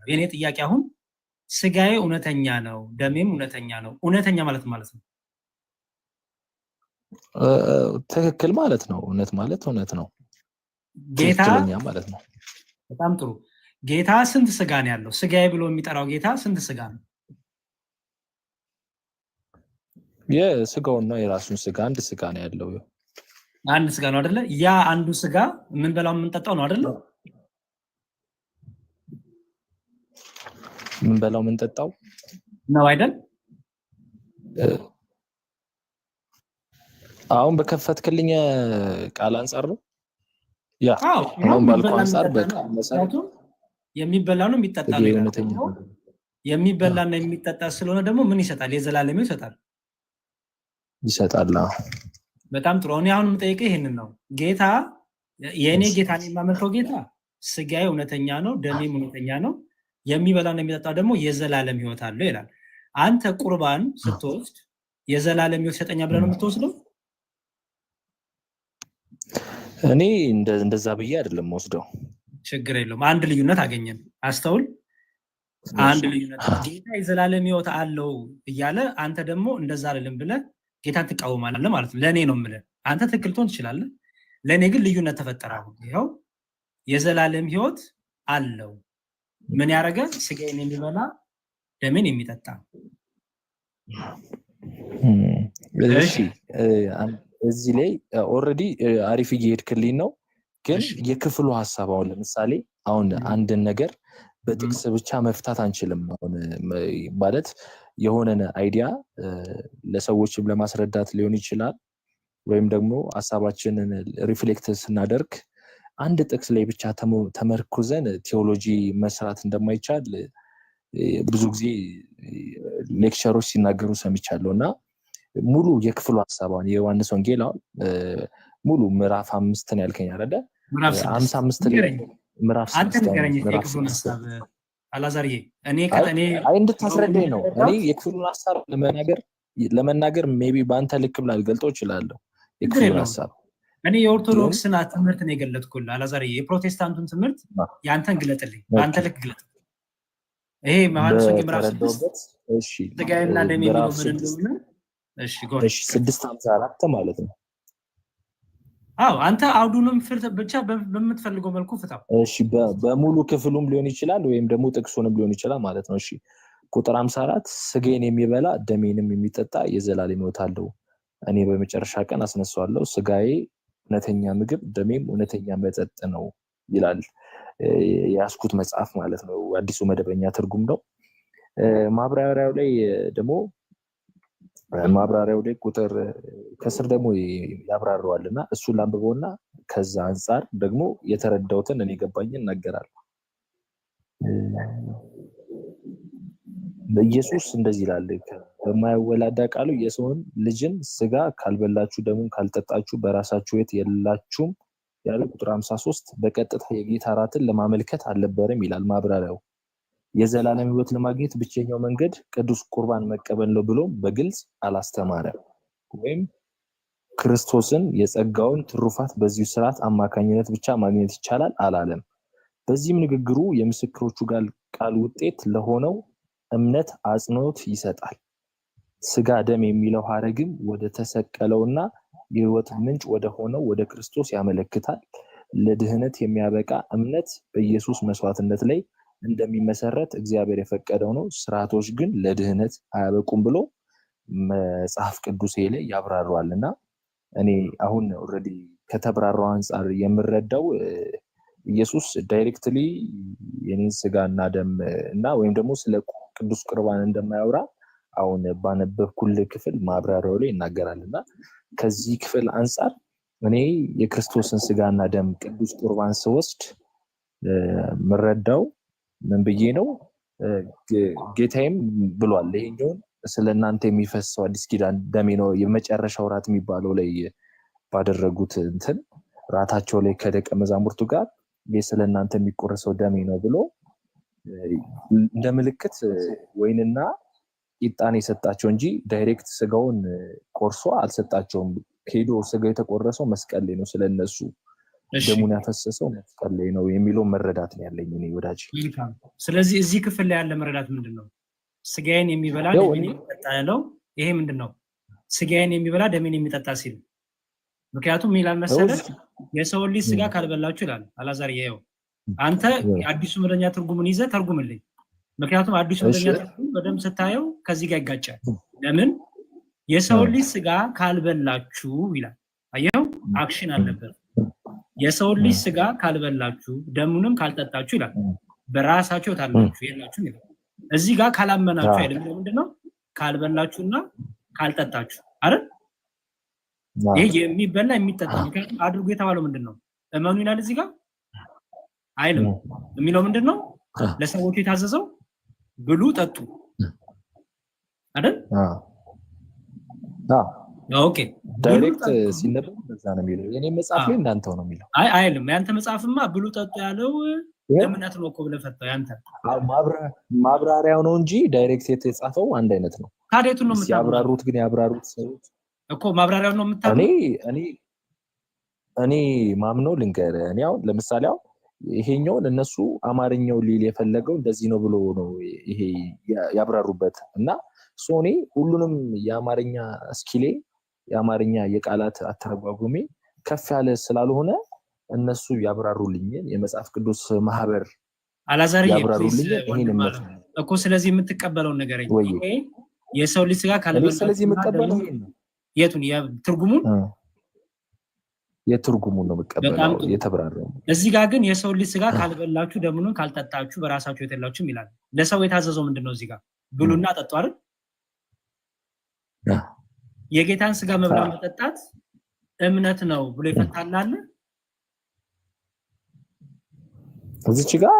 እላለሁ። የኔ ጥያቄ አሁን ስጋዬ እውነተኛ ነው፣ ደሜም እውነተኛ ነው። እውነተኛ ማለት ነው ትክክል ማለት ነው። እውነት ማለት እውነት ነው። ጌታ ትክክለኛ ማለት ነው። በጣም ጥሩ። ጌታ ስንት ስጋ ነው ያለው? ስጋዬ ብሎ የሚጠራው ጌታ ስንት ስጋ ነው? የስጋውና የራሱን ስጋ አንድ ስጋ ነው ያለው። አንድ ስጋ ነው አይደለ? ያ አንዱ ስጋ የምንበላው የምንጠጣው ነው አይደለ? የምንበላው የምንጠጣው ነው አይደል? አሁን በከፈትክልኝ ቃል አንፃር ነው። ያ አሁን ባልኩ አንፃር የሚበላ ነው የሚጠጣ ነው። የሚበላና የሚጠጣ ስለሆነ ደግሞ ምን ይሰጣል? የዘላለም ይሰጣል። በጣም ጥሩ። እኔ አሁን የምጠይቀው ይሄንን ነው። ጌታ የእኔ ጌታ የማመልከው ጌታ ስጋዬ እውነተኛ ነው፣ ደሜም እውነተኛ ነው፣ የሚበላና የሚጠጣው ደግሞ የዘላለም ህይወት አለው ይላል። አንተ ቁርባን ስትወስድ የዘላለም ህይወት ይሰጠኛ ብለህ ነው የምትወስደው? እኔ እንደዛ ብዬ አይደለም ወስደው። ችግር የለውም። አንድ ልዩነት አገኘን። አስተውል። አንድ ልዩነት ጌታ የዘላለም ህይወት አለው እያለ አንተ ደግሞ እንደዛ አይደለም ብለህ ጌታን ትቃወማለህ ማለት ነው። ለእኔ ነው የምልህ። አንተ ትክክል ትሆን ትችላለህ። ለእኔ ግን ልዩነት ተፈጠረ። አሁን ይኸው የዘላለም ህይወት አለው ምን ያደረገ? ስጋዬን የሚበላ ደሜን የሚጠጣ። እሺ እዚህ ላይ ኦልሬዲ አሪፍ እየሄድክልኝ ነው። ግን የክፍሉ ሀሳብ አሁን ለምሳሌ አሁን አንድን ነገር በጥቅስ ብቻ መፍታት አንችልም። አሁን ማለት የሆነን አይዲያ ለሰዎችም ለማስረዳት ሊሆን ይችላል፣ ወይም ደግሞ ሀሳባችንን ሪፍሌክት ስናደርግ አንድ ጥቅስ ላይ ብቻ ተመርኩዘን ቴዎሎጂ መስራት እንደማይቻል ብዙ ጊዜ ሌክቸሮች ሲናገሩ ሰምቻለሁ። እና ሙሉ የክፍሉ ሀሳብ አሁን የዮሐንስ ወንጌል አሁን ሙሉ ምዕራፍ 5 ነው ያልከኝ አይደለ? 55 ላይ ምዕራፍ 6 አላዛርዬ አይ እንድታስረዳኝ ነው። እኔ የክፍሉን ሀሳብ ለመናገር ሜቢ በአንተ ልክ ብላ ልገልጠው እችላለሁ። የክፍሉን ሀሳብ እኔ የኦርቶዶክስን ትምህርት ነው የገለጥኩልህ አላዛርዬ። የፕሮቴስታንቱን ትምህርት ያንተን ግለጥልኝ፣ በአንተ ልክ ግለጥ። ይሄ ዮሐንስ ወንጌል ምዕራፍ 6 ስጋዬና ደሜ የሚለው ምን እንደሆነ 6:54 ማለት ነው። አዎ አንተ አውዱንም ብቻ በምትፈልገው መልኩ ፍታው። እሺ በሙሉ ክፍሉም ሊሆን ይችላል ወይም ደግሞ ጥቅሱንም ሊሆን ይችላል ማለት ነው። እሺ ቁጥር 54 ስጋዬን የሚበላ ደሜንም የሚጠጣ የዘላለም ሕይወት አለው፣ እኔ በመጨረሻ ቀን አስነሳዋለሁ። ስጋዬ እውነተኛ ምግብ ደሜም እውነተኛ መጠጥ ነው ይላል የያዝኩት መጽሐፍ ማለት ነው። አዲሱ መደበኛ ትርጉም ነው። ማብራሪያው ላይ ቁጥር ከስር ደግሞ ያብራራዋልና እሱን ላንብበውና ከዛ አንፃር ደግሞ የተረዳሁትን እኔ ገባኝን እናገራለሁ። ኢየሱስ እንደዚህ ይላል፣ በማይወላዳ ቃሉ የሰውን ልጅን ስጋ ካልበላችሁ ደሙን ካልጠጣችሁ በራሳችሁ ሕይወት የላችሁም ያለ ቁጥር 53 በቀጥታ የጌታ እራትን ለማመልከት አልነበረም ይላል ማብራሪያው። የዘላለም ሕይወት ለማግኘት ብቸኛው መንገድ ቅዱስ ቁርባን መቀበል ነው ብሎ በግልጽ አላስተማረም። ወይም ክርስቶስን የጸጋውን ትሩፋት በዚሁ ስርዓት አማካኝነት ብቻ ማግኘት ይቻላል አላለም። በዚህም ንግግሩ የምስክሮቹ ቃል ውጤት ለሆነው እምነት አጽንኦት ይሰጣል። ስጋ ደም የሚለው ሐረግም ወደ ተሰቀለውና የሕይወት ምንጭ ወደ ሆነው ወደ ክርስቶስ ያመለክታል። ለድህነት የሚያበቃ እምነት በኢየሱስ መስዋዕትነት ላይ እንደሚመሰረት እግዚአብሔር የፈቀደው ነው። ስርዓቶች ግን ለድህነት አያበቁም ብሎ መጽሐፍ ቅዱስ ላይ ያብራራዋልና እኔ አሁን ኦልሬዲ ከተብራራው አንፃር የምረዳው ኢየሱስ ዳይሬክትሊ የኔን ስጋና ደም እና ወይም ደግሞ ስለ ቅዱስ ቁርባን እንደማያወራ አሁን ባነበብኩልህ ክፍል ማብራሪያው ላይ ይናገራልና ከዚህ ክፍል አንፃር እኔ የክርስቶስን ስጋና ደም ቅዱስ ቁርባን ስወስድ ምረዳው ምን ብዬ ነው? ጌታዬም ብሏል ይሄኛውን ስለናንተ የሚፈሰው አዲስ ኪዳን ደሜ ነው የመጨረሻው ራት የሚባለው ላይ ባደረጉት እንትን ራታቸው ላይ ከደቀ መዛሙርቱ ጋር ስለናንተ የሚቆረሰው ደሜ ነው ብሎ እንደ ምልክት ወይንና ቂጣን የሰጣቸው እንጂ ዳይሬክት ስጋውን ቆርሶ አልሰጣቸውም። ሄዶ ስጋው የተቆረሰው መስቀል ላይ ነው ስለነሱ ደሙን ያፈሰሰው መስቀል ላይ ነው የሚለው መረዳት ነው ያለኝ እኔ ወዳጅ። ስለዚህ እዚህ ክፍል ላይ ያለ መረዳት ምንድነው? ስጋዬን የሚበላ ደሜን የሚጠጣ ያለው ይሄ ምንድነው? ስጋዬን የሚበላ ደሜን የሚጠጣ ሲል ምክንያቱም ይላል መሰለህ የሰው ልጅ ስጋ ካልበላችሁ ይላል አላዛር። ይሄው አንተ አዲሱ መደበኛ ትርጉሙን ይዘህ ተርጉምልኝ። ምክንያቱም አዲሱ መደበኛ ትርጉም በደንብ ስታየው ከዚህ ጋር ይጋጫል። ለምን የሰው ልጅ ስጋ ካልበላችሁ ይላል። አየው አክሽን አለበት። የሰው ልጅ ስጋ ካልበላችሁ ደሙንም ካልጠጣችሁ ይላል በራሳችሁ ታላችሁ የላችሁ ይላል። እዚህ ጋር ካላመናችሁ አይደለም ምንድነው? ካልበላችሁና ካልጠጣችሁ አይደል? ይሄ የሚበላ የሚጠጣ ምክንያቱም አድርጎ የተባለው ምንድነው? እመኑ ይላል እዚህ ጋር አይልም። የሚለው ምንድነው? ለሰዎች የታዘዘው ብሉ ጠጡ አይደል? ኦኬ ዳይሬክት ሲነበብ በዛ ነው የሚለው። የኔ መጽሐፍ ላይ እንዳንተው ነው የሚለው። አይልም። ያንተ መጽሐፍማ ብሉ ጠጡ ያለው እምነት ነው እኮ ብለህ ፈታው። ያንተ ማብራሪያው ነው እንጂ ዳይሬክት የተጻፈው አንድ አይነት ነው። ታዲያቱን ነው ሲያብራሩት ግን ያብራሩት ሰዎች እኮ ማብራሪያው ነው የምታውቀው። እኔ ማምነው ልንገርህ። እኔ አሁን ለምሳሌ አሁን ይሄኛውን እነሱ አማርኛው ሊል የፈለገው እንደዚህ ነው ብሎ ነው ይሄ ያብራሩበት እና ሶኔ ሁሉንም የአማርኛ ስኪሌ የአማርኛ የቃላት አተረጓጉሜ ከፍ ያለ ስላልሆነ እነሱ ያብራሩልኝን የመጽሐፍ ቅዱስ ማህበር አላዛር ያብራሩልኝ ይሄን እኮ። ስለዚህ የምትቀበለው ነገር ይሄ የሰው ልጅ ስጋ ካልበላ ስለዚህ የምትቀበለው የቱን የትርጉሙን ነው የምትቀበለው የተብራራው። እዚህ ጋር ግን የሰው ልጅ ስጋ ካልበላችሁ ደሙን ካልጠጣችሁ በራሳችሁ የተላችሁም ይላል። ለሰው የታዘዘው ምንድነው? እዚህ ጋር ብሉና ጠጡ አይደል? የጌታን ስጋ መብላት መጠጣት እምነት ነው ብሎ ይፈታላል። እዚች ጋር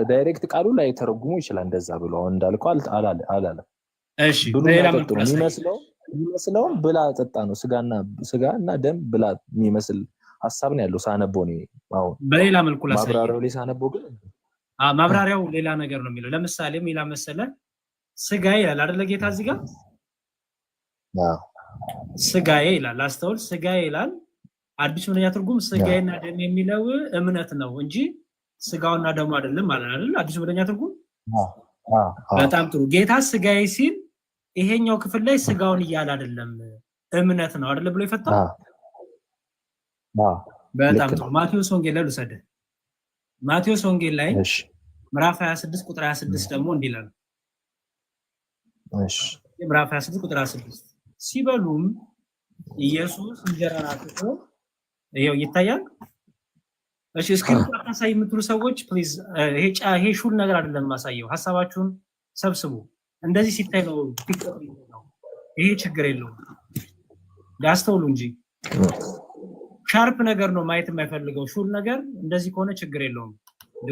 ዳይሬክት ቃሉ ላይ ተረጉሙ ይችላል እንደዛ ብሎ እንዳልከው አላለ። እሺ በሌላ መልኩ የሚመስለው ብላ ጠጣ ነው። ስጋና ደም ብላ የሚመስል ሐሳብ ነው ያለው ሳነበው ነው። አሁን በሌላ መልኩ ማብራሪያው ላይ ሳነበው ግን ማብራሪያው ሌላ ነገር ነው የሚለው። ለምሳሌ ምን ይላል መሰለህ? ስጋዬ ይላል አይደል ጌታ እዚህ ጋር ስጋዬ ይላል። አስተውል፣ ስጋዬ ይላል። አዲስ መደበኛ ትርጉም ስጋዬና ደም የሚለው እምነት ነው እንጂ ስጋውና ደሙ አይደለም ማለት አይደል? አዲስ መደበኛ ትርጉም በጣም ጥሩ። ጌታ ስጋዬ ሲል ይሄኛው ክፍል ላይ ስጋውን እያለ አይደለም እምነት ነው አይደል ብሎ ይፈታው። በጣም ጥሩ። ማቴዎስ ወንጌል ላይ ልውሰድህ። ማቴዎስ ወንጌል ላይ ምዕራፍ 26 ቁጥር 26 ደግሞ እንዲህ ይላል። እሺ ምዕራፍ 26 ቁጥር 26 ሲበሉም ኢየሱስ እንጀራን አንስቶ ይሄው ይታያል። እሺ እስክሪፕት አታሳይ የምትሉ ሰዎች ፕሊዝ፣ ይሄ ሹል ነገር አይደለም ማሳየው። ሐሳባችሁን ሰብስቡ። እንደዚህ ሲታይ ነው ፒክቸር ነው። ይሄ ችግር የለውም ያስተውሉ እንጂ ሻርፕ ነገር ነው ማየት የማይፈልገው። ሹል ነገር እንደዚህ ከሆነ ችግር የለውም።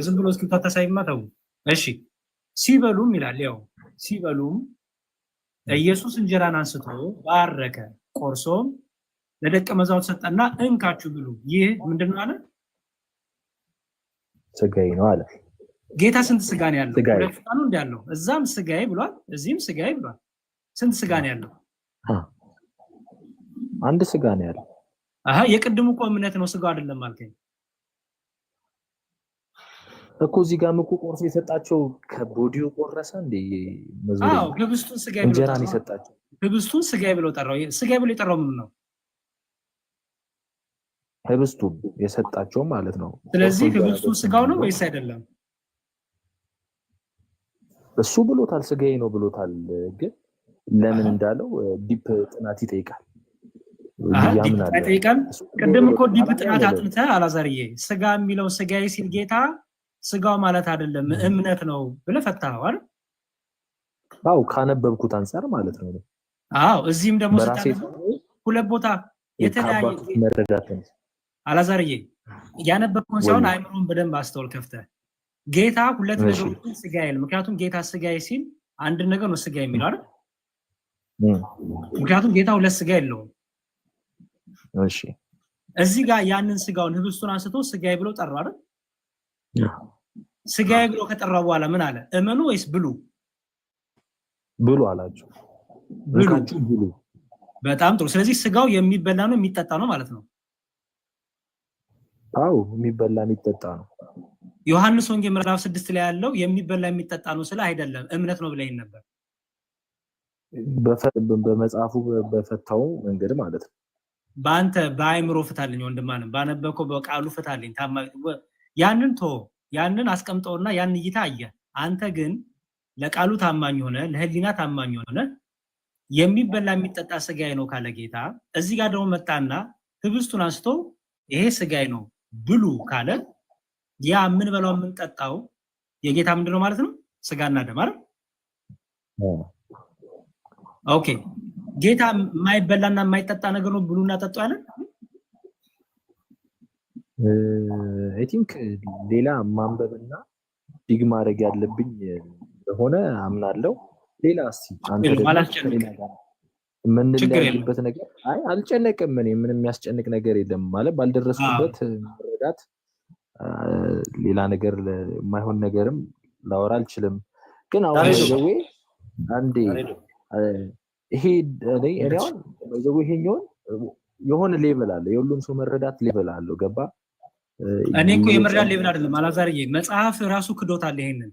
ዝም ብሎ እስክሪፕት አታሳይማ ተው። እሺ ሲበሉም ይላል። ያው ሲበሉም ኢየሱስ እንጀራን አንስቶ ባረከ፣ ቆርሶም ለደቀ መዛሙርቱ ሰጠና እንካችሁ ብሉ፣ ይህ ምንድነው አለ? ስጋዬ ነው አለ። ጌታ ስንት ስጋ ነው ያለው? ሁለት ስጋ ነው እንዳለው። እዛም ስጋዬ ብሏል፣ እዚህም ስጋዬ ብሏል። ስንት ስጋ ነው ያለው? አንድ ስጋ ነው ያለው። የቅድሙ እኮ እምነት ነው ስጋው አይደለም አልከኝ እኮ። እዚህ ጋር እኮ ቆርሶ የሰጣቸው ከቦዲው ቆረሰ እንዴ? ህብስቱን ስጋዬ ብሎ እንጀራን የሰጣቸው ህብስቱን ስጋዬ ብሎ ጠራው። ስጋዬ ብሎ የጠራው ምን ነው? ህብስቱ የሰጣቸው ማለት ነው። ስለዚህ ህብስቱ ስጋው ነው ወይስ አይደለም? እሱ ብሎታል፣ ስጋዬ ነው ብሎታል። ግን ለምን እንዳለው ዲፕ ጥናት ይጠይቃል። ቅድም እኮ ዲፕ ጥናት አጥንተህ አላዛርዬ፣ ስጋ የሚለው ስጋዬ ሲል ጌታ ስጋው ማለት አይደለም እምነት ነው ብለህ ፈታኸው አይደል? ካነበብኩት አንፃር ማለት ነው። እዚህም ደግሞ ሁለት ቦታ የተለያየ መረዳት ነው። አላዛርዬ ያነበብከውን ሳይሆን አይምሮን በደንብ አስተውል ከፍተህ። ጌታ ሁለት ነገሮችን ስጋ ይል። ምክንያቱም ጌታ ስጋዬ ሲል አንድ ነገር ነው ስጋ የሚለው አይደል? ምክንያቱም ጌታ ሁለት ስጋ የለውም። እሺ እዚህ ጋር ያንን ስጋውን ህብስቱን አንስቶ ስጋዬ ብሎ ጠራው አይደል? ስጋዬ ብሎ ከጠራው በኋላ ምን አለ? እመኑ ወይስ ብሉ? ብሉ አላችሁ። ብሉ። በጣም ጥሩ። ስለዚህ ስጋው የሚበላ ነው የሚጠጣ ነው ማለት ነው። አው የሚበላ የሚጠጣ ነው። ዮሐንስ ወንጌል ምዕራፍ 6 ላይ ያለው የሚበላ የሚጠጣ ነው ስለ አይደለም እምነት ነው ብለኝ ነበር። በመጽሐፉ በፈታው መንገድ ማለት ነው። በአንተ በአይምሮ ፍታልኝ ወንድማንም ባነበከው በቃሉ ፍታልኝ። ያንን አስቀምጠውና ያን እይታ አየ። አንተ ግን ለቃሉ ታማኝ ሆነ ለህሊና ታማኝ ሆነ የሚበላ የሚጠጣ ስጋዬ ነው ካለ ጌታ እዚህ ጋር ደግሞ መጣና ህብስቱን አንስቶ ይሄ ስጋዬ ነው ብሉ ካለ ያ ምን በላው ምን ጠጣው የጌታ ምንድነው ማለት ነው? ስጋና ደም አይደል? ኦኬ ጌታ የማይበላና የማይጠጣ ነገር ነው ብሉና ጠጡ አለ። አይ ቲንክ ሌላ ማንበብና ዲግ ማድረግ ያለብኝ ሆነ አምናለሁ። ሌላ እስቲ አንተ ምን ልያይበት ነገር አይ አልጨነቅም። ምንም የሚያስጨንቅ ነገር የለም ማለት ባልደረስኩበት መረዳት ሌላ ነገር የማይሆን ነገርም ላወራ አልችልም። ግን አሁን ዘዌ አንዴ ይሄ እኔውን ዘዌ ይሄኛውን የሆነ ሌቭል አለ የሁሉም ሰው መረዳት ሌቭል አለው። ገባ? እኔ እኮ የመረዳት ሌቭል አይደለም አላዛርዬ መጽሐፍ ራሱ ክዶታል። ይሄንን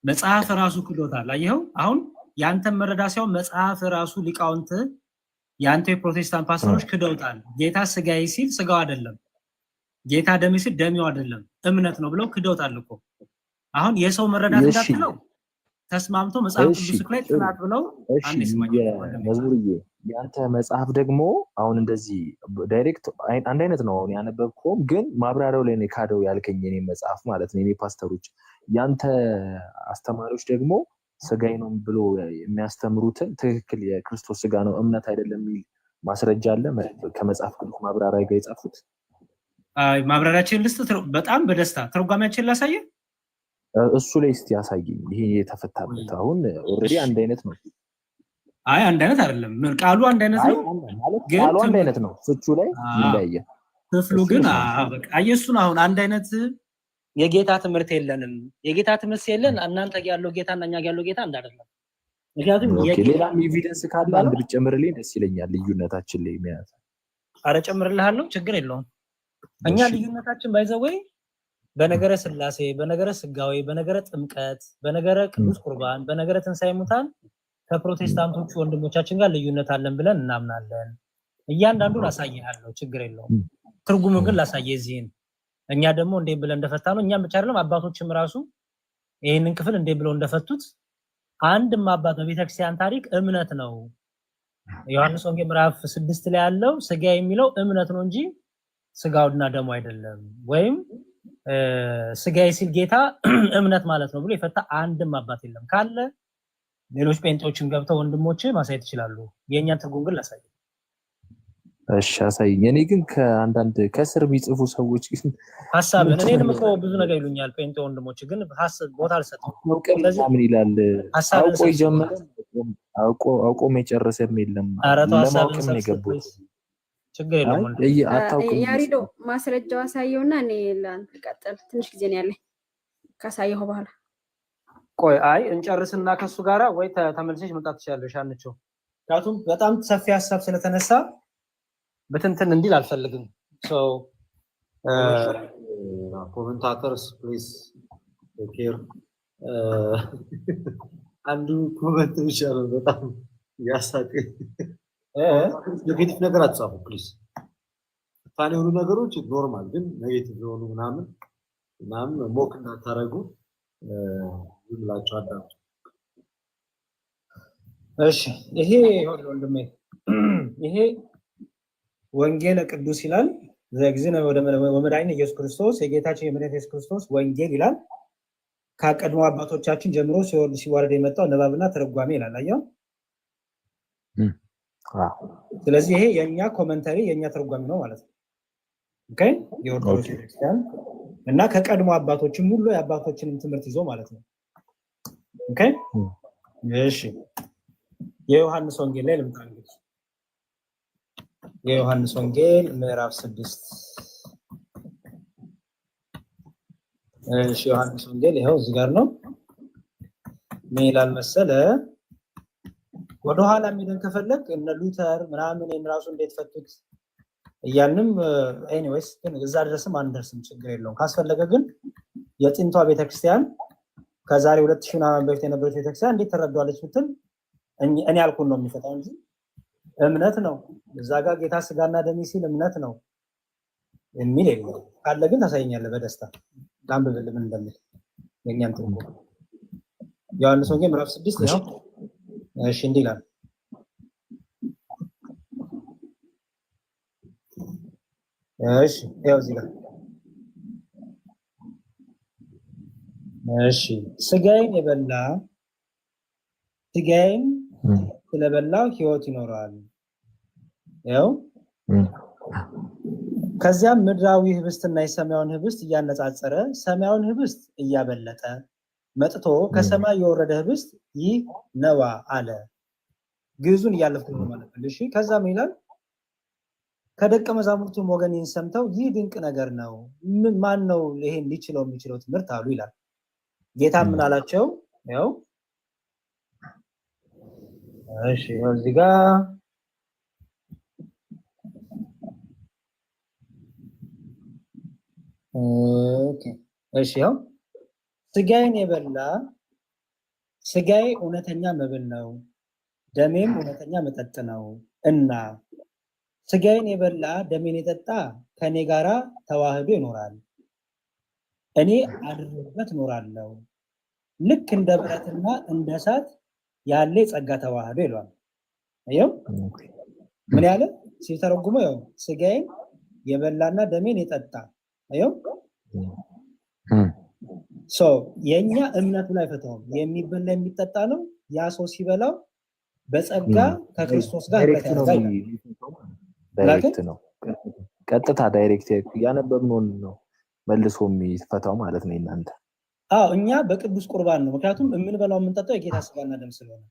መጽሐፍ ራሱ ክዶታል። አየኸው? አሁን ያንተ መረዳት ሳይሆን መጽሐፍ ራሱ ሊቃውንት ያንተ የፕሮቴስታንት ፓስተሮች ክደውታል። ጌታ ስጋዬ ሲል ስጋው አይደለም፣ ጌታ ደሜ ሲል ደሜው አይደለም እምነት ነው ብለው ክደውታል እኮ። አሁን የሰው መረዳት እንዳትለው ተስማምቶ መጽሐፍ ቅዱስ ላይ ጥናት ብለው አንዴ መዝሙርዬ ያንተ መጽሐፍ ደግሞ አሁን እንደዚህ ዳይሬክት አንድ አይነት ነው ያነበብከው፣ ግን ማብራሪያው ላይ ነው ካደው ያልከኝ የኔ መጽሐፍ ማለት ነው። የኔ ፓስተሮች ያንተ አስተማሪዎች ደግሞ ስጋዬ ነው ብሎ የሚያስተምሩትን ትክክል የክርስቶስ ስጋ ነው እምነት አይደለም የሚል ማስረጃ አለ ከመጽሐፍ ቅዱስ ማብራሪያ ጋር የጻፉት። ማብራሪያችን ልስጥ በጣም በደስታ ተርጓሚያችን ላሳየ እሱ ላይ እስቲ ያሳየኝ። ይሄ የተፈታበት አሁን ኦሬዲ አንድ አይነት ነው። አይ አንድ አይነት አይደለም፣ ቃሉ አንድ አይነት ነው ማለት ቃሉ አንድ አይነት ነው፣ ፍቹ ላይ ይለያያል። ክፍሉ ግን በቃ ኢየሱስን አሁን አንድ አይነት የጌታ ትምህርት የለንም። የጌታ ትምህርት የለን እናንተ ያለው ጌታና እኛ ያለው ጌታ አንድ አይደለም። ምክንያቱም ሌላ ኤቪደንስ ካለ አንድ ብትጨምርልኝ ደስ ይለኛል። ልዩነታችን ላይ የሚያዝ አረ ጨምርልሃለሁ፣ ችግር የለውም። እኛ ልዩነታችን ባይዘወይ በነገረ ስላሴ፣ በነገረ ስጋዌ፣ በነገረ ጥምቀት፣ በነገረ ቅዱስ ቁርባን፣ በነገረ ትንሣኤ ሙታን ከፕሮቴስታንቶቹ ወንድሞቻችን ጋር ልዩነት አለን ብለን እናምናለን። እያንዳንዱን አሳይሃለሁ፣ ችግር የለውም። ትርጉሙን ግን ላሳየህ እዚህን እኛ ደግሞ እንዴ ብለን እንደፈታነው እኛም ብቻ አይደለም አባቶችም ራሱ ይሄንን ክፍል እንዴ ብለው እንደፈቱት አንድም አባት በቤተክርስቲያን ታሪክ እምነት ነው። ዮሐንስ ወንጌል ምዕራፍ 6 ላይ ያለው ስጋ የሚለው እምነት ነው እንጂ ስጋውና ደሙ አይደለም። ወይም ስጋዬ ሲል ጌታ እምነት ማለት ነው ብሎ የፈታ አንድም አባት የለም። ካለ ሌሎች ጴንጤዎችን ገብተው ወንድሞች ማሳየት ይችላሉ። የኛን ትርጉም ግን ላሳይ። እሺ አሳይኝ። እኔ ግን ከአንዳንድ ከስር የሚጽፉ ሰዎች ግን ሐሳብን እኔንም እኮ ብዙ ነገር ይሉኛል ጴንጤ ወንድሞች፣ ግን ሐሳብ ቦታ አልሰጠም። ምን ይላል አውቆ ይጀምራል አውቆ መጨረሰም የለም። ለማወቅም ነው የገቡት። ችግር የለም። አታውቅም። ያሪዶ ማስረጃው አሳየውና እኔ ለአንተ ቀጥል። ትንሽ ጊዜ ነው ያለኝ ካሳየው በኋላ። ቆይ አይ እንጨርስና ከሱ ጋራ ወይ ተመልሰሽ መጣት ትችላለሽ አንቺው። ምክንያቱም በጣም ሰፊ ሐሳብ ስለተነሳ በትንትን እንዲል አልፈልግም። ሶ ኮሜንታተርስ ፕሊዝ ቴክ አንዱ ኮሜንት ይሻላል በጣም ያሳቀኝ። ኔጌቲቭ ነገር አትጻፉ ፕሊዝ። ታኔ የሆኑ ነገሮች ኖርማል፣ ግን ኔጌቲቭ የሆኑ ምናምን ሞክ እንዳታረጉ ይብላችሁ አዳምጡ። እሺ ይሄ ወንድሜ ይሄ ወንጌል ቅዱስ ይላል ዘግዚነ ወመድኃኒነ ኢየሱስ ክርስቶስ የጌታችን የመድኃኒታችን ኢየሱስ ክርስቶስ ወንጌል ይላል። ከቀድሞ አባቶቻችን ጀምሮ ሲወርድ የመጣው ንባብና ተረጓሚ ይላል። አየው። ስለዚህ ይሄ የኛ ኮሜንታሪ የኛ ተረጓሚ ነው ማለት ነው። ኦኬ የኦርቶዶክስ ክርስቲያን እና ከቀድሞ አባቶችም ሁሉ የአባቶችንም ትምህርት ይዞ ማለት ነው። ኦኬ እሺ የዮሐንስ ወንጌል ላይ ልምጣ እንግዲህ የዮሐንስ ወንጌል ምዕራፍ 6 እሺ ዮሐንስ ወንጌል ይሄው እዚህ ጋር ነው። ምን ይላል መሰለ ወደ ኋላ ሄደን ከፈለክ እነ ሉተር ምናምን ራሱ እንዴት ፈቱት እያልንም ኤኒዌይስ ግን እዛ ድረስም አንደርስም፣ ችግር የለውም። ካስፈለገ ግን የጥንቷ ቤተክርስቲያን ከዛሬ 2000 ዓመት በፊት የነበረች ቤተክርስቲያን እንዴት ተረዷለች ብትል እኔ ያልኩን ነው የሚፈታው እንጂ እምነት ነው። እዛ ጋር ጌታ ስጋና ደም ሲል እምነት ነው የሚል የለም። ካለ ግን ታሳየኛለህ በደስታ ዳንብብል ምን እንደሚል የኛን ትርጉም ዮሐንስ ወንጌል ምዕራፍ 6 ነው። እሺ እንዲህ ይላል። እሺ ያው እዚህ ጋር እሺ ስጋዬን የበላ ስጋዬን ስለበላው ሕይወት ይኖራል። ያው ከዚያም ምድራዊ ህብስትና የሰማያዊን ህብስት እያነጻጸረ ሰማያዊን ህብስት እያበለጠ መጥቶ ከሰማይ የወረደ ህብስት ይህ ነዋ አለ። ግዕዙን እያለፍኩ ነው ማለት ነው። እሺ ከዛ ምን ይላል? ከደቀ መዛሙርቱም ወገን ይህን ሰምተው ይህ ድንቅ ነገር ነው፣ ማን ነው ይሄን ሊችለው የሚችለው ትምህርት አሉ ይላል። ጌታ ምን አላቸው? ያው እሺ እዚህ ጋር ኦኬ እሺ ያው ስጋዬን የበላ ስጋዬ እውነተኛ መብል ነው፣ ደሜም እውነተኛ መጠጥ ነው እና ስጋዬን የበላ ደሜን የጠጣ ከኔ ጋራ ተዋህዶ ይኖራል፣ እኔ አድሮበት እኖራለሁ። ልክ እንደ ብረትና እንደ እሳት ያለ ጸጋ ተዋህዶ ይሏል። አየው ምን ያለ ሲተረጉመው ያው ስጋዬን የበላና ደሜን የጠጣ አየው የኛ እምነቱ ላይ ፈተው የሚበላ የሚጠጣ ነው። ያ ሰው ሲበላው በጸጋ ከክርስቶስ ጋር ዳይሬክት ነው፣ ቀጥታ ዳይሬክት ያነበብነው ነው መልሶ የሚፈታው ማለት ነው እናንተ። አዎ እኛ በቅዱስ ቁርባን ነው፣ ምክንያቱም የምንበላው የምንጠጣው የጌታ ስጋና ደም ስለሆነ።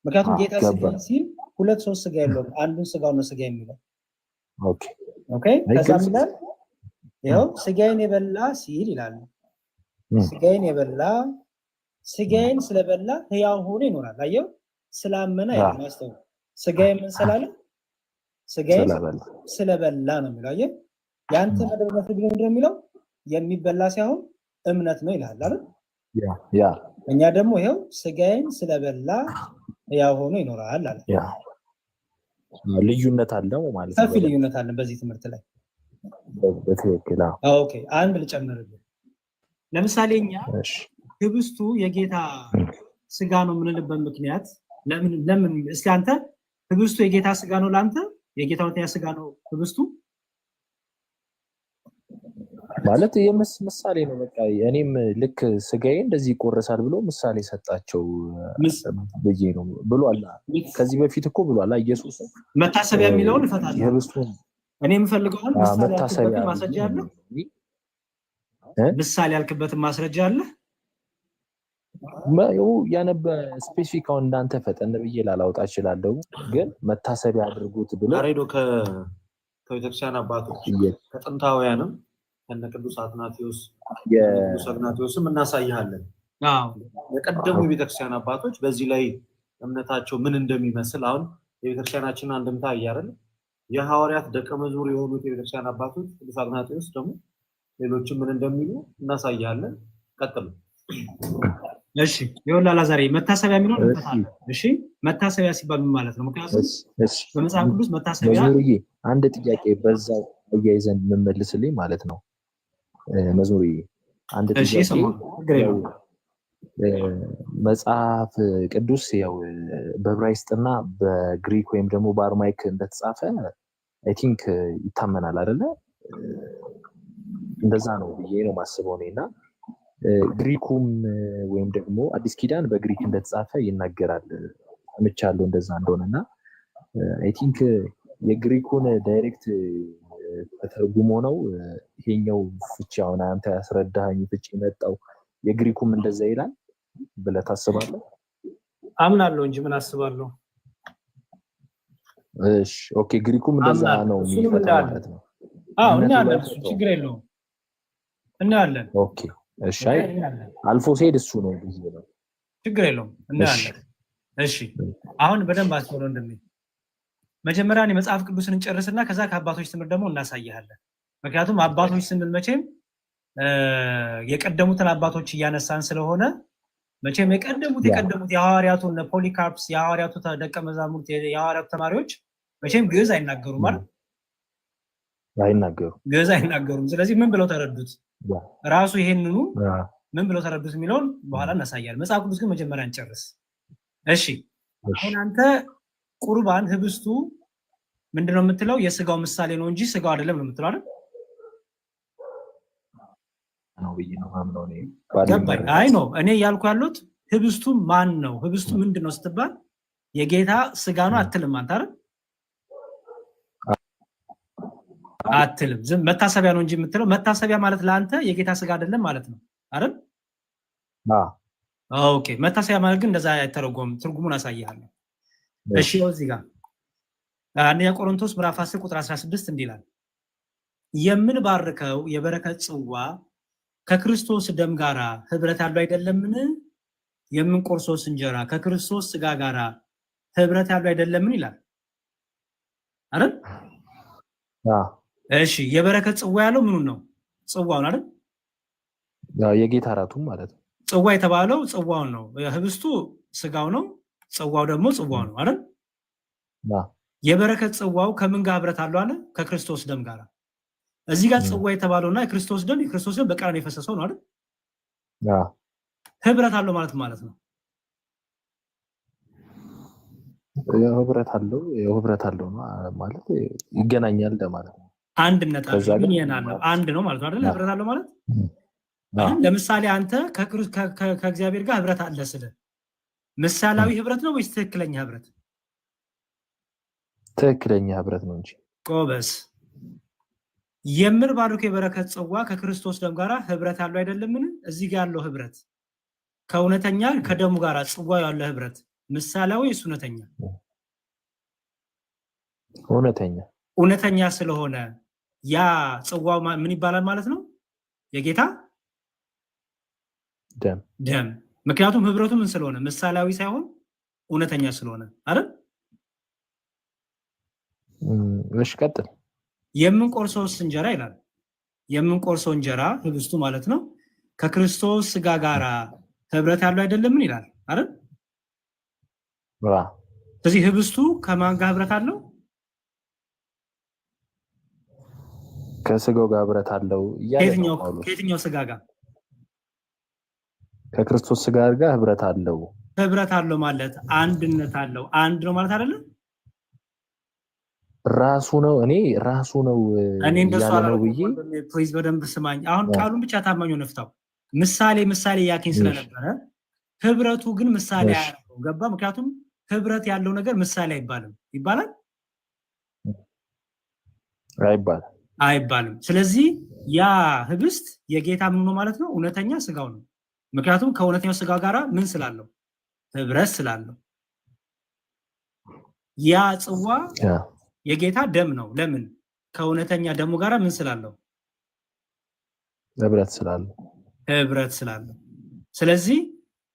ምክንያቱም ጌታ ስጋ ሲል 2-3 ስጋ የለውም፣ አንዱን ስጋው ነው ስጋ የሚለው። ኦኬ ከዛ ምን ይኸው ስጋዬን የበላ ሲል ይላል። ስጋዬን የበላ ስጋዬን ስለበላ ሕያው ሆኖ ይኖራል። አየው ስላመነ አይደለም። ስጋዬን ምን ስላለ ስጋዬን ስለበላ ነው የሚለው። አየው ያንተ መደበኛ ትርጉም ምንድነው የሚለው? የሚበላ ሳይሆን እምነት ነው ይላል አይደል? ያ እኛ ደግሞ ይኸው ስጋዬን ስለበላ ሕያው ሆኖ ይኖራል አለ። ያ ልዩነት አለው ማለት ነው። ሰፊ ልዩነት አለ በዚህ ትምህርት ላይ። በትክክል ኦኬ አንድ ልጨምርልህ። ለምሳሌ እኛ ህብስቱ የጌታ ስጋ ነው የምንልበት ምክንያት ለምን እስኪ አንተ ህብስቱ የጌታ ስጋ ነው ለአንተ የጌታ ወተያ ስጋ ነው ህብስቱ ማለት ምሳሌ ነው። በቃ እኔም ልክ ስጋዬ እንደዚህ ይቆረሳል ብሎ ምሳሌ ሰጣቸው ብዬ ነው ብሏል። ከዚህ በፊት እኮ ብሏል ኢየሱስ። መታሰቢያ የሚለውን እፈታለሁ። የህብስቱን እኔ የምፈልገውን መታሰቢያ ማስረጃ አለ። ምሳሌ ያልክበትን ማስረጃ አለ። ያነበ ስፔሲፊክ አሁን እንዳንተ ፈጠን ብዬ ላላውጣ እችላለሁ፣ ግን መታሰቢያ አድርጉት ብሎ አሬዶ ከቤተክርስቲያን አባቶች ከጥንታውያንም ከነ ቅዱስ አትናቴዎስ የቅዱስ አትናቴዎስም እናሳይሃለን። የቀደሙ የቤተክርስቲያን አባቶች በዚህ ላይ እምነታቸው ምን እንደሚመስል አሁን የቤተክርስቲያናችን አንድምታ እያረለ የሐዋርያት ደቀ መዝሙር የሆኑት የቤተክርስቲያን አባቶች ቅዱስ አትናቴዎስ ደግሞ ሌሎችም ምን እንደሚሉ እናሳይሃለን። ቀጥሉ። እሺ ይኸውልህ አላዛሬ መታሰቢያ የሚለው እንፈታለን። እሺ መታሰቢያ ሲባል ምን ማለት ነው? ምክንያቱም በመጽሐፍ ቅዱስ መታሰቢያ መዝሙርዬ አንድ ጥያቄ በዛው አያይዘን የምመልስልኝ ማለት ነው። መዝሙርዬ አንድ ጥያቄ መጽሐፍ ቅዱስ ያው በዕብራይስጥና በግሪክ ወይም ደግሞ በአርማይክ እንደተጻፈ አይ ቲንክ ይታመናል አይደለ? እንደዛ ነው ብዬ ነው ማስበው እኔና ግሪኩም ወይም ደግሞ አዲስ ኪዳን በግሪክ እንደተጻፈ ይናገራል። አምቻለሁ እንደዛ እንደሆነና አይ ቲንክ የግሪኩን ዳይሬክት ተተርጉሞ ነው ይሄኛው ፍቺ አሁን አንተ ያስረዳኸኝ ፍቺ የመጣው የግሪኩም እንደዛ ይላል ብለህ ታስባለህ? አምናለሁ እንጂ ምን አስባለሁ። እሺ ኦኬ ግሪኩም እንደዛ ነው የሚፈታው ማለት ነው። አዎ እናያለን፣ እሱ ችግር የለውም እናያለን። ኦኬ እሺ አልፎ ሲሄድ እሱ ነው ብዙ ነው ችግር የለውም እናያለን። እሺ አሁን በደንብ አስተውሎ እንደምን መጀመሪያ የመጽሐፍ ቅዱስን እንጨርስና ከዛ ከአባቶች ትምህርት ደግሞ እናሳያለን። ምክንያቱም አባቶች ስንል መቼም የቀደሙትን አባቶች እያነሳን ስለሆነ መቼም የቀደሙት የሐዋርያቱን ፖሊካርፕስ የሐዋርያቱ ደቀ መዛሙርት የሐዋርያቱ ተማሪዎች መቼም ግዕዝ አይናገሩም ማለት ግዕዝ አይናገሩም። ስለዚህ ምን ብለው ተረዱት? ራሱ ይሄንኑ ምን ብለው ተረዱት የሚለውን በኋላ እናሳያለን። መጽሐፍ ቅዱስ ግን መጀመሪያ እንጨርስ። እሺ አሁን አንተ ቁርባን ህብስቱ ምንድነው የምትለው? የስጋው ምሳሌ ነው እንጂ ስጋው አይደለም ነው የምትለው አይደል? አይ ነው እኔ ያልኩ ያሉት ህብስቱ ማን ነው? ህብስቱ ምንድነው ስትባል የጌታ ስጋ ነው አትልም አንተ አይደል? አትልም። ዝም መታሰቢያ ነው እንጂ የምትለው መታሰቢያ ማለት ለአንተ የጌታ ስጋ አይደለም ማለት ነው አይደል? ኦኬ መታሰቢያ ማለት ግን እንደዛ አይተረጎም። ትርጉሙን አሳያለሁ። እሺ እዚህ ጋር አንደኛ ቆሮንቶስ ምዕራፍ 10 ቁጥር 16 እንዲህ ይላል፣ የምንባርከው የበረከት ጽዋ ከክርስቶስ ደም ጋራ ህብረት ያለው አይደለምን? የምንቆርሶስ እንጀራ ከክርስቶስ ስጋ ጋራ ህብረት ያለው አይደለምን ይላል አይደል? እሺ የበረከት ጽዋ ያለው ምኑን ነው? ጽዋውን አይደል? የጌታ እራቱን ማለት ነው። ጽዋ የተባለው ጽዋውን ነው። ህብስቱ ስጋው ነው፣ ጽዋው ደግሞ ጽዋው ነው አይደል? የበረከት ጽዋው ከምን ጋር ህብረት አለው አለ? ከክርስቶስ ደም ጋር። እዚህ ጋር ጽዋ የተባለውና የክርስቶስ ደም በቀራንዮ የፈሰሰው ነው አይደል? ህብረት አለው ማለት ነው። ህብረት አለው ማለት ይገናኛል ለማለት ነው። አንድነት አለው አንድ ነው ማለት ነው አይደል? ህብረት አለው ማለት ለምሳሌ አንተ ከእግዚአብሔር ጋር ህብረት አለ ስለ ምሳሌያዊ ህብረት ነው ወይስ ትክክለኛ ህብረት? ትክክለኛ ህብረት ነው እንጂ። ቆበስ የምንባርከው የበረከት ጽዋ ከክርስቶስ ደም ጋራ ህብረት ያለው አይደለምን? እዚህ ጋር ያለው ህብረት ከእውነተኛ ከደሙ ጋራ ጽዋው ያለው ህብረት ምሳሌያዊ ወይስ እውነተኛ? እውነተኛ ስለሆነ ያ ጽዋው ምን ይባላል ማለት ነው? የጌታ ደም። ምክንያቱም ህብረቱ ምን ስለሆነ ምሳሌያዊ ሳይሆን እውነተኛ ስለሆነ አይደል? እሺ ቀጥል። የምንቆርሰው እንጀራ ይላል። የምንቆርሰው እንጀራ ህብስቱ ማለት ነው ከክርስቶስ ስጋ ጋራ ህብረት ያለው አይደለምን ይላል አይደል? ስለዚህ ህብስቱ ከማን ጋር ህብረት አለው? ከስጋው ጋር ህብረት አለው። ከየትኛው ስጋ ጋር? ከክርስቶስ ስጋ ጋር ህብረት አለው። ህብረት አለው ማለት አንድነት አለው። አንድ ነው ማለት አይደለም? ራሱ ነው እኔ እንደሱ አላለው ብዬ ፕሊዝ በደንብ ስማኝ። አሁን ቃሉን ብቻ ታማኙ ነፍታው ምሳሌ ያኪን ስለነበረ ህብረቱ ግን ምሳሌ አያደርገው። ገባ? ምክንያቱም ህብረት ያለው ነገር ምሳሌ አይባልም። ይባላል? አይባልም። ስለዚህ ያ ህብስት የጌታ ምን ነው ማለት ነው? እውነተኛ ስጋው ነው። ምክንያቱም ከእውነተኛው ስጋ ጋራ ምን ስላለው? ህብረት ስላለው። ያ ጽዋ የጌታ ደም ነው። ለምን? ከእውነተኛ ደሙ ጋራ ምን ስላለው? ህብረት ስላለው። ስለዚህ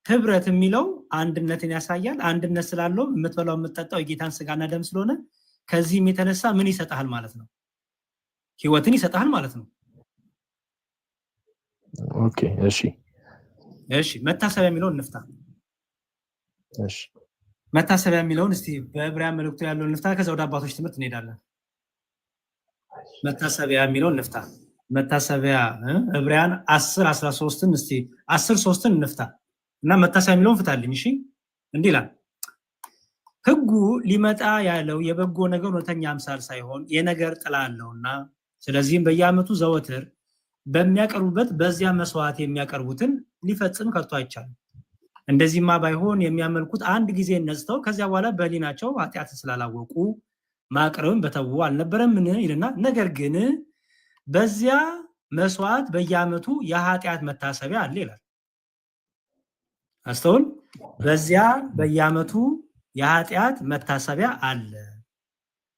ህብረት የሚለው አንድነትን ያሳያል። አንድነት ስላለው የምትበላው የምትጠጣው የጌታን ስጋና ደም ስለሆነ ከዚህም የተነሳ ምን ይሰጣል ማለት ነው? ህይወትን ይሰጣል ማለት ነው። ኦኬ እሺ መታሰቢያ የሚለውን እንፍታ። መታሰቢያ የሚለውን እስቲ በዕብራውያን መልእክቱ ያለውን እንፍታ። ከዛ ወደ አባቶች ትምህርት እንሄዳለን። መታሰቢያ የሚለውን እንፍታ። መታሰቢያ ዕብራውያን 10:13 እስቲ 10:3 እንፍታ እና መታሰቢያ የሚለውን ፍታልኝ። እሺ እንዲህ ይላል፣ ህጉ ሊመጣ ያለው የበጎ ነገር እውነተኛ አምሳል ሳይሆን የነገር ጥላ አለውና፣ ስለዚህም በየዓመቱ ዘወትር በሚያቀርቡበት በዚያ መስዋዕት የሚያቀርቡትን ሊፈጽም ከቶ አይቻልም። እንደዚህማ ባይሆን የሚያመልኩት አንድ ጊዜ ነጽተው ከዚያ በኋላ በሕሊናቸው ኃጢአትን ስላላወቁ ማቅረብን በተዉ አልነበረምን ይልና፣ ነገር ግን በዚያ መስዋዕት በየዓመቱ የኃጢአት መታሰቢያ አለ ይላል። አስተውል። በዚያ በየዓመቱ የኃጢአት መታሰቢያ አለ።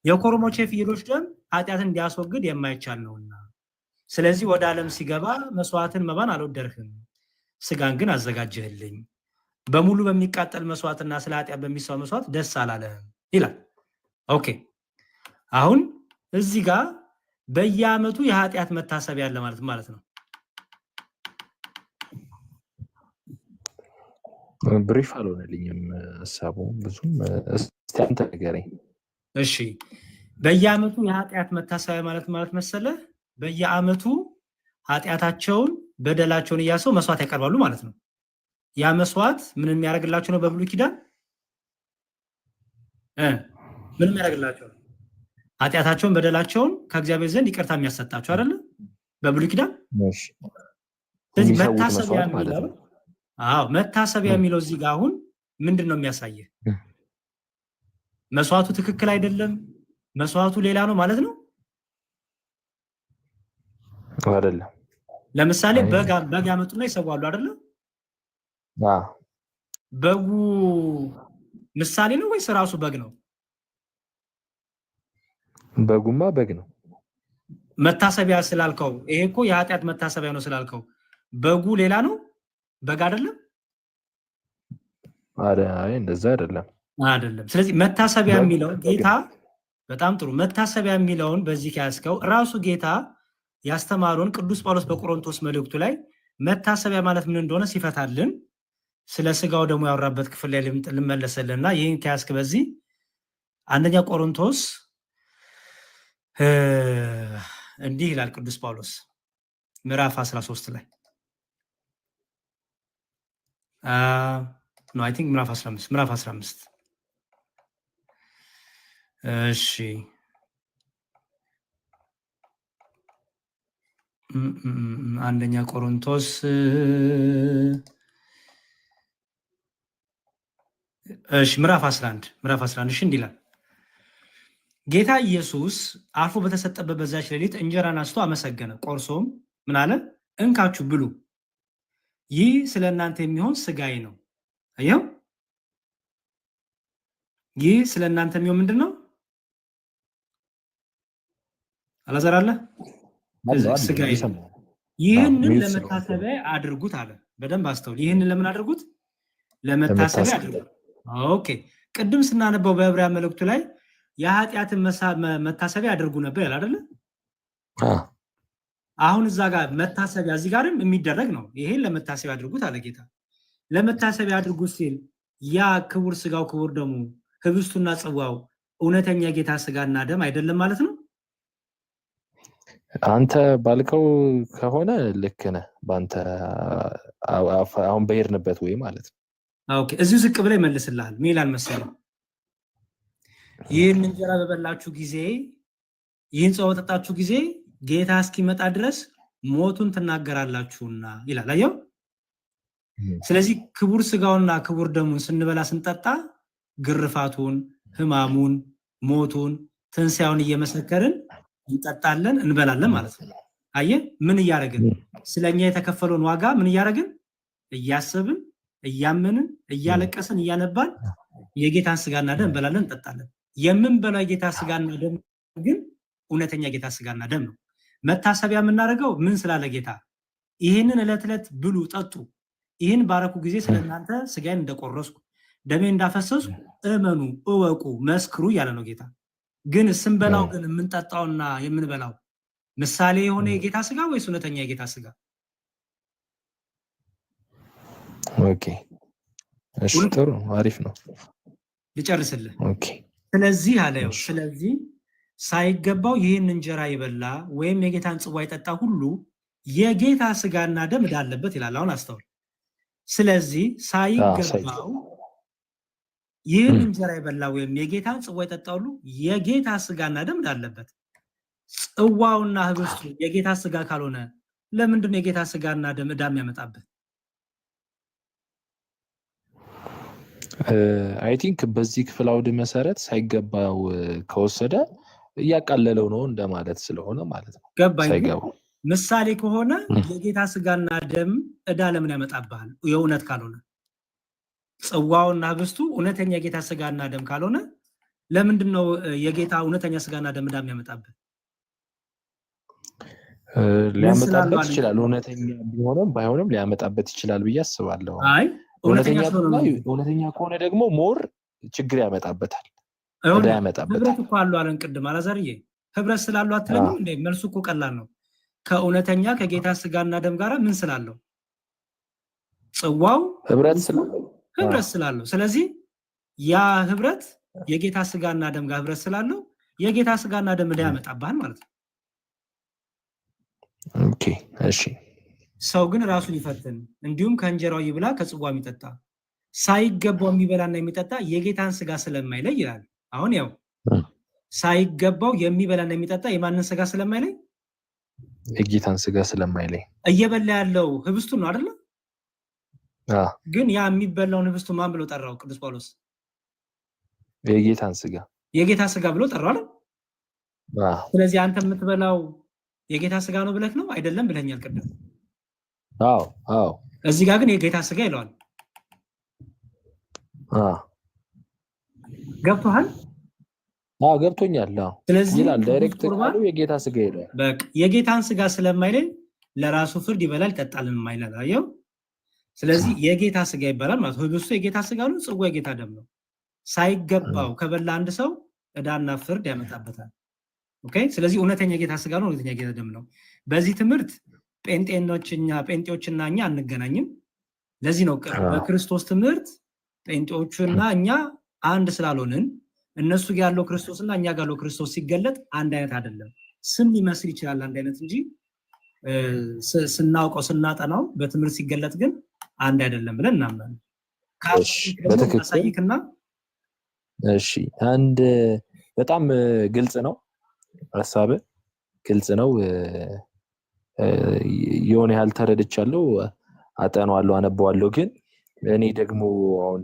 የኮርሞች የፍየሎች ደም ኃጢአትን እንዲያስወግድ የማይቻል ነውና፣ ስለዚህ ወደ ዓለም ሲገባ መስዋዕትን መባን አልወደድህም፣ ስጋን ግን አዘጋጀህልኝ። በሙሉ በሚቃጠል መስዋዕትና ስለ ኃጢአት በሚሰዋ መስዋዕት ደስ አላለህም ይላል። ኦኬ አሁን እዚህ ጋር በየዓመቱ የኃጢአት መታሰቢያ አለ ማለት ነው። ብሪፍ አልሆነልኝም ሐሳቡ ብዙም እስቲ አንተ ንገረኝ። እሺ በየዓመቱ የኃጢአት መታሰቢያ ማለት መሰለ በየዓመቱ ኃጢአታቸውን በደላቸውን እያሰው መስዋዕት ያቀርባሉ ማለት ነው። ያ መስዋዕት ምን የሚያደርግላቸው ነው? በብሉይ ኪዳን ምን የሚያደርግላቸው ነው? ኃጢአታቸውን በደላቸውን ከእግዚአብሔር ዘንድ ይቅርታ የሚያሰጣቸው አይደለ? በብሉይ ኪዳን ስለዚህ መታሰቢያ የሚለው መታሰቢያ የሚለው እዚህ ጋር አሁን ምንድነው የሚያሳየው? መስዋዕቱ ትክክል አይደለም፣ መስዋዕቱ ሌላ ነው ማለት ነው አይደለም? ለምሳሌ በግ ያመጡና ይሰዋሉ አይደለ? በጉ ምሳሌ ነው ወይስ ራሱ በግ ነው? በጉማ በግ ነው። መታሰቢያ ስላልከው ይሄ እኮ የኃጢአት መታሰቢያ ነው ስላልከው በጉ ሌላ ነው በግ አይደለም? አይ እንደዛ አይደለም። ስለዚህ መታሰቢያ የሚለው ጌታ በጣም ጥሩ መታሰቢያ የሚለውን በዚህ ያስከው ራሱ ጌታ ያስተማሩን ቅዱስ ጳውሎስ በቆሮንቶስ መልእክቱ ላይ መታሰቢያ ማለት ምን እንደሆነ ሲፈታልን ስለ ስጋው ደግሞ ያወራበት ክፍል ላይ ልመለሰልና ይሄን ከያስክ በዚህ አንደኛ ቆሮንቶስ እንዲህ ይላል ቅዱስ ጳውሎስ ምዕራፍ 13 ላይ አይ ቲንክ ምዕራፍ 15 እሺ አንደኛ ቆሮንቶስ ምዕራፍ 11 እሺ እንዲህ ይላል ጌታ ኢየሱስ አልፎ በተሰጠበት በዛች ሌሊት እንጀራን አንስቶ አመሰገነ፣ ቆርሶም ምን አለ? እንካችሁ ብሉ፣ ይህ ስለ እናንተ የሚሆን ስጋዬ ነው። አየው፣ ይህ ስለ እናንተ የሚሆን ምንድን ነው? አላዛር አለ ስጋዬ ነው። ይህንን ለመታሰቢያ አድርጉት አለ። በደንብ አስተውል። ይህንን ለምን አድርጉት? ለመታሰቢያ አድርጉት። ኦኬ፣ ቅድም ስናነበው በዕብራውያን መልእክቱ ላይ የኃጢአትን መታሰቢያ ያደርጉ ነበር ያለ አይደለ? አሁን እዛ ጋር መታሰቢያ እዚህ ጋርም የሚደረግ ነው። ይሄን ለመታሰቢያ አድርጉት አለ ጌታ። ለመታሰቢያ አድርጉት ሲል ያ ክቡር ስጋው ክቡር ደሙ ህብስቱና ጽዋው እውነተኛ ጌታ ስጋና ደም አይደለም ማለት ነው? አንተ ባልከው ከሆነ ልክ ነህ። በአንተ አሁን በሄድንበት ወይ ማለት ነው። ኦኬ፣ እዚሁ ዝቅ ብለህ ይመልስልሃል። ምን ይላል መሰለህ? ይህን እንጀራ በበላችሁ ጊዜ ይህን ጽዋ በጠጣችሁ ጊዜ ጌታ እስኪመጣ ድረስ ሞቱን ትናገራላችሁና ይላል። አየው። ስለዚህ ክቡር ስጋውና ክቡር ደሙን ስንበላ ስንጠጣ ግርፋቱን፣ ህማሙን፣ ሞቱን፣ ትንሣኤውን እየመሰከርን እንጠጣለን እንበላለን ማለት ነው። አየህ፣ ምን እያደረግን? ስለኛ የተከፈለውን ዋጋ ምን እያደረግን? እያሰብን፣ እያመንን፣ እያለቀስን፣ እያነባን የጌታን ስጋና ደም እንበላለን እንጠጣለን። የምንበላው የጌታ ስጋና ደም ግን እውነተኛ ጌታ ስጋና ደም ነው። መታሰቢያ የምናደርገው ምን ስላለ ጌታ ይህንን ዕለት ዕለት ብሉ ጠጡ፣ ይህን ባረኩ ጊዜ ስለእናንተ ስጋዬን እንደቆረስኩ ደሜ እንዳፈሰስኩ እመኑ፣ እወቁ፣ መስክሩ እያለ ነው ጌታ። ግን ስንበላው ግን የምንጠጣውና የምንበላው ምሳሌ የሆነ የጌታ ስጋ ወይስ እውነተኛ የጌታ ስጋ? ኦኬ፣ እሺ፣ ጥሩ አሪፍ ነው። ልጨርስልህ። ኦኬ። ስለዚህ አለው ስለዚህ ሳይገባው ይህን እንጀራ የበላ ወይም የጌታን ጽዋ የጠጣ ሁሉ የጌታ ስጋና ደም ዕዳ አለበት ይላል። አሁን አስተውል። ስለዚህ ሳይገባው ይህን እንጀራ የበላ ወይም የጌታን ጽዋ የጠጣ ሁሉ የጌታ ስጋና ደም ዕዳ አለበት። ጽዋውና ህብስቱ የጌታ ስጋ ካልሆነ ለምንድን ነው የጌታ ስጋና ደም ዕዳ የሚያመጣበት? አይ ቲንክ በዚህ ክፍል አውድ መሰረት ሳይገባው ከወሰደ እያቃለለው ነው እንደማለት ስለሆነ ማለት ነው። ገባኝ። ምሳሌ ከሆነ የጌታ ስጋና ደም ዕዳ ለምን ያመጣብሃል? የእውነት ካልሆነ ጽዋውና ህብስቱ እውነተኛ የጌታ ስጋና ደም ካልሆነ ለምንድን ነው የጌታ እውነተኛ ስጋና ደም ዕዳ የሚያመጣብህ? ሊያመጣበት ይችላል። እውነተኛ ቢሆንም ባይሆንም ሊያመጣበት ይችላል ብዬ አስባለሁ። አይ እውነተኛ ከሆነ ደግሞ ሞር ችግር ያመጣበታል። እዳ ያመጣበታል። ህብረት እኮ አለው አለን ቅድም አላዛርዬ። ህብረት ስላለው አትለኝም እንዴ? መልሱ እኮ ቀላል ነው። ከእውነተኛ ከጌታ ስጋና ደም ጋር ምን ስላለው? ጽዋው ህብረት ስላለው። ስለዚህ ያ ህብረት የጌታ ስጋና ደም ጋር ህብረት ስላለው የጌታ ስጋና ደም ዕዳ ያመጣብሃል ማለት ነው። ኦኬ እሺ። ሰው ግን ራሱን ይፈትን፣ እንዲሁም ከእንጀራው ይብላ ከጽዋው የሚጠጣ ሳይገባው የሚበላና የሚጠጣ የጌታን ስጋ ስለማይለይ ይላል። አሁን ያው ሳይገባው የሚበላና የሚጠጣ የማንን ስጋ ስለማይለይ? የጌታን ስጋ ስለማይለይ። እየበላ ያለው ህብስቱን ነው አይደለ? ግን ያ የሚበላውን ህብስቱ ማን ብሎ ጠራው ቅዱስ ጳውሎስ? የጌታን ስጋ የጌታ ስጋ ብሎ ጠራው አይደል? ስለዚህ አንተ የምትበላው የጌታ ስጋ ነው ብለህ ነው አይደለም ብለኛል ቅድም። አዎ እዚህ ጋር ግን የጌታ ስጋ ይለዋል። ገብቶሃል? ገብቶኛል። ስለዚህ ይላል ዳይሬክት ቃሉ የጌታ ስጋ ይላል። በቃ የጌታን ስጋ ስለማይለይ ለራሱ ፍርድ ይበላል ይጠጣል የማይላል አየው። ስለዚህ የጌታ ስጋ ይባላል ማለት ነው። ህብስቱ የጌታ ስጋ ነው፣ ጽዋ የጌታ ደም ነው። ሳይገባው ከበላ አንድ ሰው ዕዳና ፍርድ ያመጣበታል። ኦኬ። ስለዚህ እውነተኛ የጌታ ስጋ ነው፣ እውነተኛ የጌታ ደም ነው። በዚህ ትምህርት ጴንጤዎችና እኛ አንገናኝም። ለዚህ ነው በክርስቶስ ትምህርት ጴንጤዎቹና እኛ አንድ ስላልሆንን እነሱ ጋር ያለው ክርስቶስና እኛ ጋር ያለው ክርስቶስ ሲገለጥ አንድ አይነት አይደለም። ስም ሊመስል ይችላል አንድ አይነት እንጂ ስናውቀው ስናጠናው በትምህርት ሲገለጥ ግን አንድ አይደለም ብለን እናምናለን። በትክክል። እሺ አንድ በጣም ግልጽ ነው ሐሳብ ግልጽ ነው። የሆነ ያህል ተረድቻለሁ፣ አጠናዋለሁ፣ አነበዋለሁ። ግን እኔ ደግሞ አሁን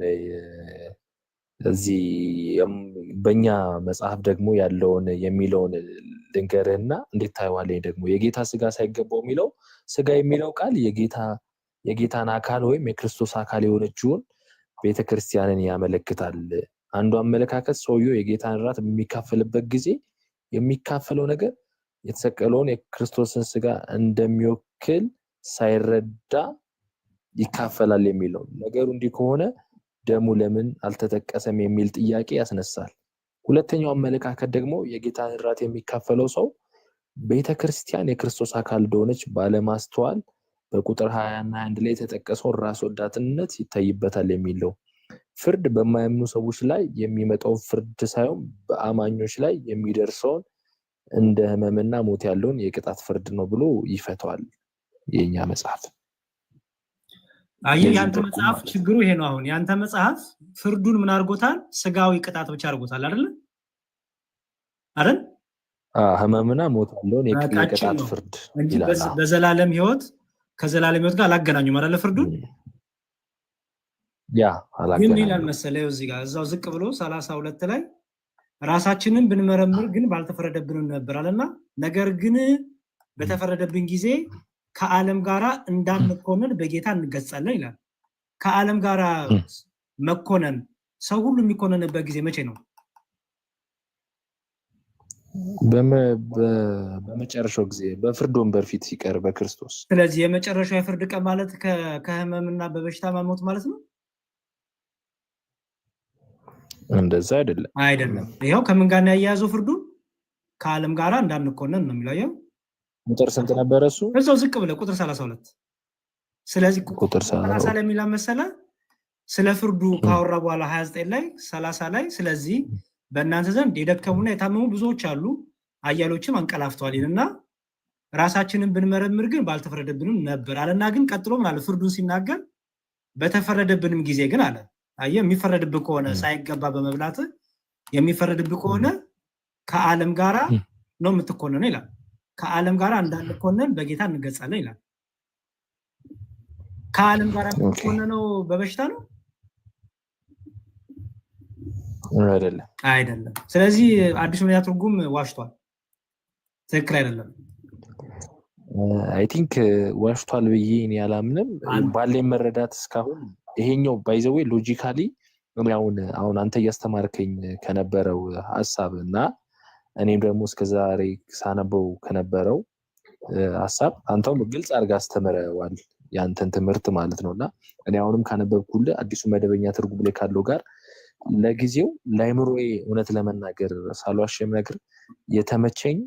እዚህ በእኛ መጽሐፍ ደግሞ ያለውን የሚለውን ልንገርህና እንዴት ታየዋለህ? ደግሞ የጌታ ስጋ ሳይገባው የሚለው ስጋ የሚለው ቃል የጌታን አካል ወይም የክርስቶስ አካል የሆነችውን ቤተክርስቲያንን ያመለክታል። አንዱ አመለካከት ሰውየው የጌታን ራት በሚካፈልበት ጊዜ የሚካፈለው ነገር የተሰቀለውን የክርስቶስን ስጋ እንደሚወክል ሳይረዳ ይካፈላል የሚለው ነገሩ። እንዲህ ከሆነ ደሙ ለምን አልተጠቀሰም የሚል ጥያቄ ያስነሳል። ሁለተኛው አመለካከት ደግሞ የጌታን ራት የሚካፈለው ሰው ቤተክርስቲያን የክርስቶስ አካል እንደሆነች ባለማስተዋል በቁጥር 20 እና 21 ላይ የተጠቀሰው ራስ ወዳድነት ይታይበታል የሚለው ፍርድ በማያምኑ ሰዎች ላይ የሚመጣው ፍርድ ሳይሆን በአማኞች ላይ የሚደርሰውን እንደ ሕመምና ሞት ያለውን የቅጣት ፍርድ ነው ብሎ ይፈታዋል የኛ መጽሐፍ። ያንተ መጽሐፍ ችግሩ ይሄ ነው። አሁን ያንተ መጽሐፍ ፍርዱን ምን አድርጎታል? ስጋዊ ቅጣት ብቻ አድርጎታል አይደል? ሕመምና ሞት ያለውን የቅጣት ፍርድ ይላል። በዘላለም ህይወት ከዘላለም ህይወት ጋር አላገናኙም አይደል? ፍርዱን ግን ይላል መሰለህ እዚህ ጋር እዛው ዝቅ ብሎ 32 ላይ ራሳችንን ብንመረምር ግን ባልተፈረደብን ነበር አለና፣ ነገር ግን በተፈረደብን ጊዜ ከዓለም ጋራ እንዳንኮነን በጌታ እንገጻለን ይላል። ከዓለም ጋራ መኮነን ሰው ሁሉ የሚኮነንበት ጊዜ መቼ ነው? በመጨረሻው ጊዜ በፍርድ ወንበር ፊት ሲቀር በክርስቶስ። ስለዚህ የመጨረሻው የፍርድ ቀን ማለት ከህመምና በበሽታ መሞት ማለት ነው? እንደዛ አይደለም። ይሄው ከምን ጋር ነው ያያያዘው? ፍርዱን ከዓለም ጋራ እንዳንኮነን ነው የሚለው። ቁጥር ስንት ነበር እሱ? እዛው ዝቅ ብለ ቁጥር 32። ስለዚህ ቁጥር 30 ላይ የሚላ መሰለ ስለ ፍርዱ ካወራ በኋላ 29 ላይ 30 ላይ ስለዚህ በእናንተ ዘንድ የደከሙና የታመሙ ብዙዎች አሉ፣ አያሎችም አንቀላፍተዋል ይልና ራሳችንን ብንመረምር ግን ባልተፈረደብንም ነበር አለና፣ ግን ቀጥሎ ምን አለ? ፍርዱን ሲናገር በተፈረደብንም ጊዜ ግን አለ። አየህ፣ የሚፈረድብህ ከሆነ ሳይገባ በመብላት የሚፈረድብህ ከሆነ ከዓለም ጋራ ነው የምትኮነነው ይላል። ከዓለም ጋራ እንዳንኮነን በጌታ እንገጻለን ይላል። ከዓለም ጋራ የምትኮነነው በበሽታ ነው አይደለም። ስለዚህ አዲስ ሁኔታ ትርጉም ዋሽቷል፣ ትክክል አይደለም። አይ ቲንክ ዋሽቷል ብዬ እኔ አላምንም። ባለኝ መረዳት እስካሁን ይሄኛው ባይዘዌ ሎጂካሊ አሁን አንተ እያስተማርከኝ ከነበረው ሐሳብ እና እኔም ደግሞ እስከዛሬ ሳነበው ከነበረው ሐሳብ አንተም ግልጽ አድርጋ አስተምረዋል ያንተን ትምህርት ማለት ነውና እኔ አሁንም ካነበብኩልህ አዲሱ መደበኛ ትርጉም ላይ ካለው ጋር ለጊዜው ላይምሮዬ እውነት ለመናገር ሳልዋሽም ነገር የተመቸኝ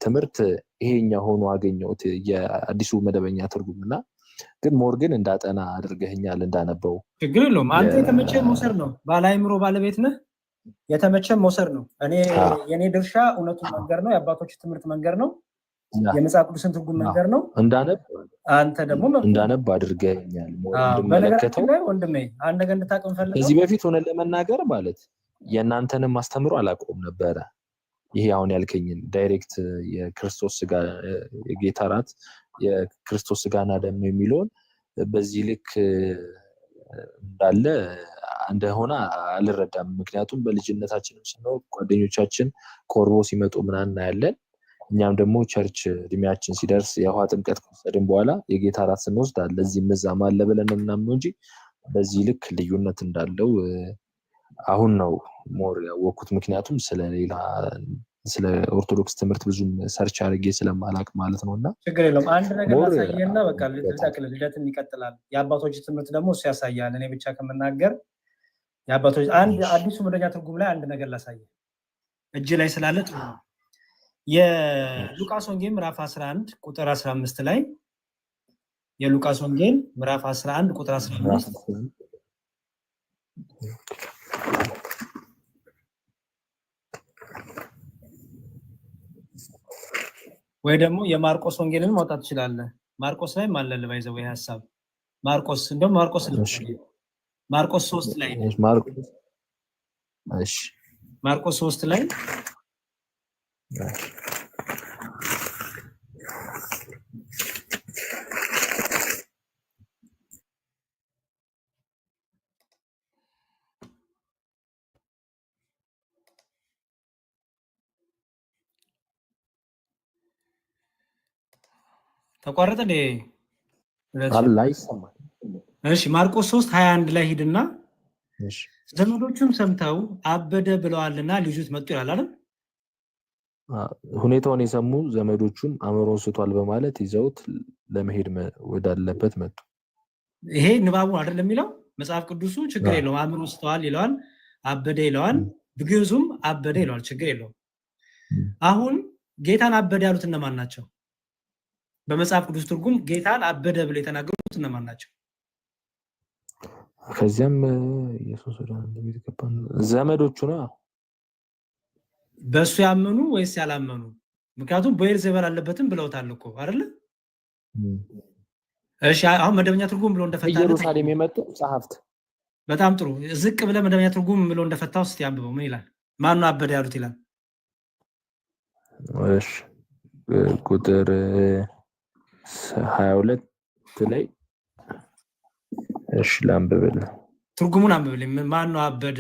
ትምህርት ይሄኛ ሆኖ አገኘሁት የአዲሱ መደበኛ ትርጉምና ግን ሞር ግን እንዳጠና አድርገኛል እንዳነበው ችግር የለውም አንተ የተመቸህ መውሰድ ነው ባላይምሮ ባለቤት ነህ የተመቸህ መውሰድ ነው እኔ የኔ ድርሻ እውነቱን መንገር ነው የአባቶች ትምህርት መንገር ነው የመጽሐፍ ቅዱስን ትርጉም መንገር ነው እንዳነብ አንተ ደግሞ እንዳነብ አድርገኛል ሞር እንደመለከተው ወንድሜ አንድ ነገር እንድታቀም ፈልገው ከዚህ በፊት ሆነ ለመናገር ማለት የናንተንም ማስተምሩ አላቆም ነበር ይሄ አሁን ያልከኝን ዳይሬክት የክርስቶስ ስጋ የጌታ ራት የክርስቶስ ስጋና ደም የሚለውን በዚህ ልክ እንዳለ እንደሆነ አልረዳም ምክንያቱም በልጅነታችንም ስንኖር ጓደኞቻችን ኮርቦ ሲመጡ ምናምን ያለን እኛም ደግሞ ቸርች እድሜያችን ሲደርስ የውሃ ጥምቀት ከወሰድን በኋላ የጌታ ራት ስንወስድ አለ እዚህ መዛም አለ ብለን ምናምን እንጂ በዚህ ልክ ልዩነት እንዳለው አሁን ነው ሞር ያወቅኩት ምክንያቱም ስለሌላ ስለ ኦርቶዶክስ ትምህርት ብዙም ሰርች አድርጌ ስለማላቅ ማለት ነውና ችግር የለውም አንድ ነገር ላሳየና በቃ ልደትን ይቀጥላል የአባቶች ትምህርት ደግሞ እሱ ያሳያል እኔ ብቻ ከመናገር የአባቶች አንድ አዲሱ መደበኛ ትርጉም ላይ አንድ ነገር ላሳየ እጅ ላይ ስላለ ጥሩ ነው የሉቃስ ወንጌል ምዕራፍ 11 ቁጥር 15 ላይ የሉቃስ ወንጌል ምዕራፍ 11 ቁጥር 15 ወይ ደግሞ የማርቆስ ወንጌልን ማውጣት ይችላል ማርቆስ ላይ ማለል ባይዘው ሐሳብ ማርቆስ እንደው ማርቆስ 3 ላይ እሺ ማርቆስ 3 ላይ ተቋረጠ እንዴ አላይ ሰማኝ እሺ ማርቆስ 3:21 ላይ ሂድና እሺ ዘመዶቹም ሰምተው አበደ ብለዋልና ልጁት መጡ ይላል አይደል ሁኔታውን የሰሙ ዘመዶቹም አእምሮን ስቷል በማለት ይዘውት ለመሄድ ወዳለበት መጡ ይሄ ንባቡ አይደለም የሚለው መጽሐፍ ቅዱሱ ችግር የለውም አእምሮን ስቷል ይለዋል አበደ ይለዋል በግዕዙም አበደ ይለዋል ችግር የለውም አሁን ጌታን አበደ ያሉት እነማን ናቸው በመጽሐፍ ቅዱስ ትርጉም ጌታን አበደ ብለው የተናገሩት እነማን ናቸው ከዚያም ኢየሱስ ወደ ቤተ ገባን ዘመዶቹ ነው በሱ ያመኑ ወይስ ያላመኑ ምክንያቱም በኤልዘቤል አለበትም ብለውታል እኮ አይደል እሺ አሁን መደበኛ ትርጉም ብሎ እንደፈታው ኢየሩሳሌም የመጡ ጸሐፍት በጣም ጥሩ ዝቅ ብለ መደበኛ ትርጉም ብሎ እንደፈታው እስቲ አንብበው ምን ይላል ማን ነው አበደ ያሉት ይላል እሺ ቁጥር 22 ላይ እሺ ላንብብልህ ትርጉሙን አንብብልኝ ማን ነው አበደ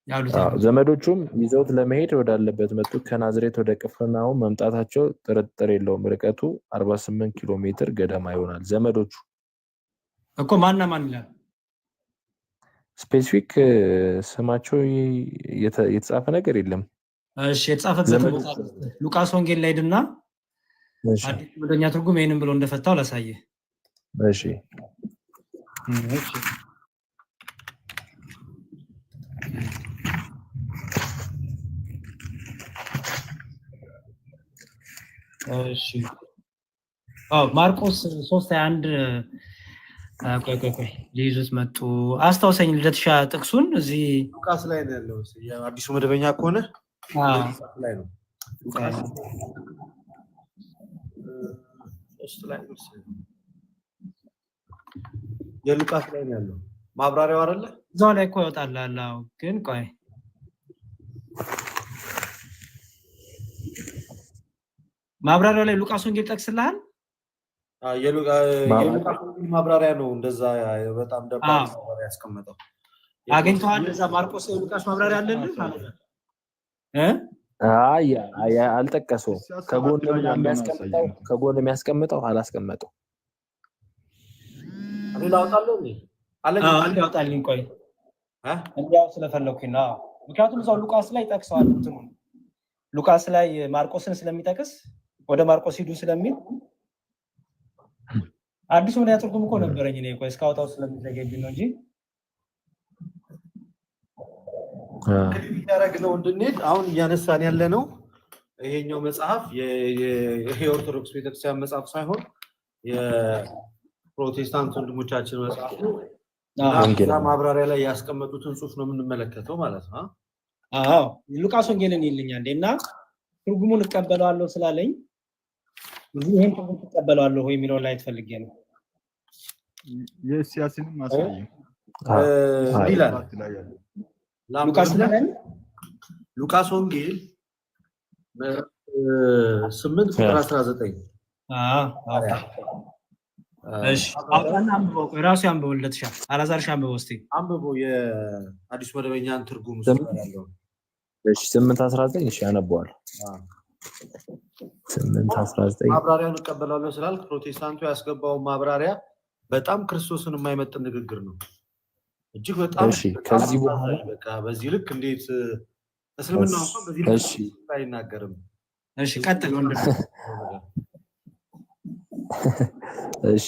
ያሉት ዘመዶቹም ይዘውት ለመሄድ ወዳለበት መጡ ከናዝሬት ወደ ቅፍርናሆም መምጣታቸው ጥርጥር የለውም ርቀቱ 48 ኪሎ ሜትር ገደማ ይሆናል ዘመዶቹ እኮ ማንና ማን ይላል ስፔሲፊክ ስማቸው የተጻፈ ነገር የለም እሺ የተጻፈበት ቦታ ሉቃስ ወንጌል ላይ ሄድና አዲስ መደበኛ ትርጉም ይሄንን ብሎ እንደፈታው ላሳየ እሺ እሺ ማርቆስ 3:21 ቆይ ሊይዙት መጡ አስታውሰኝ ልደትሻ ጥቅሱን እዚህ ሉቃስ ላይ ነው ያለው የአዲሱ መደበኛ ከሆነ ሉቃስ ላይ ነው ሉቃስ 3 ላይ ነው የሉቃስ ላይ ነው ያለው ማብራሪያው አይደለ እዛው ላይ እኮ ይወጣል አላው ግን ቆይ ማብራሪያው ላይ ሉቃስ ወንጌል ጠቅስልሃል የሉቃስ ወንጌል ማብራሪያ ነው እንደዛ በጣም ደባል ማብራሪያ ያስቀመጠው አገኝተዋል እዛ ማርቆስ የሉቃስ ማብራሪያ አለልህ አይ አልጠቀሰው ከጎን የሚያስቀምጠው አላስቀመጠው አላውጣለሁ አንድ ያውጣልኝ ቆይ እንዲያው ስለፈለኩኝ ነው ምክንያቱም እዛው ሉቃስ ላይ ጠቅሰዋል እንትኑ ሉቃስ ላይ ማርቆስን ስለሚጠቅስ ወደ ማርቆስ ሂዱ ስለሚል አዲሱ ምን ያትርጉም እኮ ነበረኝ እኔ ቆይ እስካውጣው ስለሚዘገኝ ነው እንጂ ያረግነው እንድንሄድ አሁን እያነሳን ያለ ነው። ይሄኛው መጽሐፍ የኦርቶዶክስ ቤተክርስቲያን መጽሐፍ ሳይሆን የፕሮቴስታንት ወንድሞቻችን መጽሐፍ ነው። ማብራሪያ ላይ ያስቀመጡትን ጽሑፍ ነው የምንመለከተው ማለት ነው። አዎ ሉቃስ ወንጌልን ይልኛል እና ትርጉሙን እቀበለዋለሁ ስላለኝ ይሄን ትርጉም እቀበለዋለሁ ወይ የሚለው ላይ ተፈልጌ ነው። የሲያስን ማሳየ ይላል ሉቃስ ወንጌል 8:19 እሺ አውጣና አንብበው ራሱ ያንብበውለትሻል። አላዛርሽ አንብበው እስቲ አንብበው የአዲስ መደበኛን ትርጉም ያለው እሺ 8:19 እሺ ያነበዋል። 8:19 ማብራሪያውን እቀበላለሁ ስላልክ ፕሮቴስታንቱ ያስገባው ማብራሪያ በጣም ክርስቶስን የማይመጥን ንግግር ነው። እጅግ በጣም እሺ ከዚህ በኋላ በቃ በዚህ ልክ እንዴት እስልምናው እንኳን በዚህ ልክ አይናገርም። እሺ ቀጥል ወንድም። እሺ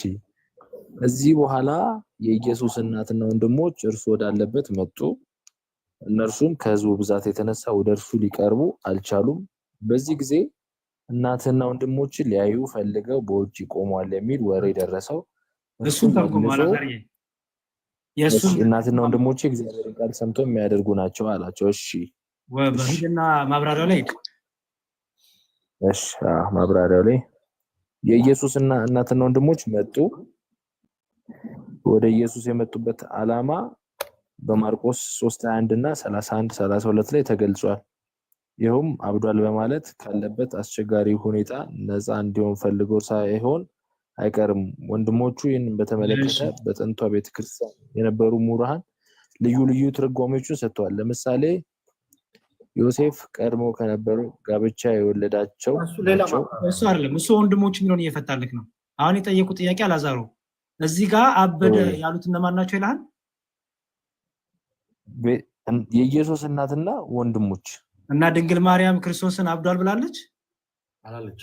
እዚህ በኋላ የኢየሱስ እናትና ወንድሞች እርሱ ወዳለበት መጡ። እነርሱም ከሕዝቡ ብዛት የተነሳ ወደ እርሱ ሊቀርቡ አልቻሉም። በዚህ ጊዜ እናትና ወንድሞችን ሊያዩ ፈልገው በውጭ ቆመዋል የሚል ወሬ ደረሰው። እሱን ተርጉሟል። የሱስ እናትና ወንድሞቼ እግዚአብሔርን ቃል ሰምተው የሚያደርጉ ናቸው አላቸው። እሺ በሂድና ማብራሪያው ላይ እሺ ማብራሪያው ላይ የኢየሱስ እናትና ወንድሞች መጡ። ወደ ኢየሱስ የመጡበት ዓላማ በማርቆስ 3:21 እና 31:32 ላይ ተገልጿል። ይኸውም አብዷል በማለት ካለበት አስቸጋሪ ሁኔታ ነፃ እንዲሆን ፈልጎ ሳይሆን አይቀርም። ወንድሞቹ ይህንን በተመለከተ በጥንቷ ቤተክርስቲያን የነበሩ ምሁራን ልዩ ልዩ ትርጓሜዎችን ሰጥተዋል። ለምሳሌ ዮሴፍ ቀድሞ ከነበሩ ጋብቻ የወለዳቸው እሱ አይደለም። እሱ ወንድሞቹ የሚለውን እየፈታልክ ነው። አሁን የጠየቁ ጥያቄ አላዛሩ እዚህ ጋር አበደ ያሉት እነማን ናቸው ይላል? የኢየሱስ እናትና ወንድሞች እና ድንግል ማርያም ክርስቶስን አብዷል ብላለች አላለች?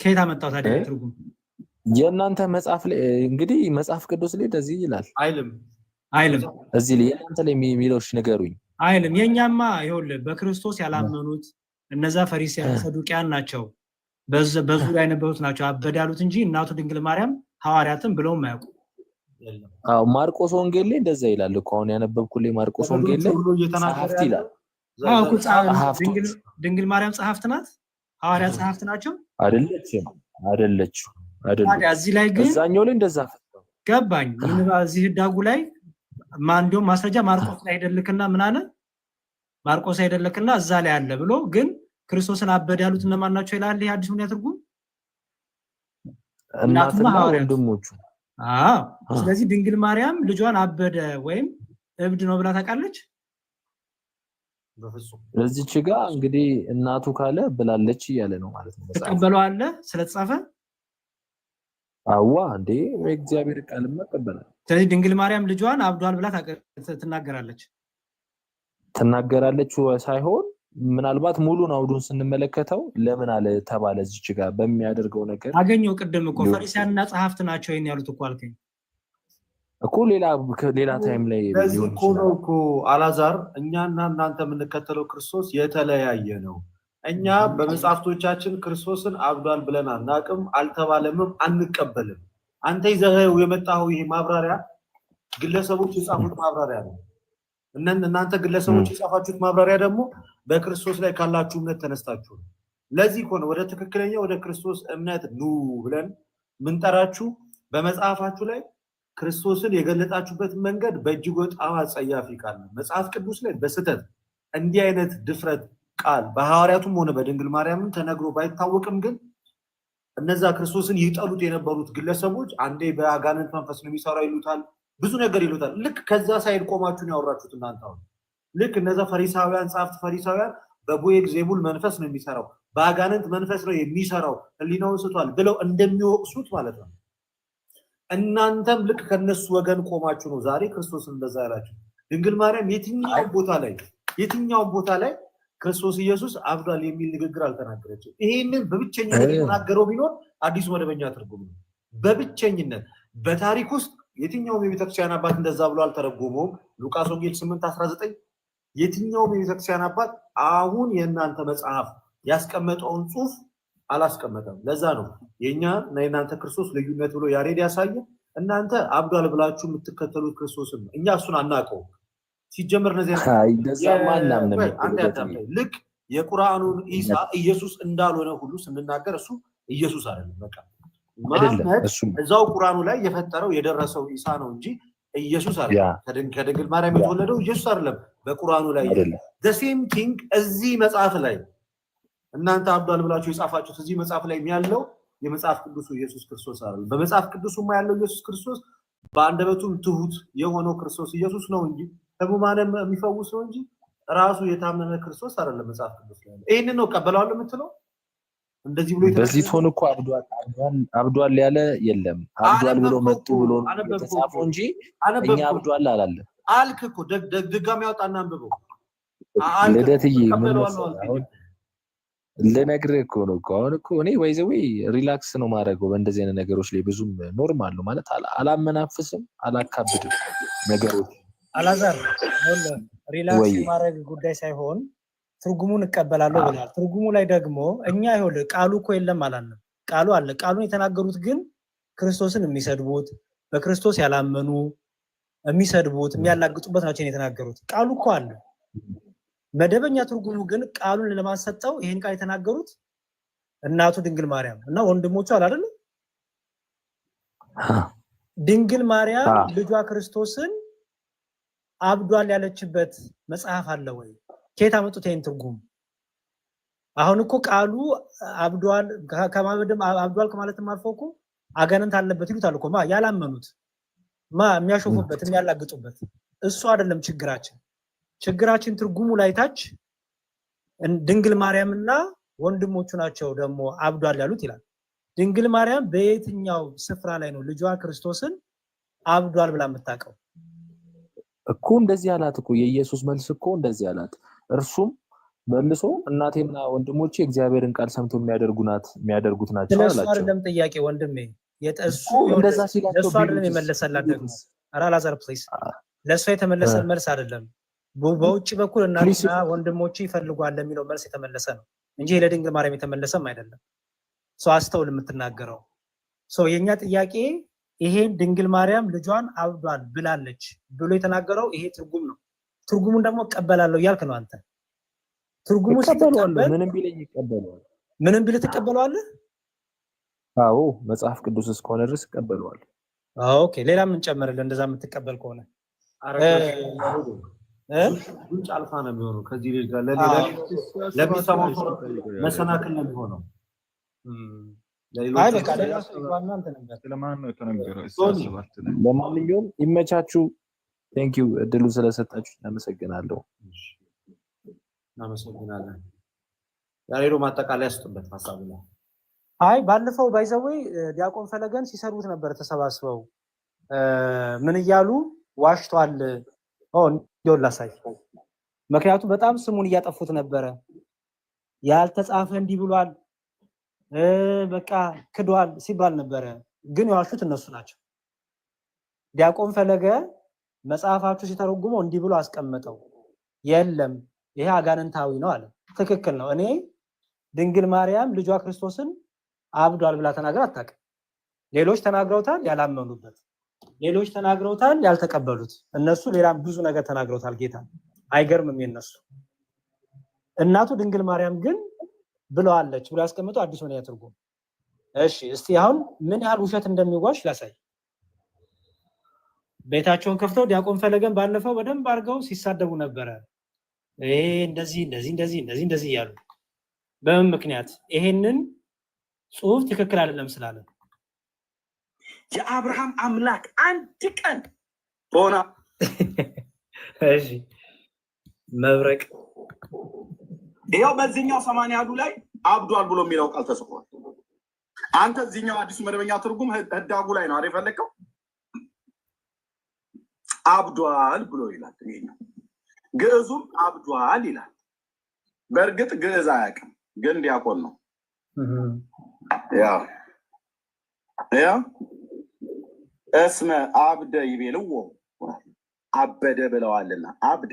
ከየት አመጣው ታዲያ ትርጉም? የእናንተ መጽሐፍ ላይ እንግዲህ መጽሐፍ ቅዱስ ላይ እንደዚህ ይላል አይልም? እዚህ ላይ የእናንተ ላይ የሚለውሽ ነገሩኝ አይልም። የኛማ ይኸውልህ በክርስቶስ ያላመኑት እነዛ ፈሪሳውያን ሰዱቂያን ናቸው። በዙሪያ የነበሩት ናቸው አበደ ያሉት እንጂ እናቱ ድንግል ማርያም ሐዋርያትን ብለውም አያውቁ። አዎ ማርቆስ ወንጌል ላይ እንደዛ ይላል እኮ አሁን ያነበብኩልኝ ማርቆስ ወንጌል ላይ ጸሐፍት ይላል። አዎ እኮ ድንግል ማርያም ጸሐፍት ናት፣ ሐዋርያት ጸሐፍት ናቸው። አይደለችም። ታዲያ እዚህ ላይ ግን እዛኛው ላይ እንደዛ ገባኝ። ምን እዚህ ዳጉ ላይ ማን እንደው ማስረጃ ማርቆስ ላይ አይደልክና ምን አለ? ማርቆስ አይደልክና እዛ ላይ አለ ብሎ ግን ክርስቶስን አበደ ያሉት እነማን ናቸው ይላል። ይሄ አዲስ ምን ያትርጉም? እናትና ወንድሞቹ። ስለዚህ ድንግል ማርያም ልጇን አበደ ወይም እብድ ነው ብላ ታውቃለች? በፍጹም። ለዚህች ጋር እንግዲህ እናቱ ካለ ብላለች እያለ ነው ማለት ነው። ተቀበለዋል ስለተጻፈ አዋ እንዴ እግዚአብሔር ቃል መቀበላል። ስለዚህ ድንግል ማርያም ልጇን አብዷል ብላ ትናገራለች ሳይሆን ምናልባት ሙሉን አውዱን ስንመለከተው ለምን አለ ተባለ እዚች ጋር በሚያደርገው ነገር አገኘው። ቅድም እኮ ፈሪሳውያንና ጸሐፍት ናቸው ይሄን ያሉት እኮ አልከኝ እኮ ሌላ ታይም ላይ ሊሆን ይችላል እኮ አላዛር። እኛና እናንተ የምንከተለው ክርስቶስ የተለያየ ነው። እኛ በመጽሐፍቶቻችን ክርስቶስን አብዷል ብለን አናቅም፣ አልተባለምም፣ አንቀበልም። አንተ ይዘኸው የመጣኸው ይሄ ማብራሪያ ግለሰቦች የጻፉት ማብራሪያ ነው። እናንተ ግለሰቦች የጻፋችሁት ማብራሪያ ደግሞ በክርስቶስ ላይ ካላችሁ እምነት ተነስታችሁ ነው። ለዚህ እኮ ነው ወደ ትክክለኛ ወደ ክርስቶስ እምነት ኑ ብለን ምንጠራችሁ። በመጽሐፋችሁ ላይ ክርስቶስን የገለጣችሁበት መንገድ በእጅግ በጣም አጸያፊ ቃል ነው። መጽሐፍ ቅዱስ ላይ በስተት እንዲህ አይነት ድፍረት ቃል በሐዋርያቱም ሆነ በድንግል ማርያምም ተነግሮ ባይታወቅም ግን እነዛ ክርስቶስን ይጠሉት የነበሩት ግለሰቦች አንዴ በአጋንንት መንፈስ ነው የሚሰራው ይሉታል፣ ብዙ ነገር ይሉታል። ልክ ከዛ ሳይድ ቆማችሁን ያወራችሁት እናንተ አሁን ልክ እነዛ ፈሪሳውያን ጸሐፍት ፈሪሳውያን በቡዔልዜቡል መንፈስ ነው የሚሰራው፣ በአጋንንት መንፈስ ነው የሚሰራው፣ ህሊናውን ስቷል ብለው እንደሚወቅሱት ማለት ነው። እናንተም ልክ ከነሱ ወገን ቆማችሁ ነው ዛሬ ክርስቶስን እንደዛ ያላችሁ። ድንግል ማርያም የትኛውም ቦታ ላይ ክርስቶስ ኢየሱስ አብዷል የሚል ንግግር አልተናገረችም። ይሄንን በብቸኝነት የተናገረው ቢኖር አዲሱ መደበኛ ትርጉም ነው። በብቸኝነት በታሪክ ውስጥ የትኛውም የቤተክርስቲያን አባት እንደዛ ብሎ አልተረጎመውም። ሉቃስ ወንጌል 8:19 የትኛውም የቤተክርስቲያን አባት አሁን የእናንተ መጽሐፍ ያስቀመጠውን ጽሑፍ አላስቀመጠም። ለዛ ነው የኛ እና የእናንተ ክርስቶስ ልዩነት ብሎ ያሬድ ያሳየ። እናንተ አብዷል ብላችሁ የምትከተሉት ክርስቶስን ነው፣ እኛ እሱን አናውቀው። ሲጀምር ልክ የቁርአኑን ኢሳ ኢየሱስ እንዳልሆነ ሁሉ ስንናገር እሱ ኢየሱስ አይደለም። በቃ መሐመድ እዛው ቁርአኑ ላይ የፈጠረው የደረሰው ኢሳ ነው እንጂ ኢየሱስ አይደለም። ከድንግል ማርያም የተወለደው ኢየሱስ አይደለም። በቁርአኑ ላይ the same thing እዚህ መጽሐፍ ላይ እናንተ አብዷል ብላችሁ የጻፋችሁት እዚህ መጽሐፍ ላይ ያለው የመጽሐፍ ቅዱሱ ኢየሱስ ክርስቶስ አይደለም። በመጽሐፍ ቅዱሱማ ያለው ኢየሱስ ክርስቶስ በአንደበቱም ትሁት የሆነው ክርስቶስ ኢየሱስ ነው እንጂ ሕሙማንን የሚፈውሰው እንጂ ራሱ የታመመ ክርስቶስ አይደለም። መጽሐፍ ቅዱስ ላይ ይሄንን ነው ቀበላው የምትለው። እንደዚህ ብሎ በዚህ ቶን እኮ አብዷል ያለ የለም። አብዷል ብሎ መጡ ብሎ ተጻፈው እንጂ እኛ አብዷል አላለም አልክ እኮ። ድጋሚ ያወጣና አንብበው። ልደትዬ ምን ልነግርህ እኮ ነው። አሁን እኮ እኔ ወይዘዌ ሪላክስ ነው ማድረገው በእንደዚህ አይነት ነገሮች ላይ ብዙም ኖርማል ነው ማለት አላመናፍስም፣ አላካብድም ነገሮች። አላዛር ሪላክስ ማድረግ ጉዳይ ሳይሆን ትርጉሙን እቀበላለሁ ብለዋል። ትርጉሙ ላይ ደግሞ እኛ ይኸውልህ ቃሉ እኮ የለም አላለም። ቃሉ አለ። ቃሉን የተናገሩት ግን ክርስቶስን የሚሰድቡት በክርስቶስ ያላመኑ የሚሰድቡት የሚያላግጡበት ናቸው የተናገሩት። ቃሉ እኮ አለ። መደበኛ ትርጉሙ ግን ቃሉን ለማሰጠው ይሄን ቃል የተናገሩት እናቱ ድንግል ማርያም እና ወንድሞቹ አይደል? ድንግል ማርያም ልጇ ክርስቶስን አብዷል ያለችበት መጽሐፍ አለ ወይ? ከየት አመጡት ይሄን ትርጉም? አሁን እኮ ቃሉ አብዷል ከማበደም አብዷል ከማለትም አልፎ እኮ አጋንንት አለበት ይሉታል እኮ ያላመኑት የሚያሾፉበት የሚያላግጡበት። እሱ አይደለም ችግራችን ትርጉሙ ላይ ታች ድንግል ማርያምና ወንድሞቹ ናቸው ደግሞ አብዷል ያሉት ይላል። ድንግል ማርያም በየትኛው ስፍራ ላይ ነው ልጇ ክርስቶስን አብዷል ብላ የምታውቀው? እኮ እንደዚህ አላት እኮ የኢየሱስ መልስ እኮ እንደዚህ አላት። እርሱም መልሶ እናቴና ወንድሞቼ እግዚአብሔርን ቃል ሰምቶ የሚያደርጉት ናቸው አላቸው። ስለሱ አይደለም ጥያቄ ወንድሜ፣ የጠሱ እንደዛ ሲላቸው ለሱ አይደለም የመለሰላት ደግሞ አላዛር ፕሊስ፣ ለሱ የተመለሰ መልስ አይደለም። በውጭ በኩል እናትና ወንድሞቼ ይፈልጓል ለሚለው መልስ የተመለሰ ነው እንጂ ለድንግል ማርያም የተመለሰም አይደለም። ሰው አስተውል የምትናገረው ሰው። የኛ ጥያቄ ይሄን ድንግል ማርያም ልጇን አብዷል ብላለች ብሎ የተናገረው ይሄ ትርጉም ነው። ትርጉሙን ደግሞ እቀበላለሁ እያልክ ነው አንተ። ትርጉሙ ሲቀበል ምንም ቢለኝ ይቀበለዋል። ምንም ቢል ትቀበለዋለህ? አዎ መጽሐፍ ቅዱስ እስከሆነ ድረስ እቀበለዋለሁ። ኦኬ ሌላ ምን ጨመረልህ? እንደዛ የምትቀበል ከሆነ ጉንጭ አልፋ ነው የሚሆነው። ከዚህ ልጅ ጋር ለሚሰማው መሰናክል ነው የሚሆነው። አይ በቃ ሌላ ሰውና አንተ ነበር ስለማን ነው የተነገረው? ለማንኛውም ይመቻችሁ። ቴንክ ዩ እድሉ ስለሰጣችሁ እናመሰግናለሁ። እናመሰግናለን። ያሬዶ ማጠቃለያ ያስጥበት ሐሳብ ነው። አይ ባለፈው ባይዘዌ ዲያቆን ፈለገን ሲሰሩት ነበር ተሰባስበው ምን እያሉ ዋሽቷል። ላሳይ። ምክንያቱም በጣም ስሙን እያጠፉት ነበረ። ያልተጻፈ እንዲህ ብሏል በቃ ክዷል ሲባል ነበረ። ግን የዋሹት እነሱ ናቸው። ዲያቆን ፈለገ መጽሐፋችሁ ሲተረጉመው እንዲህ ብሎ አስቀመጠው። የለም ይሄ አጋንንታዊ ነው አለ። ትክክል ነው። እኔ ድንግል ማርያም ልጇ ክርስቶስን አብዷል ብላ ተናግራ አታውቅም። ሌሎች ተናግረውታል ያላመኑበት፣ ሌሎች ተናግረውታል ያልተቀበሉት። እነሱ ሌላም ብዙ ነገር ተናግረውታል ጌታ። አይገርምም የነሱ። እናቱ ድንግል ማርያም ግን ብለዋለች ብሎ ያስቀምጠው አዲስ ሆነ ትርጉም። እሺ እስቲ አሁን ምን ያህል ውሸት እንደሚዋሽ ላሳይ። ቤታቸውን ከፍተው ዲያቆን ፈለገን ባለፈው በደንብ አድርገው ሲሳደቡ ነበረ። ይሄ እንደዚህ እያሉ በምን ምክንያት? ይሄንን ጽሑፍ ትክክል አይደለም ስላለ የአብርሃም አምላክ አንድ ቀን ሆና እሺ መብረቅ ይሄው በዚህኛው 80 ላይ አብዷል ብሎ የሚለው ቃል ተጽፏል። አንተ እዚህኛው አዲሱ መደበኛ ትርጉም ህዳጉ ላይ ነው አይደል ፈለከው? አብዷል ብሎ ይላል። ይሄኛው ግዕዙም አብዷል ይላል። በእርግጥ ግዕዝ አያውቅም ግን ዲያቆን ነው። ያ እስመ አብደ ይቤልዎ አበደ ብለዋልና አብደ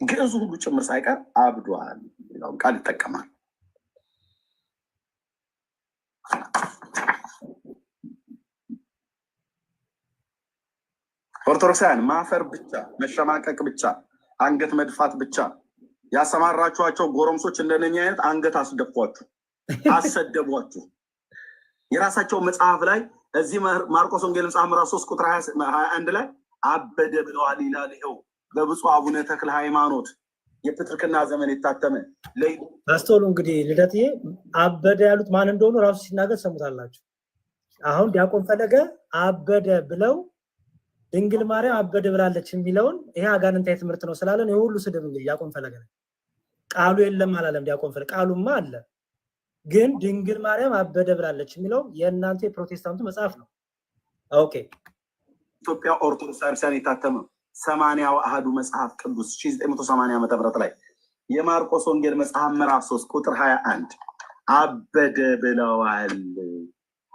ግዕዙ ሁሉ ጭምር ሳይቀር አብዷል የሚለውን ቃል ይጠቀማል። ኦርቶዶክሳውያን ማፈር ብቻ፣ መሸማቀቅ ብቻ፣ አንገት መድፋት ብቻ ያሰማራችኋቸው ጎረምሶች እንደነኛ አይነት አንገት አስደፏችሁ፣ አሰደቧችሁ። የራሳቸው መጽሐፍ ላይ እዚህ ማርቆስ ወንጌል መጽሐፍ ምዕራፍ 3 ቁጥር 21 ላይ አበደ ብለዋል ይላል። ይኸው በብፁዕ አቡነ ተክለ ሃይማኖት የፕትርክና ዘመን የታተመ አስተውሉ። እንግዲህ ልደትዬ አበደ ያሉት ማን እንደሆኑ ራሱ ሲናገር ሰሙታላችሁ። አሁን ዲያቆን ፈለገ አበደ ብለው ድንግል ማርያም አበደ ብላለች የሚለውን ይሄ አጋንንታዊ ትምህርት ነው ስላለን የሁሉ ስድብ እንግዲህ ዲያቆን ፈለገ ቃሉ የለም አላለም። ዲያቆን ፈለገ ቃሉማ አለ፣ ግን ድንግል ማርያም አበደ ብላለች የሚለው የእናንተ የፕሮቴስታንቱ መጽሐፍ ነው። ኦኬ ኢትዮጵያ ኦርቶዶክስ ቤተክርስቲያን የታተመ 80ኛው አሃዱ መጽሐፍ ቅዱስ 1980 ዓመተ ምህረት ላይ የማርቆስ ወንጌል መጽሐፍ ምዕራፍ 3 ቁጥር 21 አበደ ብለዋል።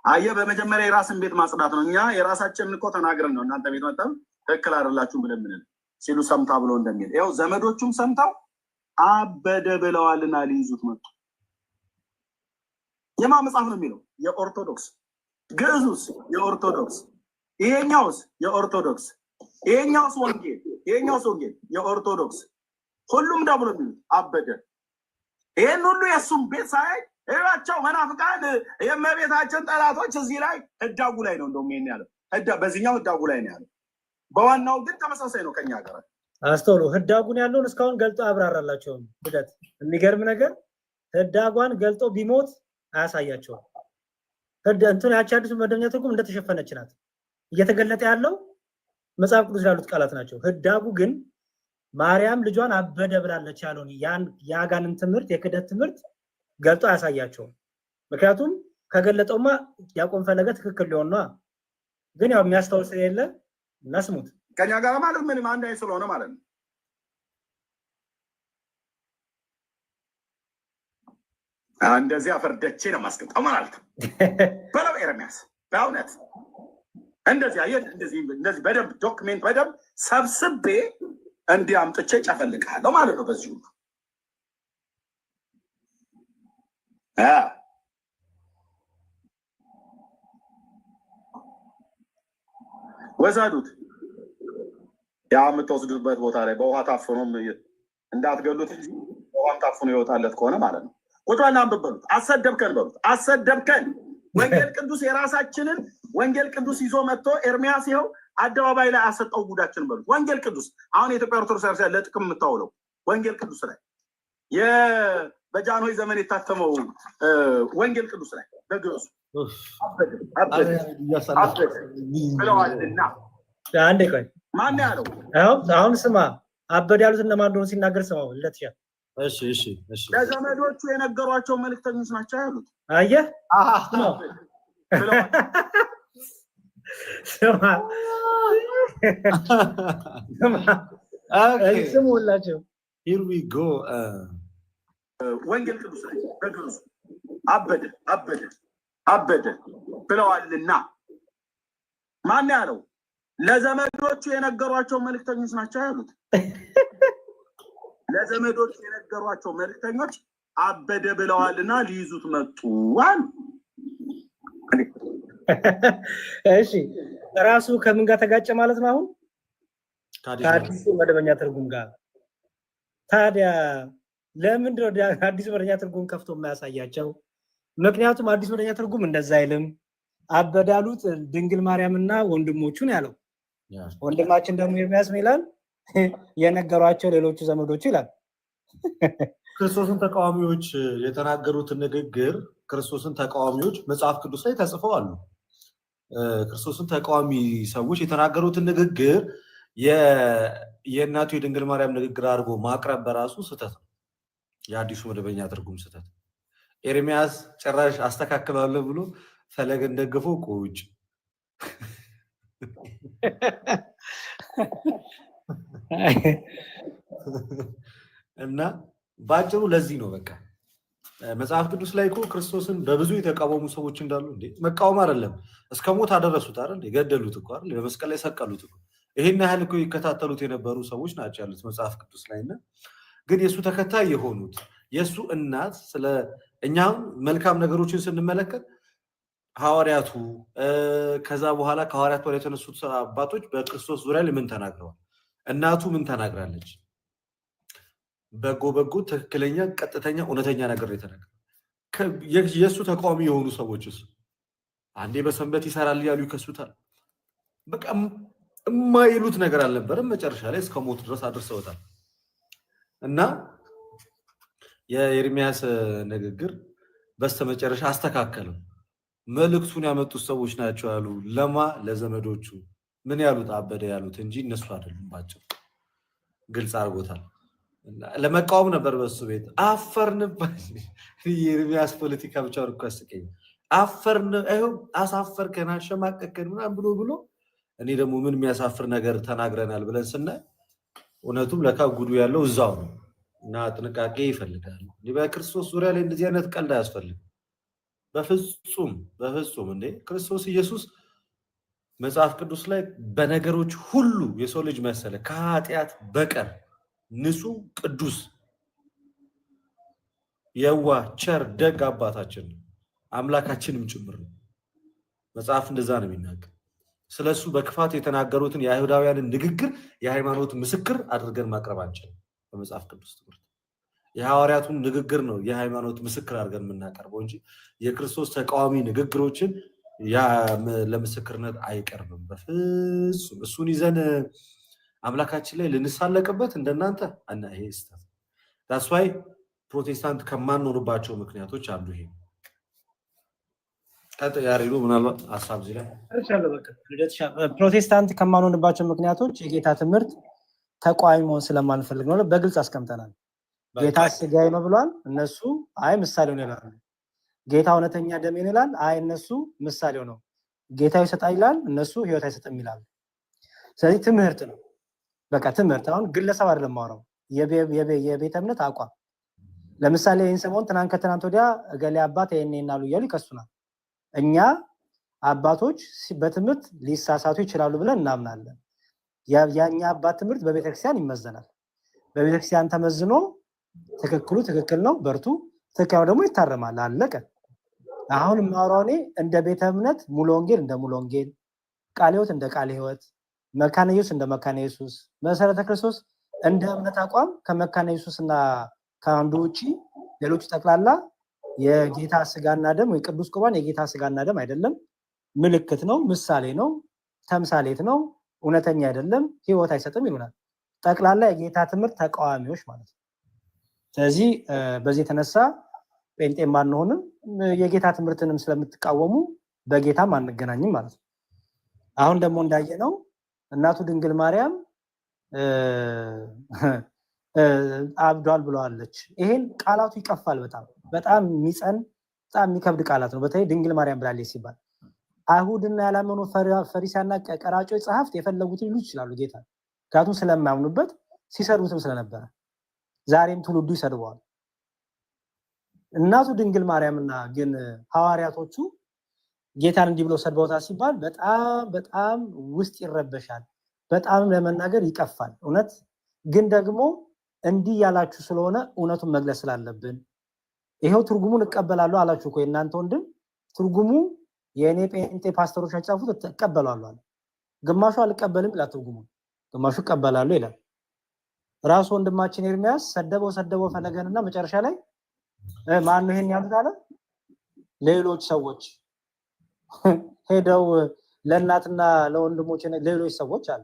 አየ በመጀመሪያ የራስን ቤት ማጽዳት ነው። እኛ የራሳችንን እኮ ተናግረን ነው እናንተ ቤት መጣም ትክክል አይደላችሁም ብለን ምን ሲሉ ሰምታ ብሎ እንደሚል ያው ዘመዶቹም ሰምታው አበደ ብለዋልና ሊይዙት መጡ። የማ መጽሐፍ ነው የሚለው? የኦርቶዶክስ። ግዕዙስ የኦርቶዶክስ፣ ይሄኛውስ የኦርቶዶክስ፣ ይሄኛውስ ወንጌል የኦርቶዶክስ። ሁሉም ደብሎ የሚሉት አበደ። ይሄን ሁሉ የሱም ቤት ሳይ እያቸው መናፍቃን የእመቤታችን ጠላቶች እዚህ ላይ ህዳጉ ላይ ነው እንደውም ይሄን ያለው በዚህኛው ህዳጉ ላይ ነው ያለው። በዋናው ግን ተመሳሳይ ነው ከኛ ጋር። አስተውሉ። ህዳጉን ያለውን እስካሁን ገልጦ አብራራላቸውም። ልደት የሚገርም ነገር ህዳጓን ገልጦ ቢሞት አያሳያቸውም። እንትን ያቺ አዲሱ መደበኛ ትርጉም እንደተሸፈነች ናት። እየተገለጠ ያለው መጽሐፍ ቅዱስ ያሉት ቃላት ናቸው። ህዳጉ ግን ማርያም ልጇን አበደ ብላለች ያለውን የአጋንን ትምህርት የክደት ትምህርት ገልጦ አያሳያቸውም። ምክንያቱም ከገለጠውማ ዲያቆን ፈለገ ትክክል ሊሆን ነው። ግን ያው የሚያስተውል ስለሌለ እናስሙት። ከኛ ጋር ማለት ምንም አንድ አይነት ስለሆነ ማለት ነው። እንደዚህ አፈርደቼ ነው ማስቀጣው ማለት ነው። በለው ኤርሚያስ በእውነት እንደዚህ አየህ፣ እንደዚህ በደንብ ዶክሜንት በደንብ ሰብስቤ እንዲህ አምጥቼ ጨፈልቃለሁ ማለት ነው። በዚህ ሁሉ ወዛዱት ያ የምትወስዱበት ቦታ ላይ በውሃ ታፍኖም እንዳትገሉት እንጂ በውሃም ታፍኖ ይወጣለት ከሆነ ማለት ነው። ቁጥራና አንብበሉት። አሰደብከን በሉት። አሰደብከን። ወንጌል ቅዱስ የራሳችንን ወንጌል ቅዱስ ይዞ መጥቶ ኤርሚያስ ይኸው አደባባይ ላይ አሰጠው ጉዳችን በሉት። ወንጌል ቅዱስ አሁን የኢትዮጵያ ኦርቶዶክስ ቤተክርስቲያን ለጥቅም የምታውለው ወንጌል ቅዱስ ላይ በጃንሆይ ዘመን የታተመው ወንጌል ቅዱስ ላይ በግዕዙ ብለዋልና አንዴ ቆይ ማን ያለው? አሁን ስማ፣ አበደ ያሉት እነማን እንደሆኑ ሲናገር ስማው። ለትሻ እሺ ለዘመዶቹ የነገሯቸው መልእክተኞች ናቸው ያሉት። አየህ ስሙ ሁላቸው here we go ወንጌል ቅዱስ ላይ በግዕዙ አበደ ብለዋልና ማን ያለው? ለዘመዶቹ የነገሯቸው መልእክተኞች ናቸው ያሉት። ለዘመዶቹ የነገሯቸው መልእክተኞች አበደ ብለዋልና ሊይዙት መጡ አሉ። እሺ ራሱ ከምን ጋር ተጋጨ ማለት ነው? አሁን ከአዲሱ መደበኛ ትርጉም ጋር። ታዲያ ለምንድን ነው አዲሱ መደበኛ ትርጉም ከፍቶ የማያሳያቸው? ምክንያቱም አዲሱ መደበኛ ትርጉም እንደዛ አይልም። አበደ ያሉት ድንግል ማርያምና ወንድሞቹን ያለው። ወንድማችን ደግሞ ኤርሚያስ ይላል የነገሯቸው ሌሎቹ ዘመዶቹ ይላል። ክርስቶስን ተቃዋሚዎች የተናገሩትን ንግግር ክርስቶስን ተቃዋሚዎች መጽሐፍ ቅዱስ ላይ ተጽፈው አሉ። ክርስቶስን ተቃዋሚ ሰዎች የተናገሩትን ንግግር የእናቱ የድንግል ማርያም ንግግር አድርጎ ማቅረብ በራሱ ስህተት ነው። የአዲሱ መደበኛ ትርጉም ስህተት። ኤርሚያስ ጭራሽ አስተካክላለሁ ብሎ ፈለገን ደግፎ ቁጭ እና ባጭሩ ለዚህ ነው በቃ መጽሐፍ ቅዱስ ላይ እኮ ክርስቶስን በብዙ የተቃወሙ ሰዎች እንዳሉ እንዴ መቃወም አይደለም እስከ ሞት አደረሱት አይደል? የገደሉት እኮ አይደል? በመስቀል ላይ ሰቀሉት እኮ። ይሄን ያህል እኮ ይከታተሉት የነበሩ ሰዎች ናቸው ያሉት መጽሐፍ ቅዱስ ላይና ግን የሱ ተከታይ የሆኑት የሱ እናት ስለ እኛም መልካም ነገሮችን ስንመለከት ሐዋርያቱ ከዛ በኋላ ከሐዋርያት ወደ ተነሱት አባቶች በክርስቶስ ዙሪያ ላይ ምን ተናግረዋል? እናቱ ምን ተናግራለች? በጎ ትክክለኛ ቀጥተኛ እውነተኛ ነገር የተናገረ የሱ ተቃዋሚ የሆኑ ሰዎችስ አንዴ በሰንበት ይሰራል ያሉ ይከሱታል። በቃ የማይሉት ነገር አልነበረም። መጨረሻ ላይ እስከ ሞት ድረስ አድርሰውታል። እና የኤርሚያስ ንግግር በስተመጨረሻ አስተካከለው። መልእክቱን ያመጡት ሰዎች ናቸው ያሉ ለዘመዶቹ ምን ያሉት አበደ ያሉት እንጂ እነሱ አይደሉም። ባጭሩ ግልጽ አድርጎታል። ለመቃወም ነበር በሱ ቤት አፈርንባሽ። የኤርሚያስ ፖለቲካ ብቻ እኮ ያስቀኝ። አፈርን አይሁን አሳፈርከን አሸማቀቀን ምናምን ብሎ እኔ ደግሞ ምን የሚያሳፍር ነገር ተናግረናል ብለን ስናይ እውነቱም ለካ ጉዱ ያለው እዛው ነው። እና ጥንቃቄ ይፈልጋል። በክርስቶስ ዙሪያ ላይ እንደዚህ አይነት ቀልድ አያስፈልግም። በፍጹም እንዴ ክርስቶስ ኢየሱስ መጽሐፍ ቅዱስ ላይ በነገሮች ሁሉ የሰው ልጅ መሰለ ከኃጢአት በቀር ንጹህ ቅዱስ የዋህ ቸር ደግ አባታችን ነው፣ አምላካችንም ጭምር ነው። መጽሐፍ እንደዛ ነው የሚናገር። ስለሱ በክፋት የተናገሩትን የአይሁዳውያንን ንግግር የሃይማኖት ምስክር አድርገን ማቅረብ አንችልም። በመጽሐፍ ቅዱስ ትምህርት የሐዋርያቱን ንግግር ነው የሃይማኖት ምስክር አድርገን የምናቀርበው እንጂ የክርስቶስ ተቃዋሚ ንግግሮችን ለምስክርነት አይቀርብም በፍጹም። እሱን ይዘን አምላካችን ላይ ልንሳለቅበት እንደናንተ እና ይሄ ስህተት። ዳስ ዋይ ፕሮቴስታንት ከማንኖርባቸው ምክንያቶች አንዱ ይሄ። ያሬዱ ምናልባት ሀሳብ እዚህ ላይ ፕሮቴስታንት ከማንሆንባቸው ምክንያቶች የጌታ ትምህርት ተቃዋሚ መሆን ስለማንፈልግ ነው። በግልጽ አስቀምጠናል። ጌታ ስጋዬ ነው ብሏል፣ እነሱ አይ ምሳሌው ነው ይላሉ። ጌታ እውነተኛ ደሜ ነው ይላል፣ አይ እነሱ ምሳሌው ነው። ጌታ ይሰጣል ይላል፣ እነሱ ህይወት አይሰጥም ይላሉ። ስለዚህ ትምህርት ነው። በቃ ትምህርት አሁን ግለሰብ አይደለም ማውራው፣ የቤተ እምነት አቋም። ለምሳሌ ይህን ሰሞን ትናንት ከትናንት ወዲያ እገሌ አባት ይሄን ይናሉ እያሉ ይከሱናል። እኛ አባቶች በትምህርት ሊሳሳቱ ይችላሉ ብለን እናምናለን። የኛ አባት ትምህርት በቤተክርስቲያን ይመዘናል። በቤተክርስቲያን ተመዝኖ ትክክሉ ትክክል ነው በርቱ፣ ትክክሉ ደግሞ ይታረማል። አለቀ። አሁን የማወራው እኔ እንደ ቤተ እምነት ሙሉ ወንጌል እንደ ሙሉ ወንጌል፣ ቃለ ሕይወት እንደ ቃለ ሕይወት፣ መካነ ኢየሱስ እንደ መካነ ኢየሱስ፣ መሰረተ ክርስቶስ እንደ እምነት አቋም ከመካነ ኢየሱስና ከአንዱ ውጪ ሌሎቹ ጠቅላላ የጌታ ስጋና ደም ወይ ቅዱስ ቁርባን የጌታ ስጋና ደም አይደለም፣ ምልክት ነው፣ ምሳሌ ነው፣ ተምሳሌት ነው፣ እውነተኛ አይደለም፣ ህይወት አይሰጥም ይሉናል። ጠቅላላ የጌታ ትምህርት ተቃዋሚዎች ማለት ነው። ስለዚህ በዚህ የተነሳ ጴንጤም አንሆንም፣ የጌታ ትምህርትንም ስለምትቃወሙ በጌታም አንገናኝም ማለት ነው። አሁን ደግሞ እንዳየነው እናቱ ድንግል ማርያም አብዷል ብለዋለች። ይሄን ቃላቱ ይቀፋል። በጣም የሚጸን በጣም የሚከብድ ቃላት ነው። በተለይ ድንግል ማርያም ብላለች ሲባል አይሁድና ያላመኑ ፈሪሳውያንና ቀራጮች ጸሐፍት የፈለጉትን ሊሉ ይችላሉ ጌታ፣ ምክንያቱም ስለማያምኑበት ሲሰድቡትም ስለነበረ ዛሬም ትውልዱ ይሰድበዋል። እናቱ ድንግል ማርያምና ግን ሐዋርያቶቹ ጌታን እንዲህ ብለው ሰድበውታል ሲባል በጣም ውስጥ ይረበሻል። በጣም ለመናገር ይቀፋል። እውነት ግን ደግሞ እንዲህ ያላችሁ ስለሆነ እውነቱን መግለጽ ስላለብን ይሄው ትርጉሙን እቀበላለሁ አላችሁ እኮ የእናንተ ወንድም። ትርጉሙ የእኔ ጴንጤ ፓስተሮች ያጻፉት እቀበላለሁ አለ። ግማሹ አልቀበልም ይላል ትርጉሙን፣ ግማሹ እቀበላለሁ ይላል። ራሱ ወንድማችን ኤርሚያስ ሰደበው ፈለገንና መጨረሻ ላይ ማን ነው ይሄን ያሉት አለ። ሌሎች ሰዎች ሄደው ለእናትና ለወንድሞች ሌሎች ሰዎች አለ።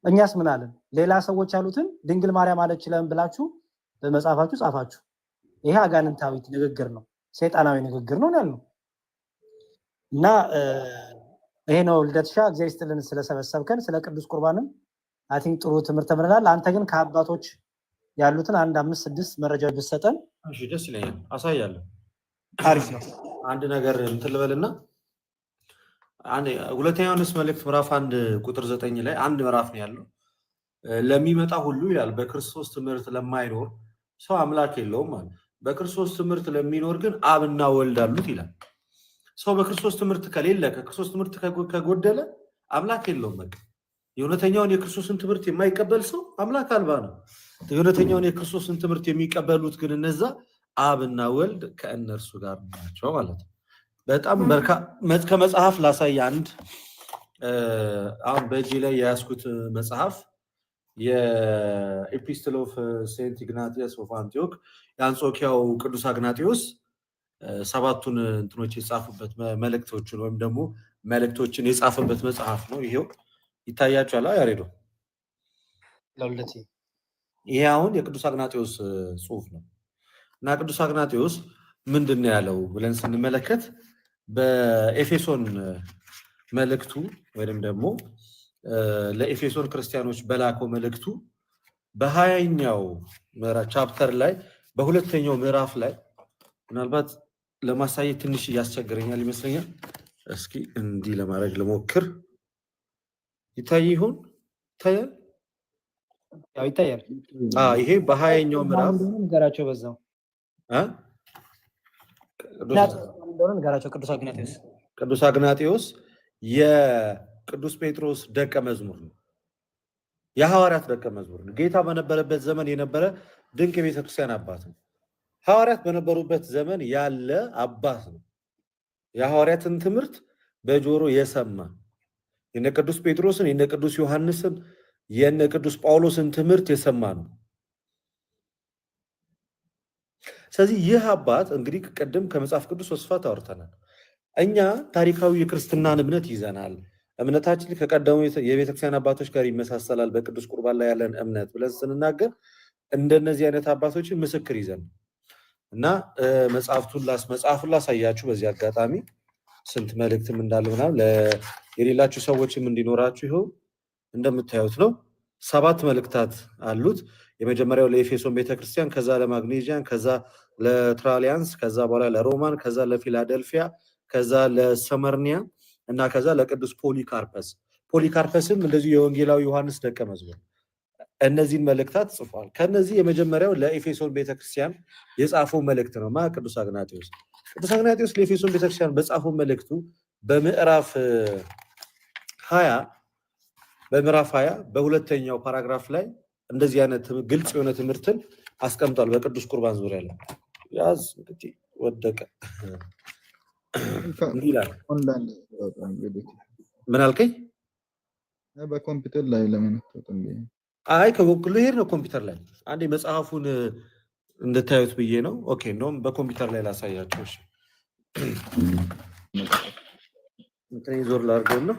እኛስ ምን አለን? ሌላ ሰዎች ያሉትን ድንግል ማርያም አለች ለምን ብላችሁ በመጽሐፋችሁ ጻፋችሁ። ይሄ አጋንንታዊ ንግግር ነው፣ ሰይጣናዊ ንግግር ነው ያልነው። እና ይሄ ነው ልደትሻ። እግዚአብሔር ይስጥልን ስለሰበሰብከን። ስለ ቅዱስ ቁርባንም አይ ቲንክ ጥሩ ትምህርት ተምረናል። አንተ ግን ከአባቶች ያሉትን 1 5 6 መረጃዎች ብትሰጠን እሺ፣ ደስ ይለኛል። አሳያለሁ። አሪፍ ነው። አንድ ነገር እንትን ልበልና ሁለተኛ ዮሐንስ መልእክት ምዕራፍ 1 ቁጥር 9 ላይ አንድ ምዕራፍ ነው ያለው። ለሚመጣ ሁሉ ይላል በክርስቶስ ትምህርት ለማይኖር ሰው አምላክ የለውም ማለት። በክርስቶስ ትምህርት ለሚኖር ግን አብና ወልድ አሉት ይላል። ሰው በክርስቶስ ትምህርት ከሌለ ከክርስቶስ ትምህርት ከጎደለ አምላክ የለውም። በቃ የእውነተኛውን የክርስቶስን ትምህርት የማይቀበል ሰው አምላክ አልባ ነው። የእውነተኛውን የክርስቶስን ትምህርት የሚቀበሉት ግን እነዛ አብና ወልድ ከእነርሱ ጋር ናቸው ማለት ነው። በጣም ከመጽሐፍ ላሳይ አንድ አሁን በእጄ ላይ የያዝኩት መጽሐፍ የኤፒስትል ኦፍ ሴንት ኢግናቲየስ ኦፍ አንቲዮክ የአንጾኪያው ቅዱስ አግናጢዮስ ሰባቱን እንትኖች የጻፉበት መልእክቶችን ወይም ደግሞ መልእክቶችን የጻፈበት መጽሐፍ ነው። ይሄው ይታያችኋል ያሬዶ። ይሄ አሁን የቅዱስ አግናጢዮስ ጽሑፍ ነው እና ቅዱስ አግናጢዮስ ምንድን ያለው ብለን ስንመለከት በኤፌሶን መልእክቱ ወይም ደግሞ ለኤፌሶን ክርስቲያኖች በላከው መልእክቱ በ20ኛው ቻፕተር ላይ በሁለተኛው ምዕራፍ ላይ ምናልባት ለማሳየት ትንሽ ያስቸግረኛል ይመስለኛል። እስኪ እንዲህ ለማድረግ ልሞክር። ይታይ ይሁን ይታያል? ያው ይታያል። ይሄ በ20ኛው ምዕራፍ ንገራቸው በዛው ቅዱስ አግናጢዮስ የቅዱስ ጴጥሮስ ደቀ መዝሙር ነው። የሐዋርያት ደቀ መዝሙር ነው። ጌታ በነበረበት ዘመን የነበረ ድንቅ የቤተክርስቲያን አባት ነው። ሐዋርያት በነበሩበት ዘመን ያለ አባት ነው። የሐዋርያትን ትምህርት በጆሮ የሰማ የነ ቅዱስ ጴጥሮስን የነ ቅዱስ ዮሐንስን የነ ቅዱስ ጳውሎስን ትምህርት የሰማ ነው። ስለዚህ ይህ አባት እንግዲህ ቀደም ከመጽሐፍ ቅዱስ ወስፋት አውርተናል። እኛ ታሪካዊ የክርስትናን እምነት ይዘናል። እምነታችን ከቀደሙ የቤተክርስቲያን አባቶች ጋር ይመሳሰላል በቅዱስ ቁርባን ላይ ያለን እምነት ብለን ስንናገር እንደነዚህ አይነት አባቶችን ምስክር ይዘን እና መጽሐፉን ላሳያችሁ በዚህ አጋጣሚ ስንት መልእክትም እንዳለ ምናምን የሌላችሁ ሰዎችም እንዲኖራችሁ ይኸው እንደምታዩት ነው። 7 መልእክታት አሉት። የመጀመሪያው ለኤፌሶን ቤተክርስቲያን፣ ከዛ ለማግኔዥያን፣ ከዛ ለትራሊያንስ፣ ከዛ በኋላ ለሮማን፣ ከዛ ለፊላደልፊያ፣ ከዛ ለሰመርኒያ እና ከዛ ለቅዱስ ፖሊካርፐስ። ፖሊካርፐስም እንደዚሁ የወንጌላዊ ዮሐንስ ደቀ መዝሙር እነዚህን መልእክታት ጽፏል። ከነዚህ የመጀመሪያው ለኤፌሶን ቤተክርስቲያን የጻፈው መልእክት ነው ቅዱስ አግናጢዮስ። ቅዱስ አግናጢዮስ ለኤፌሶን ቤተክርስቲያን በጻፈው መልእክቱ በምዕራፍ 20 በሁለተኛው ፓራግራፍ ላይ እንደዚህ አይነት ግልጽ የሆነ ትምህርትን አስቀምጧል። በቅዱስ ቁርባን ዙሪያ ላይ ያዝ እንግዲህ ወደቀ እንዲላል። ምን አልከኝ? በኮምፒውተር ላይ ለምን ተጠምኝ? አይ ከጎግል ሄድ ነው ኮምፒውተር ላይ አንዴ መጽሐፉን እንድታዩት ብዬ ነው። ኦኬ እንደውም በኮምፒውተር ላይ ላሳያችሁ። እሺ ዞር ላድርገው ነው።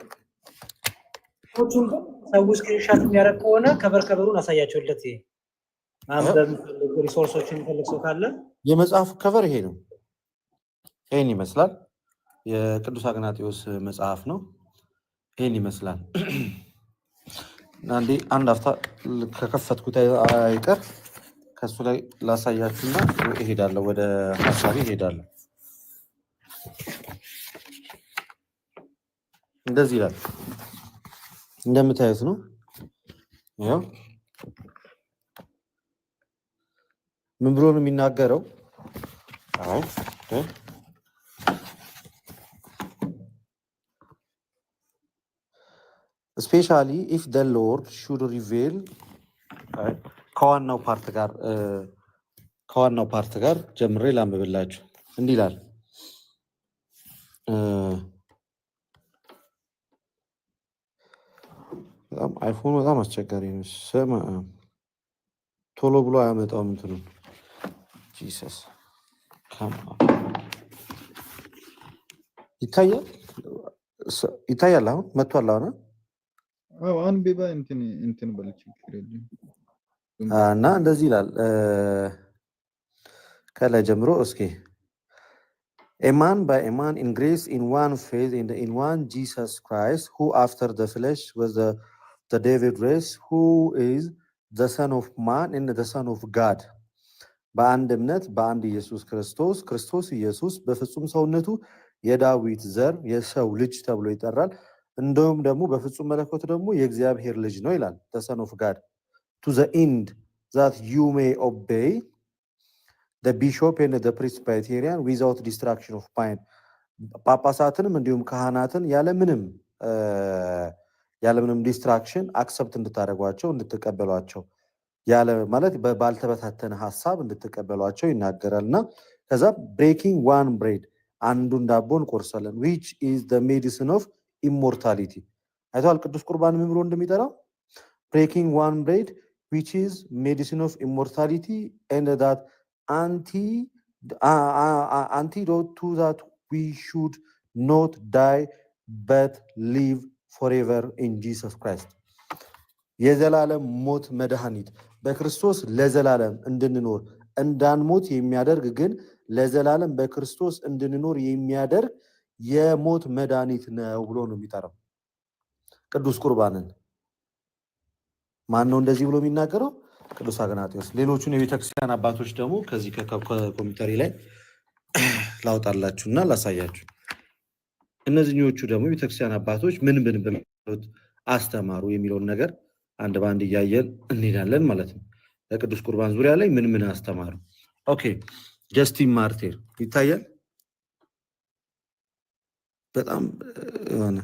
ሰው ስክሪንሻት የሚያደርግ ከሆነ ከበሩን አሳያቸውለት። ሪሶርሶችን የሚፈልግ ሰው ካለ የመጽሐፉ ከቨር ይሄ ነው። ይሄን ይመስላል። የቅዱስ አግናጢዮስ መጽሐፍ ነው። ይሄን ይመስላል። አንዴ አንድ አፍታ ከከፈትኩት አይቀር ከሱ ላይ ላሳያችሁና እሄዳለሁ፣ ወደ ሐሳቤ እሄዳለሁ። እንደዚህ ይላል። እንደምታዩት ነው። ያው ምን ብሎ ነው የሚናገረው? especially if the Lord should reveal ከዋናው ፓርት ጋር ጀምሬ ላንብብላችሁ። እንዲህ ይላል። አይፎን በጣም አስቸጋሪ ነው። ቶሎ ብሎ አያመጣውም እንትኑን። ጂሰስ ይታያል። አሁን መጥቷል። አሁን አንቢባ እንትን በልጭ እና እንደዚህ ይላል ከላይ ጀምሮ እስኪ a man by a man in grace in one faith in one Jesus Christ, who after the flesh was the David race, who is the son of man and the son of God. በአንድ እምነት በአንድ ኢየሱስ ክርስቶስ ኢየሱስ በፍጹም ሰውነቱ የዳዊት ዘር የሰው ልጅ ተብሎ ይጠራል። እንደውም ደግሞ በፍጹም መለኮት ደግሞ የእግዚአብሔር ልጅ ነው ይላል። the son of God, to the end that you may obey the bishop and the presbyterian without distraction of mind. ጳጳሳትንም እንዲሁም ካህናትን ያለ ምንም ያለምንም ዲስትራክሽን አክሰፕት እንድታደርጓቸው እንድትቀበሏቸው ያለ ማለት ባልተበታተነ ሐሳብ እንድትቀበሏቸው ይናገራልና ከዛ breaking one bread አንዱን ዳቦን ቆርሰለን which is the medicine of immortality አይቷል ቅዱስ ቁርባን ምን ብሎ እንደሚጠራው breaking one bread which is medicine of immortality and that antidote to that we should not die but live forever in Jesus Christ የዘላለም ሞት መድኃኒት በክርስቶስ ለዘላለም እንድንኖር እንዳንሞት የሚያደርግ ግን ለዘላለም በክርስቶስ እንድንኖር የሚያደርግ የሞት መድኃኒት ነው ብሎ ነው የሚጠራው ቅዱስ ቁርባንን ማን ነው እንደዚህ ብሎ የሚናገረው ቅዱስ አግናጢዮስ ሌሎቹን የቤተክርስቲያን አባቶች ደግሞ ከዚህ ከኮሚቴሪ ላይ ላውጣላችሁና ላሳያችሁ እነዚህኞቹ ደግሞ የቤተክርስቲያን አባቶች ምን ብለው አስተማሩ የሚለውን ነገር አንድ ባንድ እያየን እንሄዳለን ማለት ነው ለቅዱስ ቁርባን ዙሪያ ላይ ምን አስተማሩ ኦኬ ጀስቲን ማርቲር ይታያል በጣም ሆነ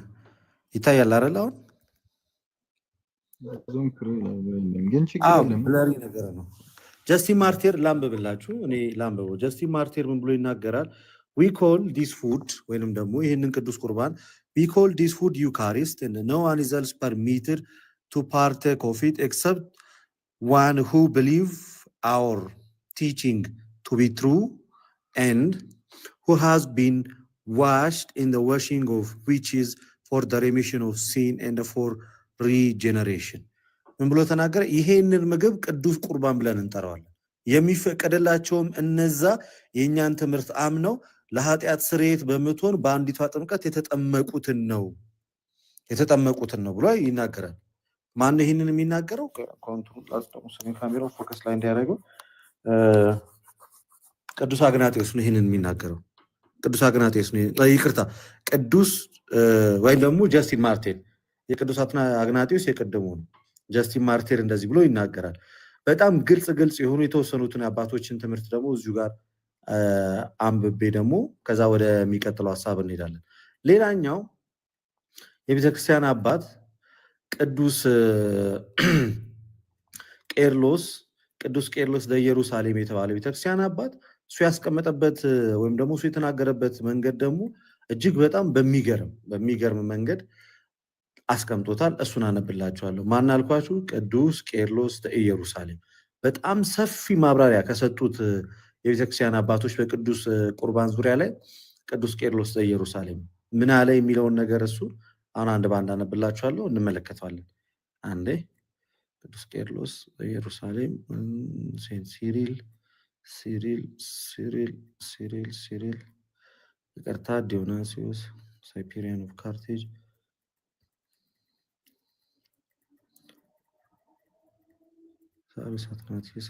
ይታያል አይደል አሁን ብለሪ ነገር ነው ጀስቲን ማርቲር ላምብብላችሁ እኔ ላምብበው ጀስቲን ማርቲር ምን ብሎ ይናገራል we call this food ወይንም ደግሞ ይሄንን ቅዱስ ቁርባን we call this food Eucharist and no one is else permitted to partake of it except one who believe our teaching to be true and who has been washed in the washing of which is for the remission of sin and for regeneration ምን ብሎ ተናገረ ይሄንን ምግብ ቅዱስ ቁርባን ብለን እንጠራዋለን የሚፈቀደላቸውም እነዛ የኛን ትምህርት አምነው ለኃጢአት ስርየት በመቶን በአንዲቷ ጥምቀት የተጠመቁትን ነው ብሎ ይናገራል ማን ይሄንን የሚናገረው ኮንትሮል ላስጠሙ ሰኔ ካሜራው ፎከስ ላይ እንዲያደርገው ቅዱስ አግናጢዮስ ነው ይሄንን የሚናገረው ቅዱስ አግናጢዮስ ነው ይቅርታ ቅዱስ ወይ ደግሞ ጀስቲን ማርቲር የቅዱስ አግናጢዮስ የቀደመው ነው ጀስቲን ማርቲር እንደዚህ ብሎ ይናገራል በጣም ግልጽ የሆኑ የተወሰኑትን አባቶችን ትምህርት ደግሞ እዚሁ ጋር አንብቤ ደግሞ ከዛ ወደ የሚቀጥለው ሐሳብ እንሄዳለን ሌላኛው የቤተክርስቲያን አባት ቅዱስ ቄርሎስ ዘኢየሩሳሌም የተባለ ቤተክርስቲያን አባት እሱ ያስቀመጠበት ወይም ደግሞ እሱ የተናገረበት መንገድ ደግሞ እጅግ በጣም በሚገርም መንገድ አስቀምጦታል እሱን አነብላችኋለሁ ማን አልኳችሁ ቅዱስ ቄርሎስ ዘኢየሩሳሌም በጣም ሰፊ ማብራሪያ ከሰጡት የቤተክርስቲያን አባቶች በቅዱስ ቁርባን ዙሪያ ላይ ቅዱስ ቄርሎስ ዘኢየሩሳሌም ምን አለ የሚለውን ነገር እሱ አሁን አንድ ባንድ አነብላችኋለሁ እንመለከታለን አንዴ ቅዱስ ቄርሎስ ዘኢየሩሳሌም ሴንት ሲሪል ይቅርታ ዲዮናሲዮስ ሳይፔሪያን ኦፍ ካርቴጅ ሳትናቲስ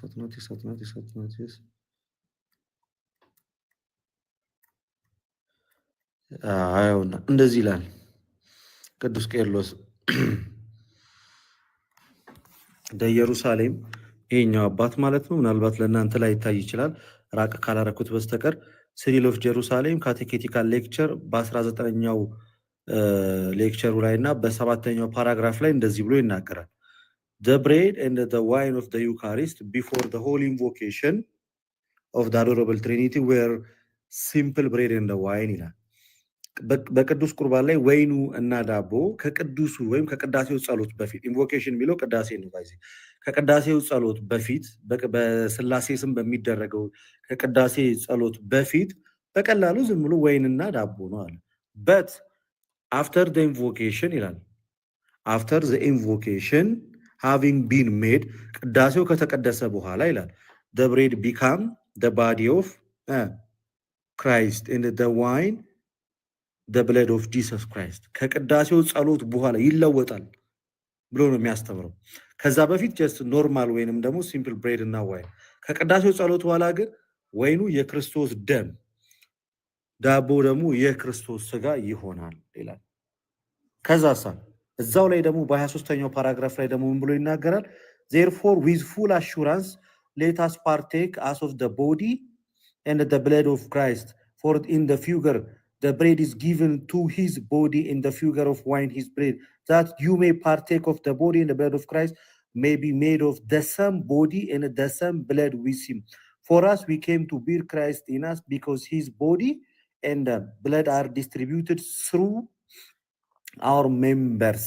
አይውና እንደዚህ ይላል ቅዱስ ቄርሎስ ዘኢየሩሳሌም ይሄኛው አባት ማለት ነው ምናልባት ለእናንተ ላይ ይታይ ይችላል ራቅ ካላረኩት በስተቀር ሲሪል ኦፍ ጀሩሳሌም ካቴኬቲካል ሌክቸር በ19ኛው ሌክቸሩ ላይና በ7ኛው ፓራግራፍ ላይ እንደዚህ ብሎ ይናገራል the bread and the wine of the Eucharist before the whole invocation of the adorable Trinity were simple bread and the wine ይላል በቅዱስ ቁርባን ላይ ወይኑ እና ዳቦ ከቅዱሱ ወይም ከቅዳሴው ጸሎት በፊት ኢንቮኬሽን የሚለው ቅዳሴ ነው ባይዚ ከቅዳሴው ጸሎት በፊት በስላሴ ስም በሚደረገው ከቅዳሴ ጸሎት በፊት በቀላሉ ዝም ብሎ ወይንና ዳቦ ነው አለ but after the invocation ይላል after the invocation having been made ቅዳሴው ከተቀደሰ በኋላ ይላል the bread become the body of Christ and the wine the blood of Jesus Christ ከቅዳሴው ጸሎት በኋላ ይለወጣል ብሎ ነው የሚያስተምረው ከዛ በፊት just ኖርማል ወይንም ደግሞ ሲምፕል ብሬድ እና ዋይን ከቅዳሴው ጸሎት በኋላ ግን ወይኑ የክርስቶስ ደም ዳቦ ደግሞ የክርስቶስ ስጋ ይሆናል ይላል ከዛሳ እዛው ላይ ደግሞ በ23ኛው ፓራግራፍ ላይ ደግሞ ምን ብሎ ይናገራል therefore with full assurance let us partake as of the body and the blood of Christ for in the figure the bread is given to his body in the figure of wine his bread, that you may partake of the body and the blood of Christ, may be made of the same body and the same blood with him. For us, we came to bear Christ in us, because his body and the blood are distributed through our members.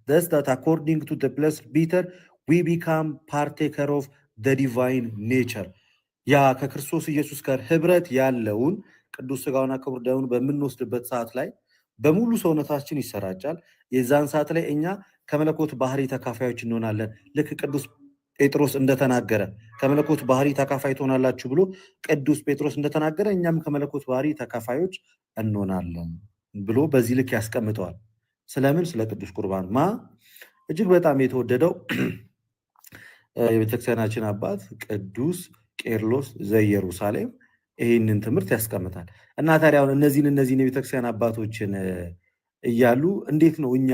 Thus, that according to the blessed Peter, we become partaker of the divine nature. ያ ከክርስቶስ ኢየሱስ ጋር ህብረት ያለውን ቅዱስ ሥጋውና ክቡር ደሙን በምንወስድበት ሰዓት ላይ በሙሉ ሰውነታችን ይሰራጫል። የዛን ሰዓት ላይ እኛ ከመለኮት ባህሪ ተካፋዮች እንሆናለን። ልክ ቅዱስ ጴጥሮስ እንደተናገረ ከመለኮት ባህሪ ተካፋይ ትሆናላችሁ ብሎ ቅዱስ ጴጥሮስ እንደተናገረ እኛም ከመለኮት ባህሪ ተካፋዮች እንሆናለን ብሎ በዚህ ልክ ያስቀምጠዋል። ስለምን? ስለ ቅዱስ ቁርባን እጅግ በጣም የተወደደው የቤተክርስቲያናችን አባት ቅዱስ ቄርሎስ ዘኢየሩሳሌም ይህንን ትምህርት ያስቀምጣል። እና ታዲያ አሁን እነዚህን የቤተክርስቲያን አባቶችን እያሉ እንዴት ነው እኛ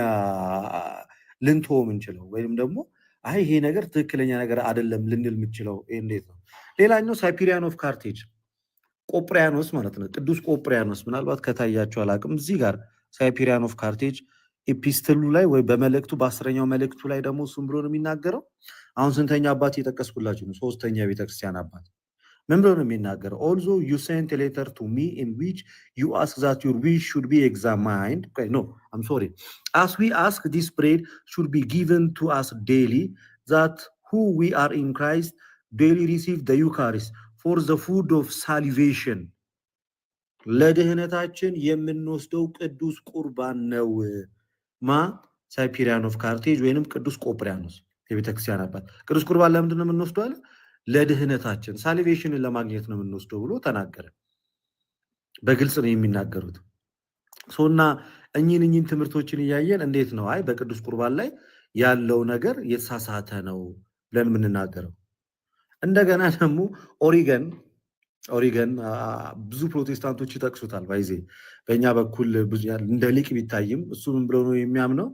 ልንተው የምንችለው? ወይም ደግሞ አይ ይሄ ነገር ትክክለኛ ነገር አይደለም ልንል የምንችለው እንዴት ነው? ሌላኛው ሳይፒሪያን ኦፍ ካርቴጅ ቆጵሪያኖስ ማለት ነው። ቅዱስ ቆጵሪያኖስ ምናልባት ከታያችሁ አላውቅም። እዚህ ጋር ሳይፒሪያን ኦፍ ካርቴጅ ኤፒስትሉ ላይ ወይ በመልእክቱ በ10ኛው መልእክቱ ላይ ደግሞ እሱም ብሎ ነው የሚናገረው። አሁን ስንተኛ አባት የጠቀስኩላችሁ ነው? 3ኛ ቤተክርስቲያን አባት ምን ብሎ ነው የሚናገረው? although you sent a letter to me in which you ask that your wish should be examined, okay, no, I'm sorry, as we ask this bread should be given to us daily, that who we are in Christ daily receive the Eucharist for the food of salvation, ለድህነታችን የምንወስደው ቅዱስ ቁርባን ነው። ሳይፒሪያን ኦፍ ካርቴጅ ወይንም ቅዱስ ቆጵሪያኖስ የቤተክርስቲያን አባት ቅዱስ ቁርባን ለምንድን ነው የምንወስደው አለ? ለድህነታችን ሳልቬሽንን ለማግኘት ነው የምንወስደው ብሎ ተናገረ። በግልጽ ነው የሚናገሩት። ሶና እኚህን ትምህርቶችን እያየን እንዴት ነው አይ በቅዱስ ቁርባን ላይ ያለው ነገር የተሳሳተ ነው ብለን የምንናገረው? እንደገና ደግሞ ኦሪገን ብዙ ፕሮቴስታንቶች ይጠቅሱታል። ባይዜ በእኛ በኩል እንደ ሊቅ ቢታይም እሱ ምን ብሎ ነው የሚያምነው?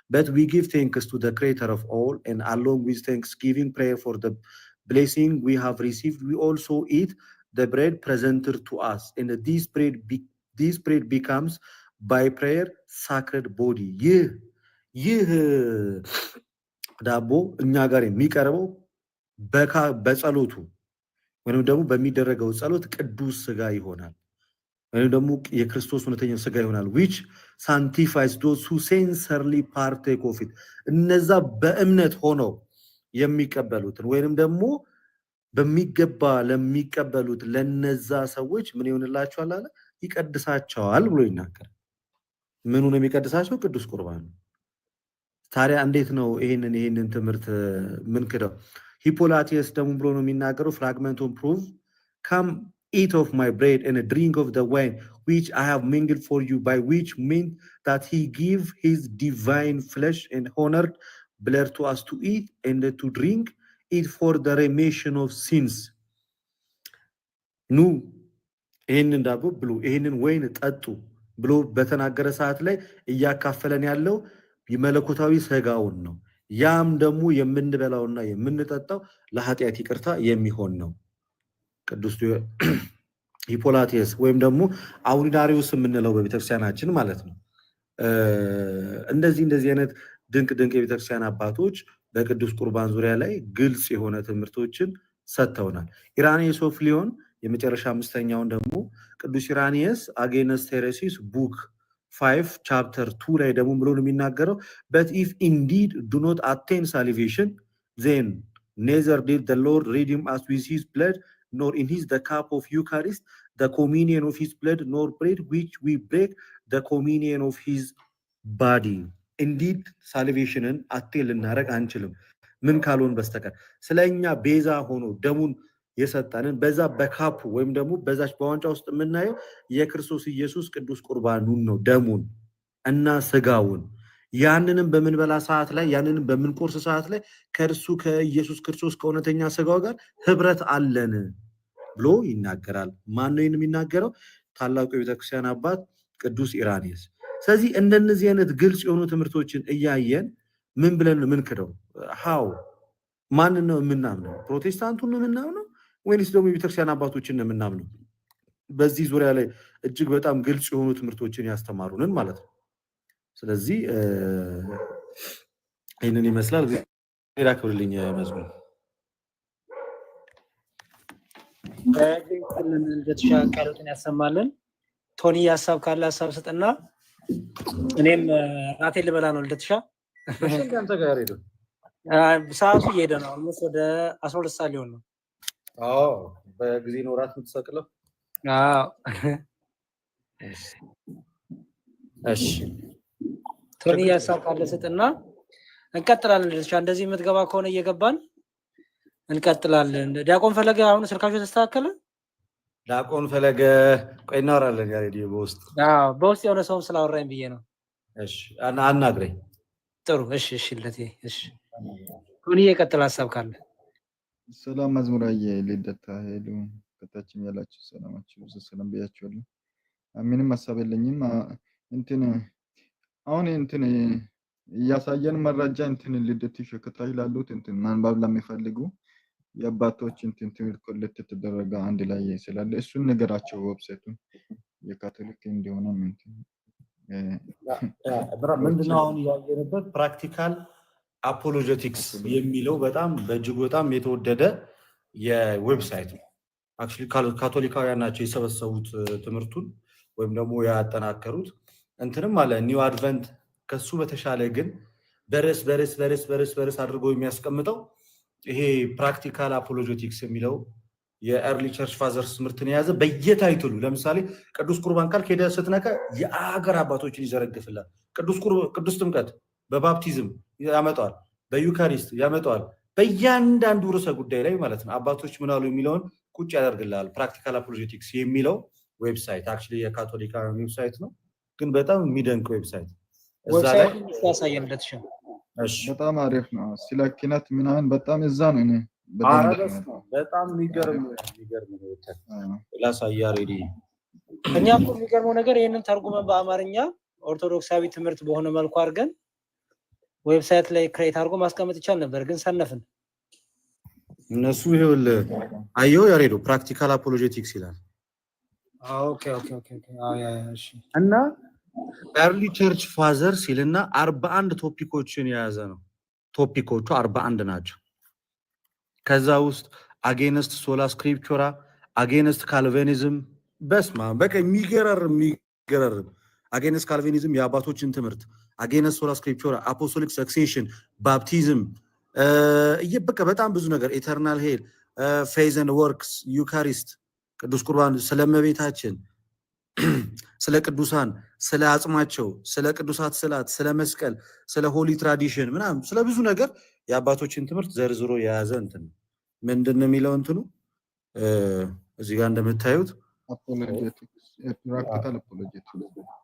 but we give thanks to the creator of all, and along with thanksgiving prayer for the blessing we have received, we also eat the bread presented to us, and this bread becomes by prayer sacred body. ይህ ዳቦ እኛ ጋር የሚቀርበው በጸሎቱ ወይም ደግሞ በሚደረገው ጸሎት ቅዱስ ሥጋ ይሆናል፣ ወይም ደግሞ የክርስቶስ እውነተኛ ሥጋ ይሆናል። which sanctifies those who sincerely partake of it, እነዛ በእምነት ሆነው የሚቀበሉትን ወይንም ደግሞ በሚገባ ለሚቀበሉት ለነዛ ሰዎች ምን ይሆንላቸዋል አለ? ይቀድሳቸዋል ብሎ ይናገራል። ምኑ ነው የሚቀድሳቸው? ቅዱስ ቁርባን። ታዲያ እንዴት ነው ይሄንን ትምህርት ምን ክደው? ሂፖላቲየስ ደግሞ ብሎ ነው የሚናገረው ፍራግመንቱን ፕሩቭ come eat of my bread and drink of the wine which I have mingled for you, by which means that he give his divine flesh and honored blood to us to eat and to drink it for the remission of sins. ኑ ይሄንን ዳቦ ብሉ ይሄንን ወይን ጠጡ ብሎ በተናገረ ሰዓት ላይ እያካፈለን ያለው የመለኮታዊ ሥጋውን ነው። ያም ደግሞ የምንበላውና የምንጠጣው ለኃጢአት ይቅርታ የሚሆን ነው። ቅዱስ ሂፖላቲየስ ወይም ደግሞ አውሪዳሪዮስ የምንለው በቤተክርስቲያናችን ማለት ነው። እንደዚህ አይነት ድንቅ የቤተክርስቲያን አባቶች በቅዱስ ቁርባን ዙሪያ ላይ ግልጽ የሆነ ትምህርቶችን ሰጥተውናል። ኢራኒየስ ኦፍ ሊዮን የመጨረሻ 5ኛውን ደግሞ ቅዱስ ኢራኒየስ አጌነስት ሄሬሲስ ቡክ 5 ቻፕተር 2 ላይ ደግሞ ብሎ ነው የሚናገረው but if indeed do not attain salvation, then neither did the Lord redeem us with his blood, nor in his the cup of Eucharist, the communion of his blood, nor bread which we break, the communion of his body. Indeed salvationን አቴን ልናረግ አንችልም ምን ካልሆን በስተቀር ስለኛ ቤዛ ሆኖ ደሙን የሰጠንን በዛ በካፕ ወይም ደግሞ በዛች በዋንጫ ውስጥ የምናየው የክርስቶስ ኢየሱስ ቅዱስ ቁርባኑን ነው፣ ደሙን እና ሥጋውን። ያንንም በምንበላ ሰዓት ላይ ያንንም በምንቆርስ ሰዓት ላይ ከእርሱ ከኢየሱስ ክርስቶስ ከእውነተኛ ሥጋው ጋር ህብረት አለን ብሎ ይናገራል። ማን ነው የሚናገረው? ታላቁ የቤተክርስቲያን አባት ቅዱስ ኢራኒየስ። ስለዚህ እንደነዚህ አይነት ግልጽ የሆኑ ትምህርቶችን እያየን ምን ብለን ምን ክደው ሃው ማንን ነው የምናምነው? ፕሮቴስታንቱን ነው የምናምነው ወይስ ደግሞ የቤተክርስቲያን አባቶችን ነው የምናምነው? በዚህ ዙሪያ ላይ እጅግ በጣም ግልጽ የሆኑ ትምህርቶችን ያስተማሩንን ማለት ነው። ስለዚህ ይህንን ይመስላል። ሌላ ክብርልኝ መዝሙር ቃሎትን ያሰማልን። ቶኒ ሀሳብ ካለ ሀሳብ ስጥና እኔም ራቴን ልበላ ነው። ልደትሻ አንተ ጋር ሄደ ሰዓቱ እየሄደ ነው። አልሞስ ወደ 12 ሰዓት ሊሆን ነው። በጊዜ ነው ራት የምትሰቅለው? እሺ ቶኒ ሀሳብ ካለ ስጥና እንቀጥላለን። ልደትሻ እንደዚህ የምትገባ ከሆነ እየገባን እንቀጥላለን። ዲያቆን ፈለገ አሁን ስልካችሁ ተስተካከለ? ዲያቆን ፈለገ ቆይ እናወራለን። ያሬዲ በውስጥ የሆነ ሰውም ስላወራኝ ብዬ ነው። እሺ አናግረኝ። ጥሩ እሺ እሺ ለቴ እሺ ቶኒ የቀጥል ሀሳብ ካለ። ሰላም መዝሙራዬ ልደታ ሄሉ ከታችም ያላችሁ ሰላማችሁ ሰላም ብያችኋለሁ። ምንም ሀሳብ የለኝም። እንትን አሁን እንትን እያሳየን መረጃ እንትን ልደትሽ ከታች ላሉት እንትን ማንበብ ለሚፈልጉ የአባቶች እንትን ትምህርት ኮሌክት የተደረገ አንድ ላይ ስላለ እሱን ነገራቸው። ዌብሳይቱን የካቶሊክ እንደሆነ ምንድነው አሁን ያየንበት ፕራክቲካል አፖሎጀቲክስ የሚለው በጣም በእጅጉ በጣም የተወደደ የዌብሳይት ነው። አክቹዋሊ ካቶሊካውያን ናቸው የሰበሰቡት ትምህርቱን ወይም ደግሞ ያጠናከሩት። እንትንም አለ ኒው አድቨንት ከሱ በተሻለ ግን በርስ አድርጎ የሚያስቀምጠው ይሄ ፕራክቲካል አፖሎጀቲክስ የሚለው የኤርሊ ቸርች ፋዘርስ ትምህርትን የያዘ በየታይትሉ ለምሳሌ ቅዱስ ቁርባን ካልክ ሄደህ ስትነካ የአገር አባቶችን ይዘረግፍላል። ቅዱስ ጥምቀት በባፕቲዝም ያመጣዋል፣ በዩካሪስት ያመጣዋል። በእያንዳንዱ ርዕሰ ጉዳይ ላይ ማለት ነው አባቶች ምን አሉ የሚለውን ቁጭ ያደርግልሃል። ፕራክቲካል አፖሎጀቲክስ የሚለው ዌብሳይት አክቹዋሊ የካቶሊካውያን ዌብሳይት ነው፣ ግን በጣም የሚደንቅ ዌብሳይት እዛ ላይ ያሳየንለት ሸ በጣም አሪፍ ነው። ስለ ኪነት ምናምን በጣም እዛ ነው። እኔ በጣም የሚገርም ነው። ላሳያ ሬዲ እኛ እኮ የሚገርመው ነገር ይሄንን ተርጉመን በአማርኛ ኦርቶዶክሳዊ ትምህርት በሆነ መልኩ አድርገን ዌብሳይት ላይ ክሬት አድርጎ ማስቀመጥ ይቻል ነበር፣ ግን ሰነፍን። እነሱ ይኸውልህ አየው ያሬዶ ፕራክቲካል አፖሎጀቲክስ ይላል። ኦኬ እሺ እና ኤርሊ ቸርች ፋዘር ሲልና 41 ቶፒኮችን የያዘ ነው። ቶፒኮቹ 41 ናቸው። ከዛ ውስጥ አጌንስት ሶላ ስክሪፕቹራ፣ አጌንስት ካልቪኒዝም በስማ በቃ የሚገርም አጌንስት ካልቪኒዝም የአባቶችን ትምህርት፣ አጌንስት ሶላ ስክሪፕቹራ፣ አፖስቶሊክ ሰክሴሽን፣ ባፕቲዝም በቃ በጣም ብዙ ነገር፣ ኢተርናል ሄል፣ ፌዝ ኤንድ ወርክስ፣ ዩካሪስት፣ ቅዱስ ቁርባን፣ ስለመቤታችን፣ ስለ ቅዱሳን፣ ስለ አጽማቸው፣ ስለ ቅዱሳት ስዕላት፣ ስለ መስቀል፣ ስለ ሆሊ ትራዲሽን ምናምን ስለ ብዙ ነገር የአባቶችን ትምህርት ዘርዝሮ የያዘ እንትን ምንድን ነው የሚለው እንትኑ እዚህ ጋር እንደምታዩት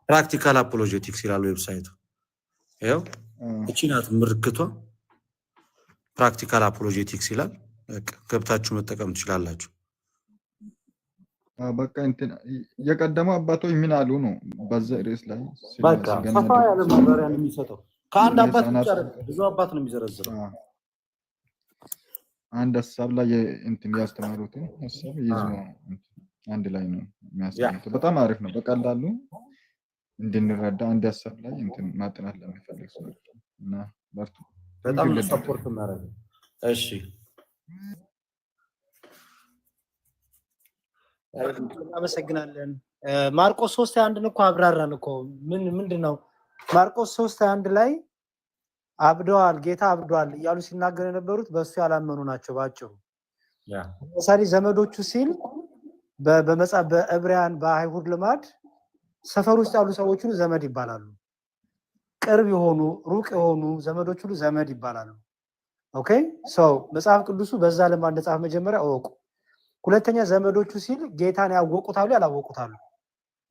ፕራክቲካል አፖሎጀቲክስ ይላል ዌብሳይቱ። ይኸው እቺ ናት ምልክቷ፣ ፕራክቲካል አፖሎጀቲክስ ይላል። ገብታችሁ መጠቀም ትችላላችሁ። በቃ እንትን የቀደሙ አባቶች ምን አሉ ነው በዛ ርዕስ ላይ በቃ ሰፋ ያለ ማብራሪያ ነው የሚሰጠው። ከአንድ አባት ብቻ ብዙ አባት ነው የሚዘረዝረው። አንድ ሀሳብ ላይ እንትን ያስተማሩትን ሀሳብ ይዞ አንድ ላይ ነው የሚያስተምሩት። በጣም አሪፍ ነው። በቀላሉ እንድንረዳ አንድ ሀሳብ ላይ እንትን ማጥናት ለሚፈልግ ሰው እና በርቱ። በጣም ሰፖርት ማድረግ። እሺ እናመሰግናለን። ማርቆስ 3:1 እኮ አብራራን እኮ ምንድነው ማርቆስ 3:1 ላይ አብደዋል፣ ጌታ አብደዋል እያሉ ሲናገሩ የነበሩት በእሱ ያላመኑ ናቸው። ባጭሩ ለምሳሌ ዘመዶቹ ሲል በመጽሐፍ በዕብራውያን በአይሁድ ልማድ ሰፈር ውስጥ ያሉ ሰዎች ሁሉ ዘመድ ይባላሉ። ቅርብ የሆኑ ሩቅ የሆኑ ዘመዶች ሁሉ ዘመድ ይባላሉ። ኦኬ ሰው መጽሐፍ ቅዱሱ በዛ ልማድ እንደጻፈ መጀመሪያ እወቁ። ሁለተኛ ዘመዶቹ ሲል ጌታን ያወቁታሉ ያላወቁታሉ፣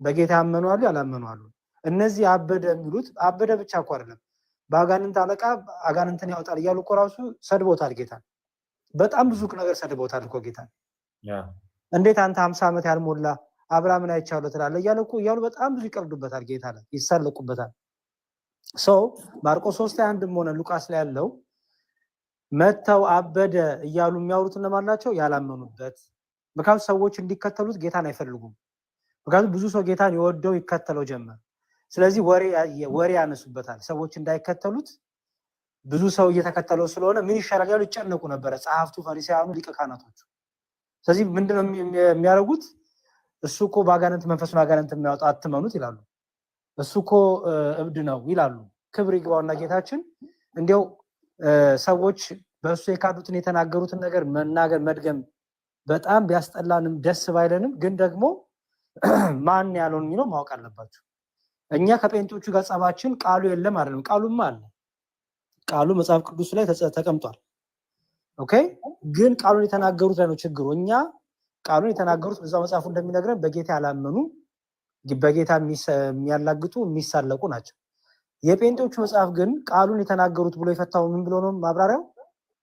በጌታ ያመኑ አሉ ያላመኑ አሉ። እነዚህ አበደ የሚሉት አበደ ብቻ እኮ አይደለም፣ በአጋንንት አለቃ አጋንንትን ያወጣል እያሉ እኮ ራሱ ሰድቦታል ጌታን። በጣም ብዙ ነገር ሰድቦታል እኮ ጌታን። እንዴት አንተ 50 ዓመት ያልሞላ አብርሃምን አይቻለሁ ትላለህ እያሉ በጣም ብዙ ይቀልዱበታል ጌታ ላይ ይሳለቁበታል። ሰው ማርቆስ 3:1 ሆነ ሉቃስ ላይ ያለው መተው አበደ እያሉ የሚያወሩት እነማን ናቸው? ያላመኑበት። ምክንያቱም ሰዎች እንዲከተሉት ጌታን አይፈልጉም። ምክንያቱም ብዙ ሰው ጌታን ይወደው ይከተለው ጀመር። ስለዚህ ወሬ ያነሱበታል። ሰዎች እንዳይከተሉት ብዙ ሰው እየተከተለው ስለሆነ ምን ይሻላል ያሉ ይጨነቁ ነበረ ጸሐፍቱ፣ ፈሪሳውያኑ፣ ሊቀ ካህናቶቹ። ስለዚህ ምንድነው የሚያደርጉት? እሱ እኮ በአጋንንት መንፈሱን አጋንንት የሚያወጣ አትመኑት ይላሉ። እሱ እኮ እብድ ነው ይላሉ። ክብር ይግባውና ጌታችን እንዲያው ሰዎች በእሱ የካዱትን የተናገሩትን ነገር መናገር መድገም በጣም ቢያስጠላንም ደስ ባይለንም ግን ደግሞ ማን ያለውን የሚለው ማወቅ አለባቸው። እኛ ከጴንጤዎቹ ጋር ጸባችን ቃሉ የለም አይደለም፣ ቃሉማ አለ። ቃሉ መጽሐፍ ቅዱስ ላይ ተቀምጧል። ኦኬ፣ ግን ቃሉን የተናገሩት ላይ ነው ችግሩ። እኛ ቃሉን የተናገሩት በዛው መጽሐፉ እንደሚነግረን በጌታ ያላመኑ በጌታ የሚያላግጡ የሚሳለቁ ናቸው። የጴንጤዎቹ መጽሐፍ ግን ቃሉን የተናገሩት ብሎ የፈታው ምን ብሎ ነው ማብራሪያው?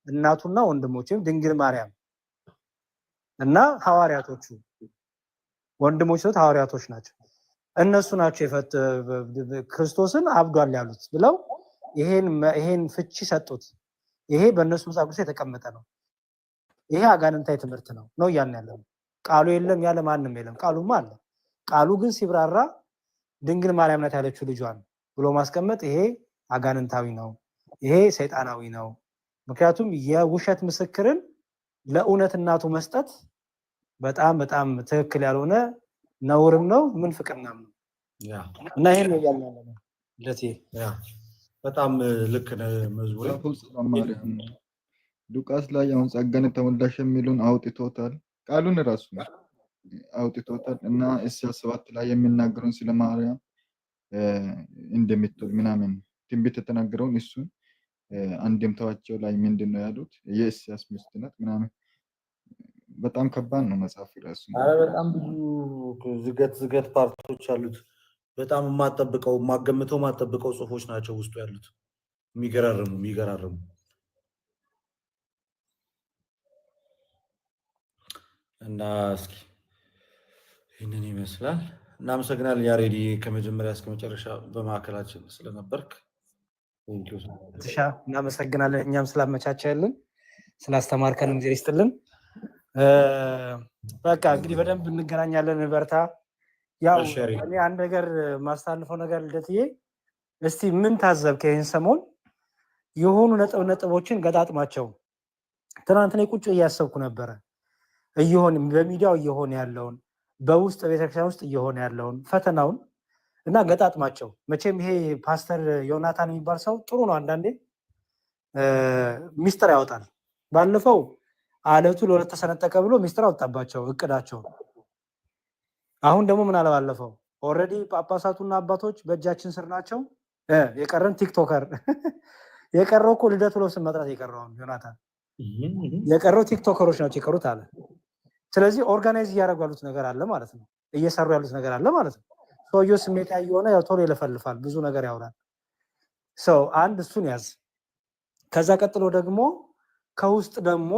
እናቱና ወንድሞቹም ድንግል ማርያም እና ሐዋርያቶቹ ወንድሞች ሰው ሐዋርያቶች ናቸው። እነሱ ናቸው ክርስቶስን አብዷል ያሉት ብለው ይሄን ፍቺ ሰጡት። ይሄ በእነሱ መጽሐፍ ቅዱስ የተቀመጠ ነው። ይሄ አጋንንታዊ ትምህርት ነው እያልን ያለው። ቃሉ የለም ያለ ማንም የለም፣ ቃሉማ አለ። ቃሉ ግን ሲብራራ ድንግል ማርያም ናት ያለችው ልጇን ብሎ ማስቀመጥ ይሄ አጋንንታዊ ነው፣ ይሄ ሰይጣናዊ ነው። ምክንያቱም የውሸት ምስክርን ለእውነት እናቱ መስጠት በጣም በጣም ትክክል ያልሆነ ነውርም ነው፣ ምን ፍቅርናም ነው። እና ይሄን ነው ያለው ነው ለቴ በጣም ልክ ነው። መዝሙር ሉቃስ ላይ አሁን ጸጋን ተሞላሽ የሚሉን አውጥቶታል፣ ቃሉን ራሱ አውጥቶታል። እና ኢሳይያስ 7 ላይ የሚናገረውን ስለ ማርያም እንደምትወልድ ምናምን ትንቢት የተናገረውን እሱን አንድምታቸው ላይ ምንድነው ያሉት? የኢሳይያስ ሚስት ናት ምናምን። በጣም ከባድ ነው መጽሐፍ ራሱ። በጣም ብዙ ዝገት ፓርቶች አሉት። በጣም የማጠብቀው ጽሁፎች ናቸው ውስጡ ያሉት። የሚገራርሙ እና እስኪ ይህንን ይመስላል። እናመሰግናለን ያሬዲ ከመጀመሪያ እስከ መጨረሻ በማዕከላችን ስለነበርክ። እናመሰግናለን። እኛም ስላመቻቸልን ስላስተማርከን ጊዜ ይስጥልን። በቃ እንግዲህ በደንብ እንገናኛለን። በርታ። ያው እኔ አንድ ነገር ማስተላልፈው ነገር ልደትዬ፣ እስቲ ምን ታዘብከ? ይህን ሰሞን የሆኑ ነጥቦችን ገጣጥማቸው። ትናንት እኔ ቁጭ እያሰብኩ ነበረ በሚዲያው እየሆነ ያለውን በውስጥ ቤተክርስቲያን ውስጥ እየሆነ ያለውን ፈተናውን እና ገጣጥማቸው። መቼም ይሄ ፓስተር ዮናታን የሚባል ሰው ጥሩ ነው። አንዳንዴ ሚስጥር ያወጣል። ባለፈው አለቱ ለሁለት ተሰነጠቀ ብሎ ሚስጥር አወጣባቸው እቅዳቸው። አሁን ደግሞ ምን አለ ባለፈው ኦልሬዲ ጳጳሳቱና አባቶች በእጃችን ስር ናቸው። የቀረን ቲክቶከር የቀረው እኮ ልደቱ ብሎ ስም መጥራት የቀረው ዮናታን የቀረው ቲክቶከሮች ናቸው የቀሩት አለ። ስለዚህ ኦርጋናይዝ እያደረጉ ያሉት ነገር አለ ማለት ነው። እየሰሩ ያሉት ነገር አለ ማለት ነው። ሰውየው ስሜታዊ የሆነ ያው ቶሎ ይለፈልፋል፣ ብዙ ነገር ያወራል። ሰው አንድ እሱን ያዝ። ከዛ ቀጥሎ ደግሞ ከውስጥ ደግሞ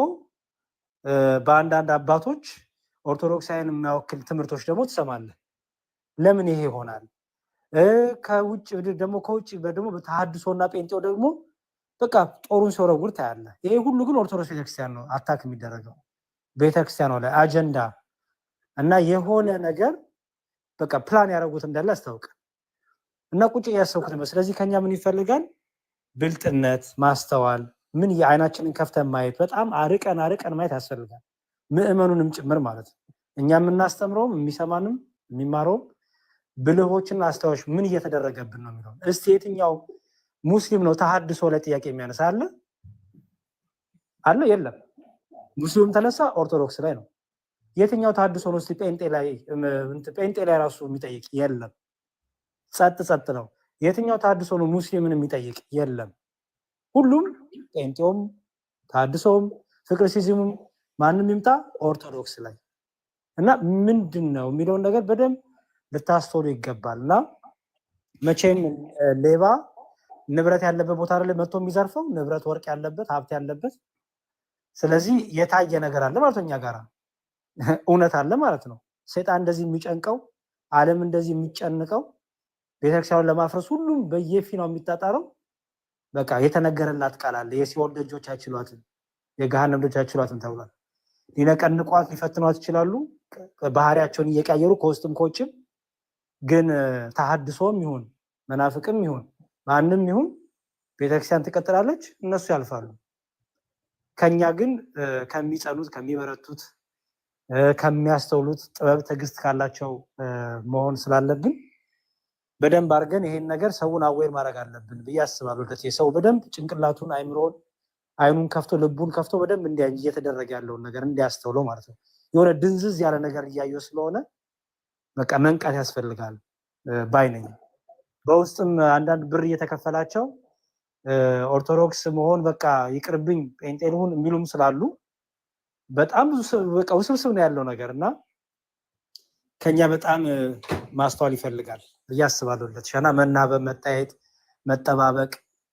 በአንዳንድ አባቶች ኦርቶዶክሳውያን የሚያወክል ትምህርቶች ደግሞ ትሰማለህ። ለምን ይሄ ይሆናል? ከውጭ ደግሞ በተሐድሶና ጴንጤው ደግሞ በቃ ጦሩን ሲወረውር ታያለህ። ይሄ ሁሉ ግን ኦርቶዶክስ ቤተክርስቲያን ነው አታክ የሚደረገው ቤተክርስቲያኗ ላይ አጀንዳ እና የሆነ ነገር በቃ ፕላን ያደረጉት እንዳለ ያስታውቃል። እና ቁጭ እያሰብኩት ነው። ስለዚህ ከኛ ምን ይፈልጋል? ብልጥነት፣ ማስተዋል፣ ምን የአይናችንን ከፍተን ማየት፣ በጣም አርቀን ማየት ያስፈልጋል። ምዕመኑንም ጭምር ማለት ነው። እኛ የምናስተምረውም የሚሰማንም የሚማረውም ብልሆችና አስተዋዮች ምን እየተደረገብን ነው የሚለው። እስቲ የትኛው ሙስሊም ነው ተሐድሶ ላይ ጥያቄ የሚያነሳ አለ? የለም። ሙስሊም ተነሳ ኦርቶዶክስ ላይ ነው። የትኛው ተሐድሶ ነው እስቲ ጴንጤ ላይ ራሱ የሚጠይቅ? የለም። ጸጥ ነው። የትኛው ተሐድሶ ነው ሙስሊምን የሚጠይቅ? የለም። ሁሉም ጴንጤውም ተሐድሶውም ፍቅር ሲዝሙም ማንም ይምጣ ኦርቶዶክስ ላይ እና ምንድን ነው የሚለውን ነገር በደንብ ልታስተውሉ ይገባል። እና መቼም ሌባ ንብረት ያለበት ቦታ ላይ መጥቶ የሚዘርፈው ንብረት ወርቅ ያለበት ሀብት ያለበት። ስለዚህ የታየ ነገር አለ ማለት ነው። እኛ ጋር እውነት አለ ማለት ነው። ሰይጣን እንደዚህ የሚጨንቀው ዓለም እንደዚህ የሚጨንቀው ቤተክርስቲያኑን ለማፍረስ ሁሉም በየፊናው የሚጣጣረው በቃ የተነገረላት ቃል አለ። የሲኦል ደጆች አይችሏትም፣ የገሃነም ደጆች አይችሏትም ተብሏል። ሊነቀንቋት ሊፈትኗት ይችላሉ፣ ባህሪያቸውን እየቀያየሩ ከውስጥም ከውጭም ግን ተሐድሶም ይሁን መናፍቅም ይሁን ማንም ይሁን ቤተክርስቲያን ትቀጥላለች፣ እነሱ ያልፋሉ። ከኛ ግን ከሚጸኑት ከሚበረቱት ከሚያስተውሉት ጥበብ ትዕግስት ካላቸው መሆን ስላለብን በደንብ አድርገን ይሄን ነገር ሰውን አዌር ማድረግ አለብን ብዬ አስባለሁ። ሰው በደንብ ጭንቅላቱን አይምሮን አይኑን ከፍቶ ልቡን ከፍቶ በደንብ እንዲያይ እየተደረገ ያለውን ነገር እንዲያስተውለው ማለት ነው። የሆነ ድንዝዝ ያለ ነገር እያየው ስለሆነ በቃ መንቃት ያስፈልጋል ባይ ነኝ። በውስጥም አንዳንድ ብር እየተከፈላቸው ኦርቶዶክስ መሆን በቃ ይቅርብኝ ጴንጤ ልሁን የሚሉም ስላሉ በጣም በቃ ውስብስብ ነው ያለው ነገር እና ከኛ በጣም ማስተዋል ይፈልጋል ብዬ አስባለሁ። ለተሻና መናበብ፣ መታየት፣ መጠባበቅ፣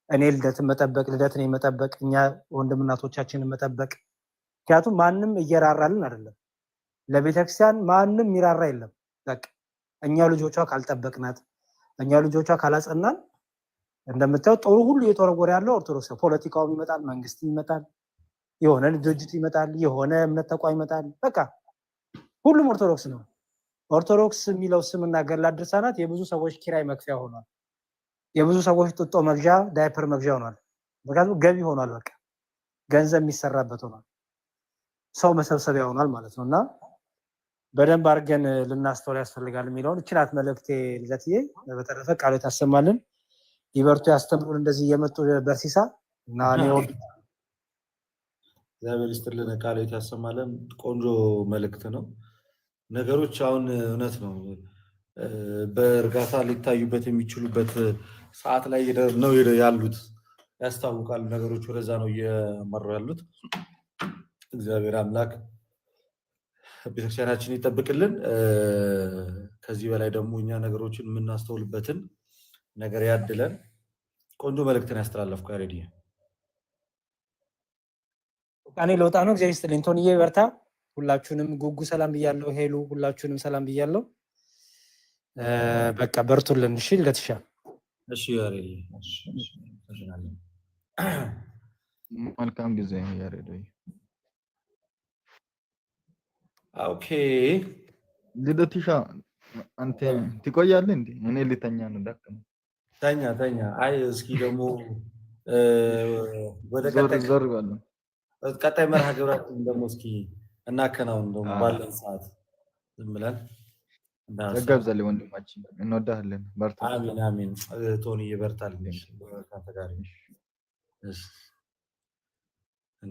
እኔ ልደትን መጠበቅ፣ ልደትን መጠበቅ፣ እኛ ወንድምናቶቻችንን መጠበቅ። ምክንያቱም ማንም እየራራልን አይደለም፣ ለቤተክርስቲያን ማንም ይራራ የለም። በቃ እኛው ልጆቿ ካልጠበቅናት፣ እኛው ልጆቿ ካላጸናን እንደምታዩት ጦሩ ሁሉ እየተወረወረ ያለው ኦርቶዶክስ ነው። ፖለቲካውም ይመጣል፣ መንግስትም ይመጣል፣ የሆነ ድርጅት ይመጣል፣ የሆነ እምነት ተቋም ይመጣል። በቃ ሁሉም ኦርቶዶክስ ነው። ኦርቶዶክስ የሚለው ስምና ገድላት ድርሳናት የብዙ ሰዎች ኪራይ መክፈያ ሆኗል። የብዙ ሰዎች ጡጦ መግዣ፣ ዳይፐር መግዣ ሆኗል። ምክንያቱም ገቢ ሆኗል። በቃ ገንዘብ የሚሰራበት ሆኗል። ሰው መሰብሰቢያ ሆኗል ማለት ነው እና በደንብ አድርገን ልናስተውል ያስፈልጋል የሚለውን እችናት መልእክቴ ልደትዬ። በተረፈ ቃሉ ታሰማልን፣ ይበርቱ፣ ያስተምሩን እንደዚህ እየመጡ በርሲሳ እና እኔ እግዚአብሔር ይስጥልን፣ ቃሉ ያሰማልን። ቆንጆ መልእክት ነው። ነገሮች አሁን እውነት ነው በእርጋታ ሊታዩበት የሚችሉበት ሰዓት ላይ ነው ያሉት፣ ያስታውቃሉ። ነገሮች ወደዛ ነው እየመሩ ያሉት። እግዚአብሔር አምላክ ቤተክርስቲያናችን ይጠብቅልን። ከዚህ በላይ ደግሞ እኛ ነገሮችን የምናስተውልበትን ነገር ያድለን። ቆንጆ መልእክትን ያስተላለፍኩ ያሬድ እኔ ለውጣ ነው። እግዚአብሔር ይስጥልኝ። ቶንዬ በርታ። ሁላችሁንም ጉጉ ሰላም ብያለሁ። ሄሉ ሁላችሁንም ሰላም ብያለሁ። በቃ በርቱልን። እሺ ለትሻ እሺ ያሬድ መልካም ጊዜ ያሬድ። ኦኬ ልደትሻ አንተ ትቆያለህ እንዴ? እኔ ልተኛ ነው። ደከመኝ። ተኛ። አይ እስኪ ደግሞ ወደ ቀጣይ መርሃ ግብራችን ደግሞ እስኪ እናከናውን። ደግሞ ባለን ሰዓት ዝም ብለን ተጋብዛል። ወንድማችን እንወዳለን። በርታ። አሜን። ቶኒ ይበርታል።